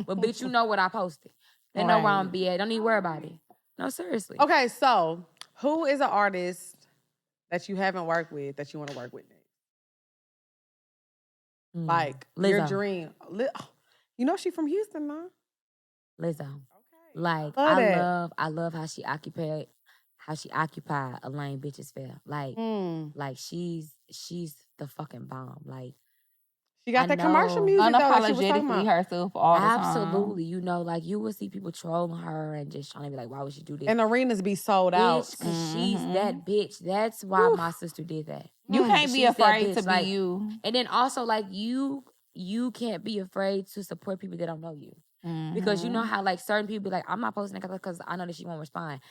but bitch, you know what I posted. They know where I'm be at. Don't even worry about it. No, seriously. Okay, so who is an artist that you haven't worked with that you want to work with next? Like your Lizzo. dream. You know she from Houston, huh? Lizzo. Okay. Like I love how she occupy a lane bitches feel. Like she's the fucking bomb. Like she got I that know. commercial music though, that she was talking Unapologetically about. herself all the time. Absolutely, you know, like you will see people trolling her and just trying to be like, why would she do this? And arenas be sold out. Bitch, because she's that bitch. That's why my sister did that. You can't be She's that afraid bitch, to be like, you. And then also, like, you can't be afraid to support people that don't know you. Because you know how like certain people be like, I'm not posting that because I know that she won't respond.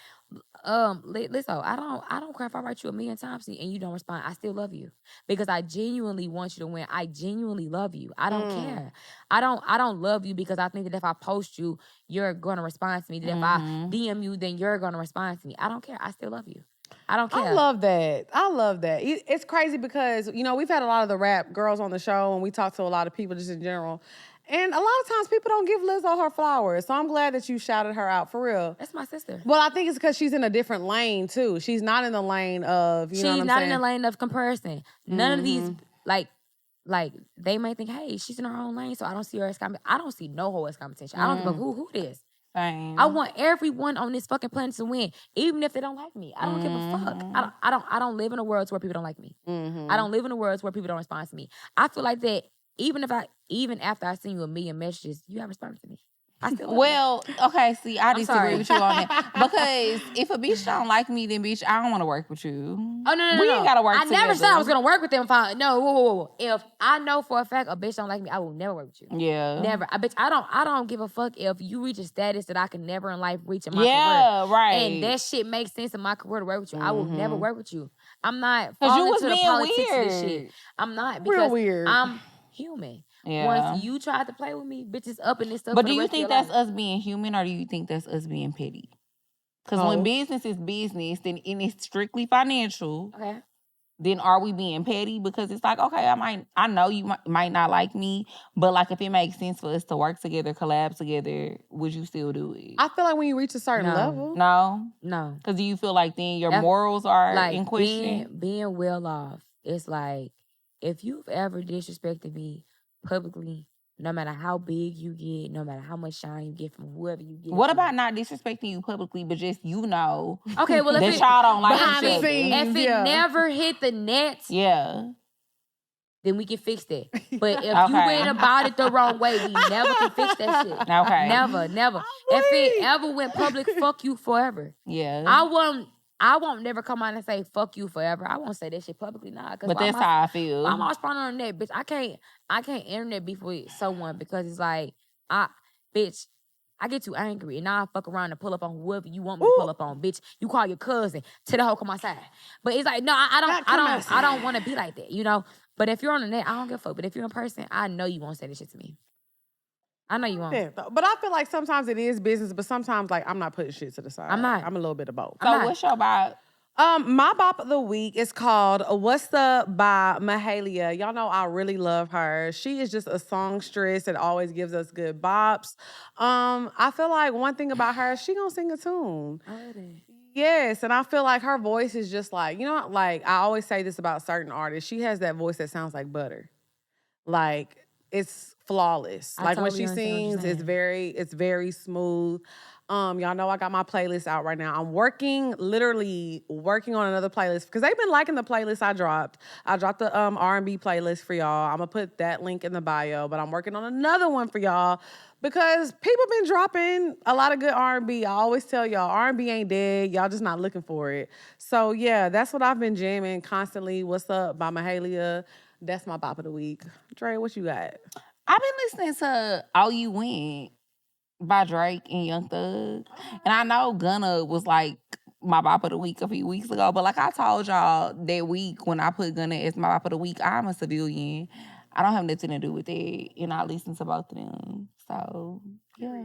Listen, I don't care if I write you 1,000,000 times and you don't respond. I still love you because I genuinely want you to win. I genuinely love you. I don't care. I don't love you because I think that if I post you, you're gonna respond to me. That if I DM you, then you're gonna respond to me. I don't care. I still love you. I don't care. I love that. It's crazy because, you know, we've had a lot of the rap girls on the show and we talk to a lot of people just in general. And a lot of times people don't give Lizzo her flowers. So I'm glad that you shouted her out, for real. That's my sister. Well, I think it's because she's in a different lane, too. She's not in the lane of, you know what I'm saying? She's not in the lane of comparison. None of these, like, they may think, hey, she's in her own lane, so I don't see her as competition. I don't see no hoe as competition. I don't give a who this. Same. I want everyone on this fucking planet to win, even if they don't like me. I don't give a fuck. I don't live in a world where people don't like me. I don't live in a world where people don't respond to me. I feel like that even after I send you 1,000,000 messages, you have responded to me. I still love you. Okay, see, I disagree sorry. with you on that. Because if a bitch don't like me, then bitch, I don't want to work with you. Oh, no. We ain't gotta work I together. never said I was gonna work with them. Whoa. If I know for a fact a bitch don't like me, I will never work with you. Yeah. Never. I don't give a fuck if you reach a status that I can never in life reach in my career. Yeah, right. And that shit makes sense in my career to work with you. I will never work with you. I'm not Because you falling was to the being politics weird. of this shit. I'm not Real because weird. I'm human. Yeah. Once you tried to play with me, bitches up in this stuff. But for do the you rest of think your that's life. us being human or do you think that's us being petty? Because when business is business, then and it's strictly financial, Okay. then are we being petty? Because it's like, okay, I know you might not like me, but like if it makes sense for us to work together, collab together, would you still do it? I feel like when you reach a certain No. level. No? Because do you feel like then your That's- morals are like in question? being well off. It's like if you've ever disrespected me publicly, no matter how big you get, no matter how much shine you get from whoever you get. What from. about not disrespecting you publicly, but just Okay, well, that if y'all don't like behind each the other? scenes. if it Yeah. never hit the net, Yeah. then we can fix that. But if you Okay. went about it the wrong way, we never can fix that shit. Okay. Never. If it ever went public, fuck you forever. Yeah. I won't never come out and say fuck you forever. I won't say that shit publicly, nah. But that's how I feel. I'm always responding on that, bitch. I can't internet beef with someone because it's like, bitch, I get too angry and now I fuck around and pull up on whoever you want me to pull up on, bitch. You call your cousin, tell the hoe come outside. But it's like, no, I don't want to be like that, you know. But if you're on the net, I don't give a fuck. But if you're in person, I know you won't say this shit to me. I know you won't. Yeah, but I feel like sometimes it is business, but sometimes like I'm not putting shit to the side. I'm not. I'm a little bit of both. So what's your vibe? My bop of the week is called "What's Up" by Mahalia. Y'all know I really love her. She is just a songstress that always gives us good bops. I feel like one thing about her, she gonna sing a tune. Yes, and I feel like her voice is just like, you know, like I always say this about certain artists. She has that voice that sounds like butter. Like it's flawless. I Like when totally she understand what you're sings, it's very smooth. Y'all know I got my playlist out right now. I'm literally working on another playlist because they've been liking the playlist I dropped. I dropped the R&B playlist for y'all. I'm gonna put that link in the bio, but I'm working on another one for y'all because people been dropping a lot of good R&B. I always tell y'all R&B ain't dead. Y'all just not looking for it. So yeah, that's what I've been jamming constantly. What's Up by Mahalia. That's my bop of the week. Dre, what you got? I've been listening to All You Went by Drake and Young Thug. And I know Gunna was like my bop of the week a few weeks ago, but like I told y'all that week when I put Gunna as my bop of the week, I'm a civilian. I don't have nothing to do with it. And I listen to both of them. So yeah,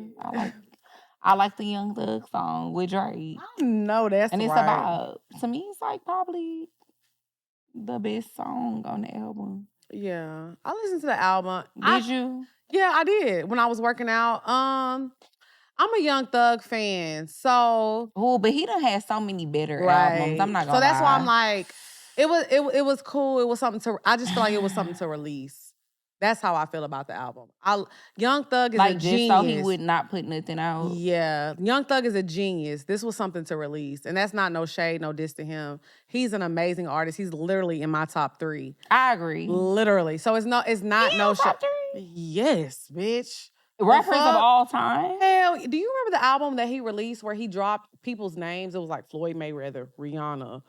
I like the Young Thug song with Drake. No, that's And it's right. about, to me, it's like probably the best song on the album. Yeah, I listened to the album. Did you? Yeah, I did when I was working out. I'm a Young Thug fan, so Oh, but he done had so many better albums. I'm not gonna So that's why lie. I'm like, it was cool. It was something to. I just feel like it was something to release. That's how I feel about the album. Young Thug is like a just genius. so he would not put nothing out. Yeah, Young Thug is a genius. This was something to release, and that's not no shade, no diss to him. He's an amazing artist. He's literally in my top 3. I agree. Literally. So it's not no shade. top 3? Yes, bitch. Rappers of all time. Hell, do you remember the album that he released where he dropped people's names? It was like Floyd Mayweather, Rihanna,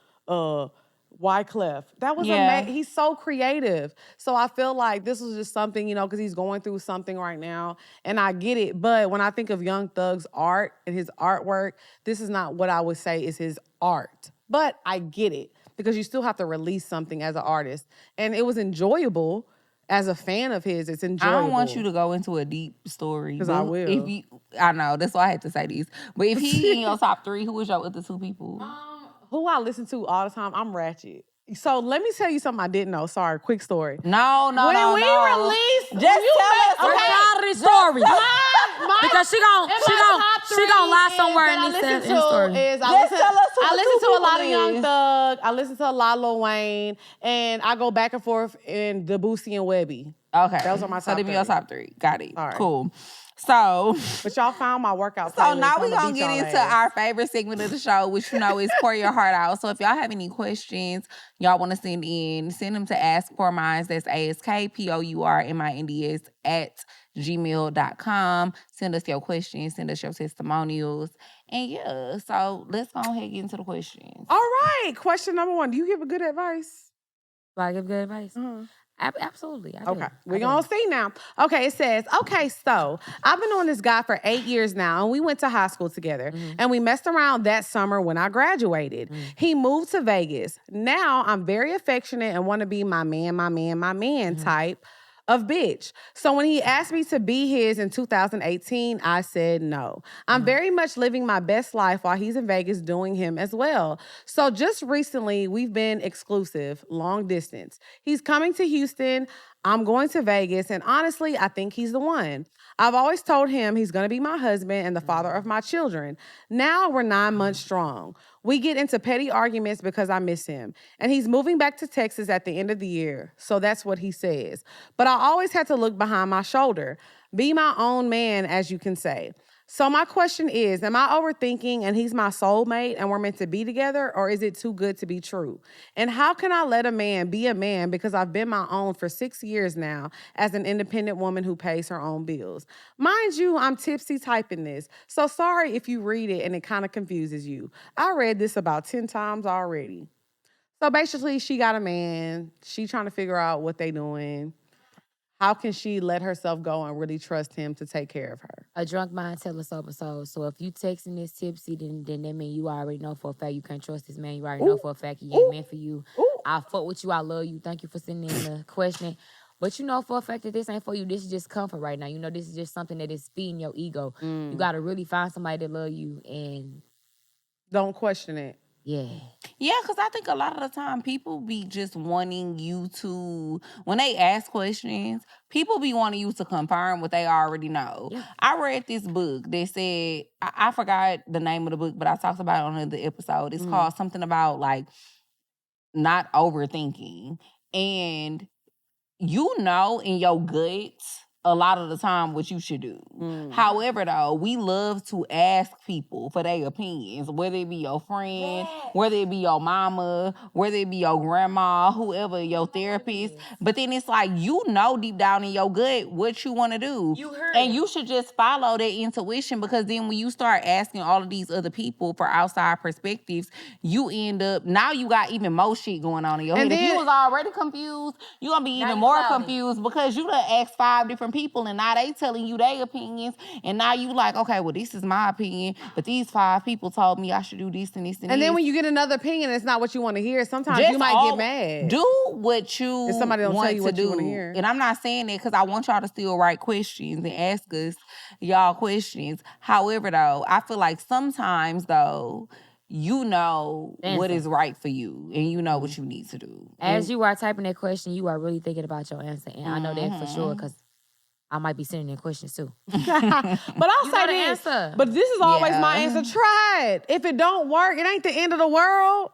Wyclef. That was amazing. He's so creative. So I feel like this was just something, you know, because he's going through something right now. And I get it. But when I think of Young Thug's art and his artwork, this is not what I would say is his art. But I get it because you still have to release something as an artist. And it was enjoyable. As a fan of his, it's enjoyable. I don't want you to go into a deep story. Because I will. I know, that's why I had to say these. But if he in your top 3, who is your other 2 people? Who I listen to all the time, I'm Ratchet. So let me tell you something I didn't know. Sorry, quick story. No. When we released, just tell us. Okay, story. Because she gonna lie somewhere in this story. I listen to a lot of Young Thug. I listen to a lot of Lil Wayne, and I go back and forth in the Boosie and Webby. Okay, those are my top. So them your top 3. Got it. All right. Cool. So, but y'all found my workout. So now we're gonna get into our favorite segment of the show, which you know is Pour Your Heart Out. So if y'all have any questions y'all want to send them to askpourminds. That's ASKPOURMINDS @gmail.com. Send us your questions, send us your testimonials. And yeah, so let's go ahead and get into the questions. All right. Question number 1. Do you give a good advice? Do I give good advice? Mm-hmm. Absolutely. I do. Okay, we're going to see now. Okay, it says, okay, so I've been on this guy for 8 years now, and we went to high school together, and we messed around that summer when I graduated. He moved to Vegas. Now I'm very affectionate and want to be my man type of bitch. So when he asked me to be his in 2018, I said no. I'm very much living my best life while he's in Vegas doing him as well. So just recently, we've been exclusive, long distance. He's coming to Houston. I'm going to Vegas, and honestly, I think he's the one. I've always told him he's going to be my husband and the father of my children. Now we're 9 months strong. We get into petty arguments because I miss him, and he's moving back to Texas at the end of the year, so that's what he says. But I always had to look behind my shoulder, be my own man, as you can say. So my question is, am I overthinking and he's my soulmate and we're meant to be together, or is it too good to be true? And how can I let a man be a man because I've been my own for 6 years now as an independent woman who pays her own bills? Mind you, I'm tipsy typing this, so sorry if you read it and it kind of confuses you. I read this about 10 times already. So basically, she got a man. She trying to figure out what they doing. How can she let herself go and really trust him to take care of her? A drunk mind tell a sober soul. So if you texting this tipsy, then that mean you already know for a fact you can't trust this man. You already know for a fact he ain't meant for you. I fuck with you. I love you. Thank you for sending in the question. But you know for a fact that this ain't for you. This is just comfort right now. You know this is just something that is feeding your ego. You gotta really find somebody that love you and don't question it. Yeah. Yeah, because I think a lot of the time people be just wanting you to, when they ask questions, people be wanting you to confirm what they already know. Yeah. I read this book that said, I forgot the name of the book, but I talked about it on another episode. It's called something about like not overthinking. And you know in your gut a lot of the time what you should do. However, though, we love to ask people for their opinions, whether it be your friend, whether it be your mama, whether it be your grandma, whoever, your therapist. But then it's like, you know deep down in your gut what you want to do. You heard and it. you should just follow that intuition, because then when you start asking all of these other people for outside perspectives, you end up, now you got even more shit going on in your head. If you was already confused, you're going to be even more confused because you done asked 5 different people and now they telling you their opinions, and now you like, okay, well, this is my opinion, but these 5 people told me I should do this and this and this. And then when you get another opinion, it's not what you want to hear. Sometimes Just you might get mad. Do what you if somebody don't want tell you to what do. you want to hear. And I'm not saying that because I want y'all to still write questions and ask us y'all questions. However, though, I feel like sometimes, though, you know what is right for you and you know what you need to do. As you are typing that question, you are really thinking about your answer. And I know that for sure because I might be sending in questions too. But I'll say this. Answer. But this is always my answer. Try it. If it don't work, it ain't the end of the world.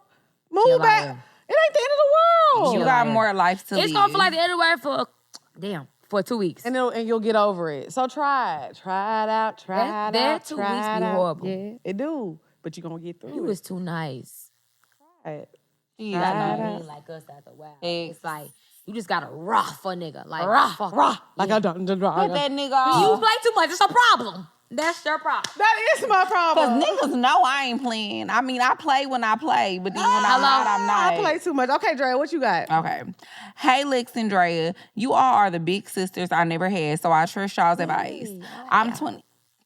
Move back. It ain't the end of the world. You got more life to live. It's gonna feel like the end of the world for 2 weeks. And you'll get over it. So try it. Try it out. Try it out. That 2 weeks be horrible. Yeah, it do. But you're going to get through it. You was too nice. Try it. You got no men like us after a while. It's like, you just got to rough a nigga. Like, rough. Like I don't. Put that nigga off. You play too much. It's a problem. That's your problem. That is my problem. Because niggas know I ain't playing. I mean, I play when I play, but then when I'm not, I'm not. I play too much. Okay, Drea, what you got? Okay. Hey, Lex and Drea, you all are the big sisters I never had, so I trust y'all's advice. I'm 20.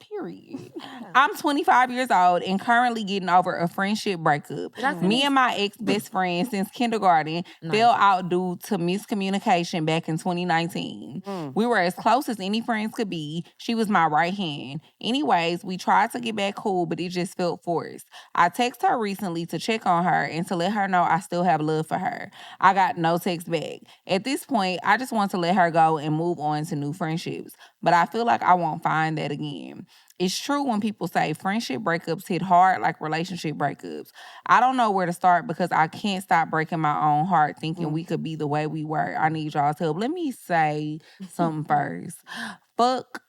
Period. I'm 25 years old and currently getting over a friendship breakup. Me and my ex-best friend since kindergarten fell out due to miscommunication back in 2019. We were as close as any friends could be. She was my right hand. Anyways, we tried to get back cool, but it just felt forced. I texted her recently to check on her and to let her know I still have love for her. I got no text back. At this point, I just want to let her go and move on to new friendships, but I feel like I won't find that again. It's true when people say friendship breakups hit hard like relationship breakups. I don't know where to start because I can't stop breaking my own heart thinking we could be the way we were. I need y'all's help. Let me say something first. Fuck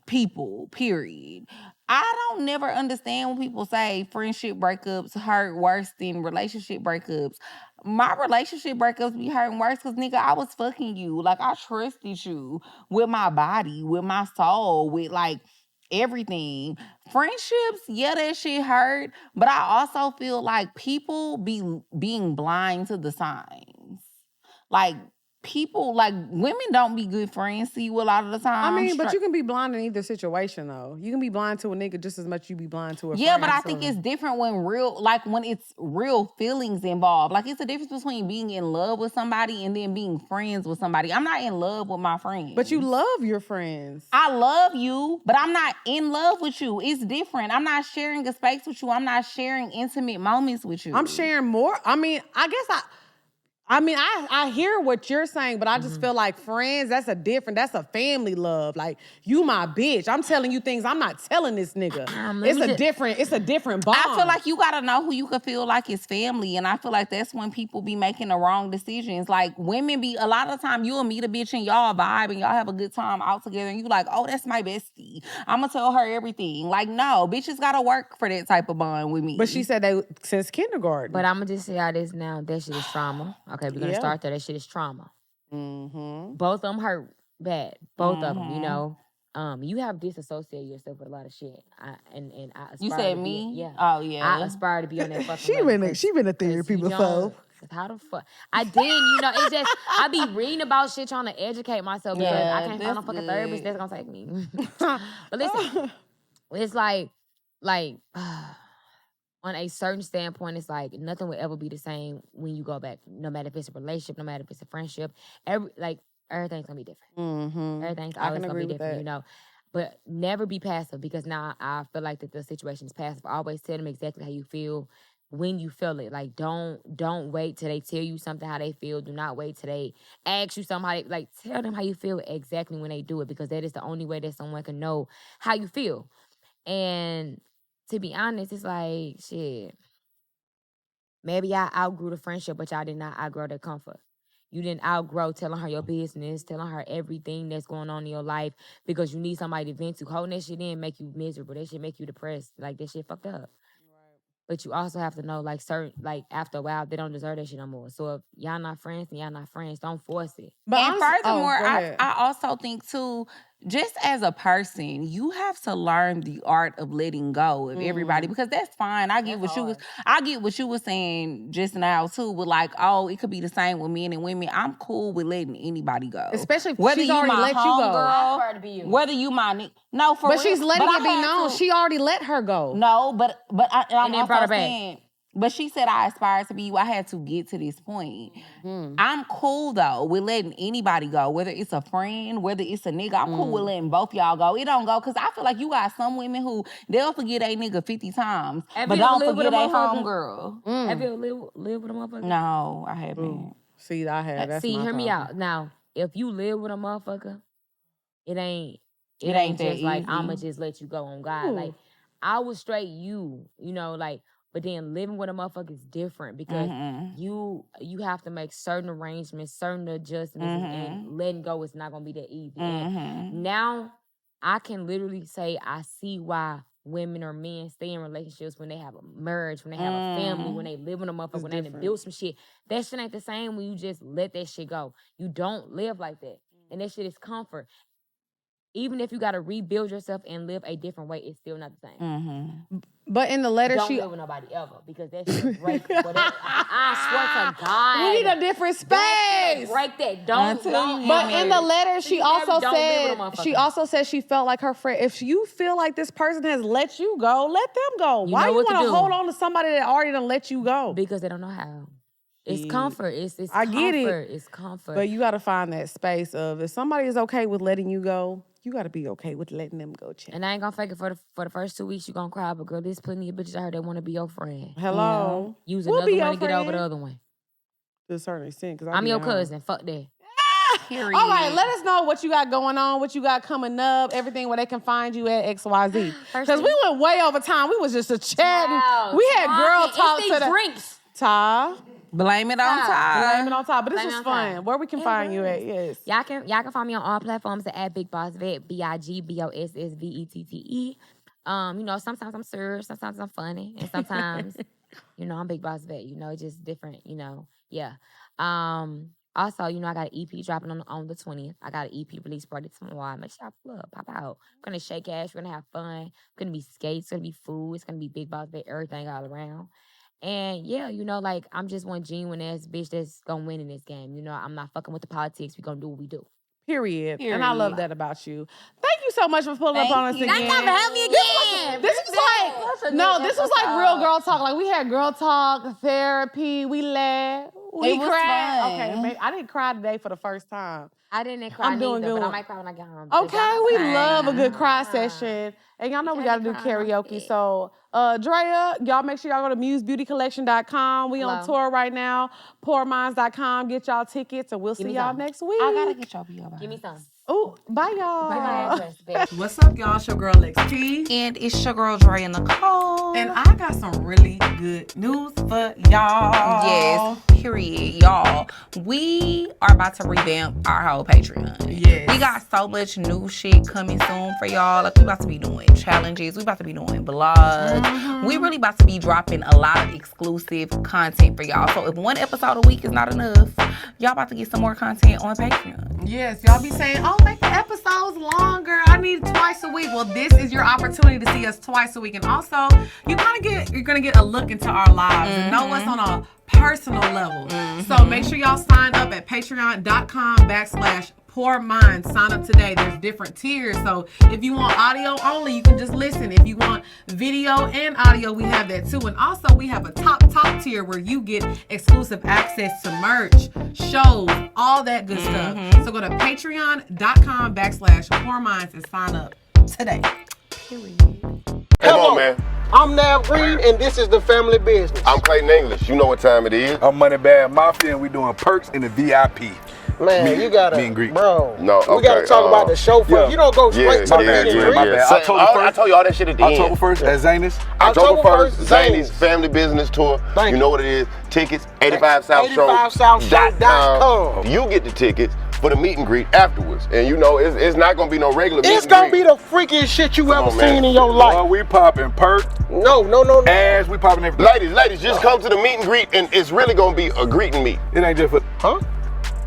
people, period. I don't never understand when people say friendship breakups hurt worse than relationship breakups. My relationship breakups be hurting worse because, nigga, I was fucking you. Like, I trusted you with my body, with my soul, with, like, everything. Friendships, yeah, that shit hurt, but I also feel like people be being blind to the signs. Like, people, like, women don't be good friends to you a lot of the time. I mean, but you can be blind in either situation, though. You can be blind to a nigga just as much you be blind to a friend. Yeah, but I think it's different when when it's real feelings involved. Like, it's a difference between being in love with somebody and then being friends with somebody. I'm not in love with my friends. But you love your friends. I love you, but I'm not in love with you. It's different. I'm not sharing a space with you. I'm not sharing intimate moments with you. I'm sharing more. I mean, I hear what you're saying, but I just feel like friends, that's a family love. Like, you my bitch. I'm telling you things I'm not telling this nigga. It's a different bond. I feel like you gotta know who you can feel like is family. And I feel like that's when people be making the wrong decisions. Like, women be, a lot of the time you'll meet a bitch and y'all vibe and y'all have a good time out together and you like, oh, that's my bestie. I'm gonna tell her everything. Like, no, bitches gotta work for that type of bond with me. But she said that since kindergarten. But I'm gonna just say how this now. That shit is trauma. Okay, we're gonna start there. That shit is trauma. Both of them hurt bad. Both of them, you know. You have disassociated yourself with a lot of shit. I aspire you said to me? Yeah. Oh, yeah. I aspire to be on that fucking She been to therapy before. Cause how the fuck? I didn't, it's just, I be reading about shit trying to educate myself because Yeah, I can't find no that's fucking good. therapist that's gonna take me. But listen, it's like, on a certain standpoint, it's like nothing will ever be the same when you go back. No matter if it's a relationship, no matter if it's a friendship, everything's gonna be different. Mm-hmm. Everything's I always can gonna be agree with different, that. But never be passive because now I feel like that the situation is passive. Always tell them exactly how you feel when you feel it. Like don't wait till they tell you something how they feel. Do not wait till they ask you something. Tell them how you feel exactly when they do it because that is the only way that someone can know how you feel. And to be honest, it's like shit. Maybe I outgrew the friendship, but y'all did not outgrow the comfort. You didn't outgrow telling her your business, telling her everything that's going on in your life because you need somebody to vent to. Holding that shit in make you miserable. That shit make you depressed. Like, that shit fucked up. But you also have to know, after a while, they don't deserve that shit no more. So if y'all not friends, then y'all not friends. Don't force it. But And furthermore, go ahead. I also think too, just as a person, you have to learn the art of letting go of everybody because that's fine. I get what you were saying just now too, with it could be the same with men and women. I'm cool with letting anybody go, Especially if whether she's you already my let you go. homegirl, I prefer to be you. whether you my no for But real. she's letting I it be had known. to- She already let her go. No, but I'm And then brought also her back. saying. But she said I aspired to be you. I had to get to this point. I'm cool though with letting anybody go, whether it's a friend, whether it's a nigga. I'm cool with letting both y'all go. It don't go because I feel like you got some women who they'll forget a nigga 50 times, Have but you ever don't lived with forget a a motherfucker? homegirl. Have you ever lived with a motherfucker? No, I haven't. See, I have. That's See, my hear me problem. out. Now, if you live with a motherfucker, it ain't ain't that just like easy. I'ma just let you go on God. Ooh. Like I was straight but then living with a motherfucker is different because you have to make certain arrangements, certain adjustments, and letting go is not gonna be that easy. And now I can literally say I see why women or men stay in relationships when they have a marriage, when they have a family, when they live with a motherfucker, when they done built some shit. That shit ain't the same when you just let that shit go. You don't live like that. And that shit is comfort. Even if you got to rebuild yourself and live a different way, it's still not the same. But in the letter, Don't she live with nobody ever because that shit break whatever. I swear to God. we need a different space. Break that. Don't. But in the letter, she also don't live with a said motherfucker. she felt like her friend. If you feel like this person has let you go, let them go. You Why know you what to want to do. hold on to somebody that already done let you go? Because they don't know how. It's comfort. It's I get it. comfort. It's comfort. But you got to find that space of if somebody is okay with letting you go, you got to be okay with letting them go, chick. And I ain't gonna fake it for the first 2 weeks. You gonna cry, but girl, there's plenty of bitches out here that want to be your friend. Hello. Use We'll another be one your to get over the friend. other one. To a certain extent. I'm your cousin. Fuck that. Period. All right, let us know what you got going on, what you got coming up, everything where they can find you at XYZ. Because we went way over time. We was just a chatting. We had girl talk it's to drinks. Ty. Blame it on Ty. Blame it on top. But this Blame was it on fun. Ty. Where we can find you at, yes. Y'all can find me on all platforms at Big Boss Vette, BIGBOSSVETTE. Sometimes I'm serious, sometimes I'm funny, and sometimes, I'm Big Boss Vette. It's just different, Yeah. Also, I got an EP dropping on the 20th. I got an EP release party tomorrow. Make sure y'all pop out. We're gonna shake ass. We're gonna have fun. It's gonna be skates. It's gonna be food. It's gonna be Big Boss Vette. Everything all around. And yeah, I'm just one genuine ass bitch that's gonna win in this game. I'm not fucking with the politics. We gonna do what we do. Period. And I love that about you. Thank you so much for pulling up on us again. Thank y'all for having me again. This was like real girl talk. Like we had girl talk, therapy, we laughed, we cried. Fun. Okay, maybe, I didn't cry today for the first time. I didn't cry I'm doing either, good. but I might cry when I get home. Okay, we love a good cry session. And y'all know we got to do karaoke. So, Drea, y'all make sure y'all go to musebeautycollection.com. We on tour right now. Poorminds.com. Get y'all tickets, and we'll see y'all next week. I gotta get your PO. Give me some. Oh, bye, y'all. Bye, my address, bitch. What's up, y'all? It's your girl, Lex P. And it's your girl, Drea Nicole. And I got some really good news for y'all. Yes, period, y'all. We are about to revamp our whole Patreon. Yes. We got so much new shit coming soon for y'all. Like, we about to be doing challenges. We about to be doing vlogs. We really about to be dropping a lot of exclusive content for y'all. So if one episode a week is not enough, y'all about to get some more content on Patreon. Yes, y'all be saying, oh, make the episodes longer. I need twice twice a week. Well, this is your opportunity to see us twice a week. And also, you're gonna get a look into our lives and know what's on a personal level. So make sure y'all sign up at patreon.com/Poor Minds. Sign up today. There's different tiers. So if you want audio only, you can just listen. If you want video and audio, we have that too. And also we have a top tier where you get exclusive access to merch, shows, all that good stuff. So go to patreon.com/Poor Minds and sign up today. Come on, man. I'm Nav Reed, and this is the family business. I'm Clayton English. You know what time it is. I'm Moneybag Mafia, and we doing perks in the VIP. Man, you gotta, meet and greet. bro. No, we gotta talk about the show first. Yeah. You don't go straight to the meet and greet. I told you all that shit at the end. October 1st at Zanies. October 1st, Zanies Family Business Tour. You know what it is. Tickets, 85southshow.com. You get the tickets for the meet and greet afterwards. And you know, it's not gonna be no regular meet and greet. It's gonna be the freakiest shit you ever seen in your life. We popping perk. No. Ass, we popping everything. Ladies, just come to the meet and greet, and it's really gonna be a greet and meet. It ain't just for... Huh?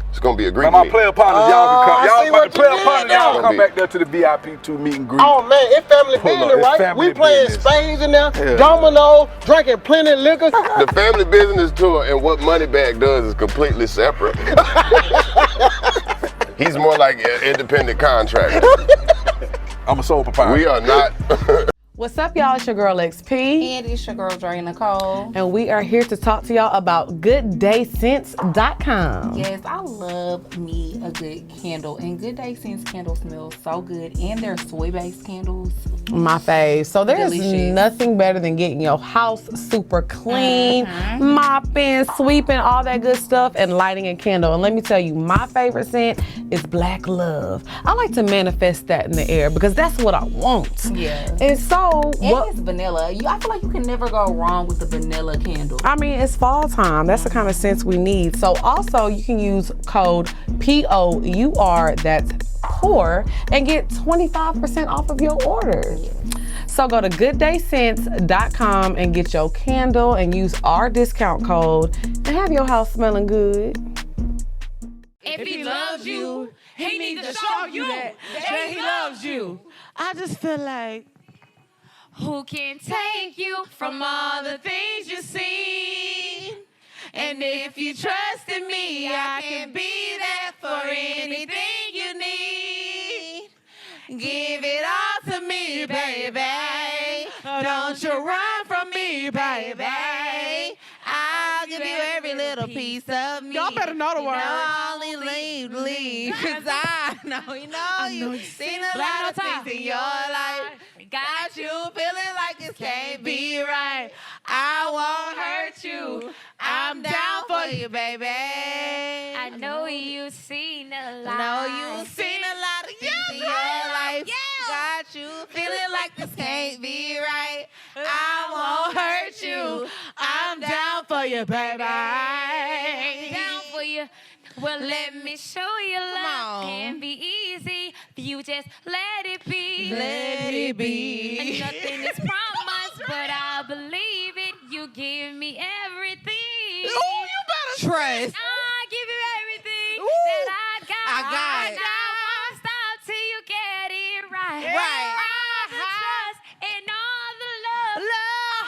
It's gonna be a greet and my meet. player partners, y'all can come. Y'all about the player partners, y'all now. come back there to the VIP to meet and greet. Oh man, it's family business, right? family We playing business. spades in there, domino, drinking plenty of liquor. The family business tour and what Moneybag does is completely separate. He's more like an independent contractor. I'm a sole proprietor. We are not. What's up, y'all? It's your girl, Lex P. And it's your girl, Drea Nicole. And we are here to talk to y'all about GoodDayScents.com. Yes, I love me a good candle. And Good Day Scents candles smell so good. And they're soy-based candles. My fave. So there's Delicious. nothing better than getting your house super clean, mopping, sweeping, all that good stuff, and lighting a candle. And let me tell you, my favorite scent is Black Love. I like to manifest that in the air because that's what I want. Yeah. And so, It's vanilla. I feel like you can never go wrong with the vanilla candle. I mean, it's fall time. That's the kind of scents we need. So also, you can use code POUR, that's POUR, and get 25% off of your order. So go to GoodDayScents.com and get your candle and use our discount code and have your house smelling good. If he loves you, he needs to show you that he loves you. I just feel like, Who can take you from all the things you see? And if you trust in me, I can be there for anything you need. Give it all to me, baby. Don't you run from me, baby. I'll give you every little piece of me. Y'all better know the words. Only leave, cause I know you've seen a lot of things in your life. Got you feeling like this can't be right. I won't hurt you. I'm down for you, baby. I know you've seen a lot. Of things in your life. Got you feeling like this can't be right. I won't hurt you. I'm down for you, baby. Down for you. Well, let me show you love can be easy. You just let it be. Let it be. And nothing is promised, but I believe it. You give me everything. Ooh, you better trust. I give you everything that I got. I got it. I won't stop till you get it right. Right. All the trust and all the love.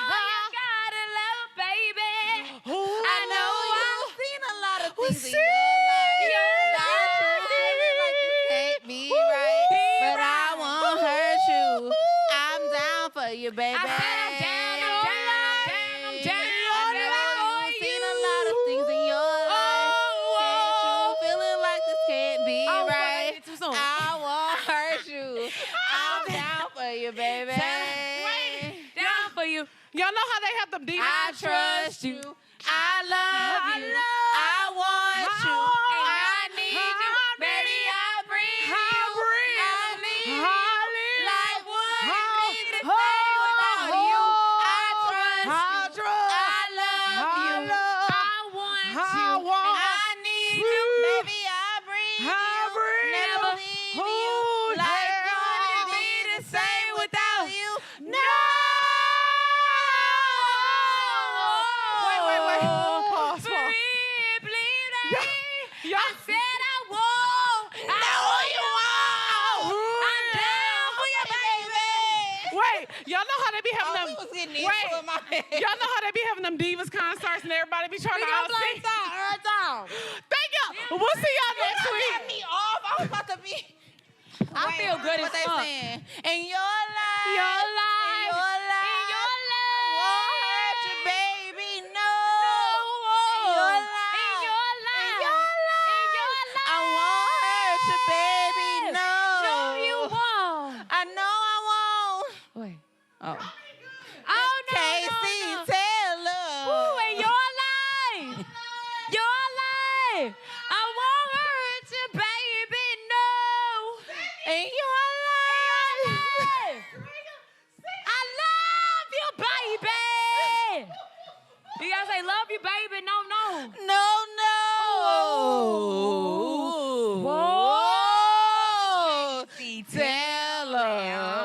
All you gotta love, baby. I know I've seen a lot of things in your life. You, baby. I said I'm down. I know you've seen a lot of things in your life. Can't you feeling like this can't be right? I won't hurt you. I'm down for you, baby. Down for you. y'all know how they have them demons? I trust you. I love you. I want you. I need you. Baby, I breathe you. I need you. Like wood me to say without you. I trust you. I love you. I want you. And I need you. Baby, I breathe you. Never leave you. Like wood me to say without you. No. Wait. Pause. Y'all know how they be having them. We was getting Wait, into it, my bad. y'all know how they be having them divas concerts and everybody be trying to all sing. Thank y'all. We'll see y'all next Got week. me off. I was about to be. I feel good as What they fuck. saying? In your life. Your life. In your life. In your life. Won't hurt you, baby. No. In your life. In your life. In your life. In your life. I won't hurt you, baby. No. No, you won't. I know I won't. Wait. Oh. Oh, no, Casey no, no. Taylor. Ooh, in your life. Your life. I won't hurt you, baby. No. In your life. I love you, baby. You gotta say, love you, baby. No, no. No, no. Whoa. Taylor.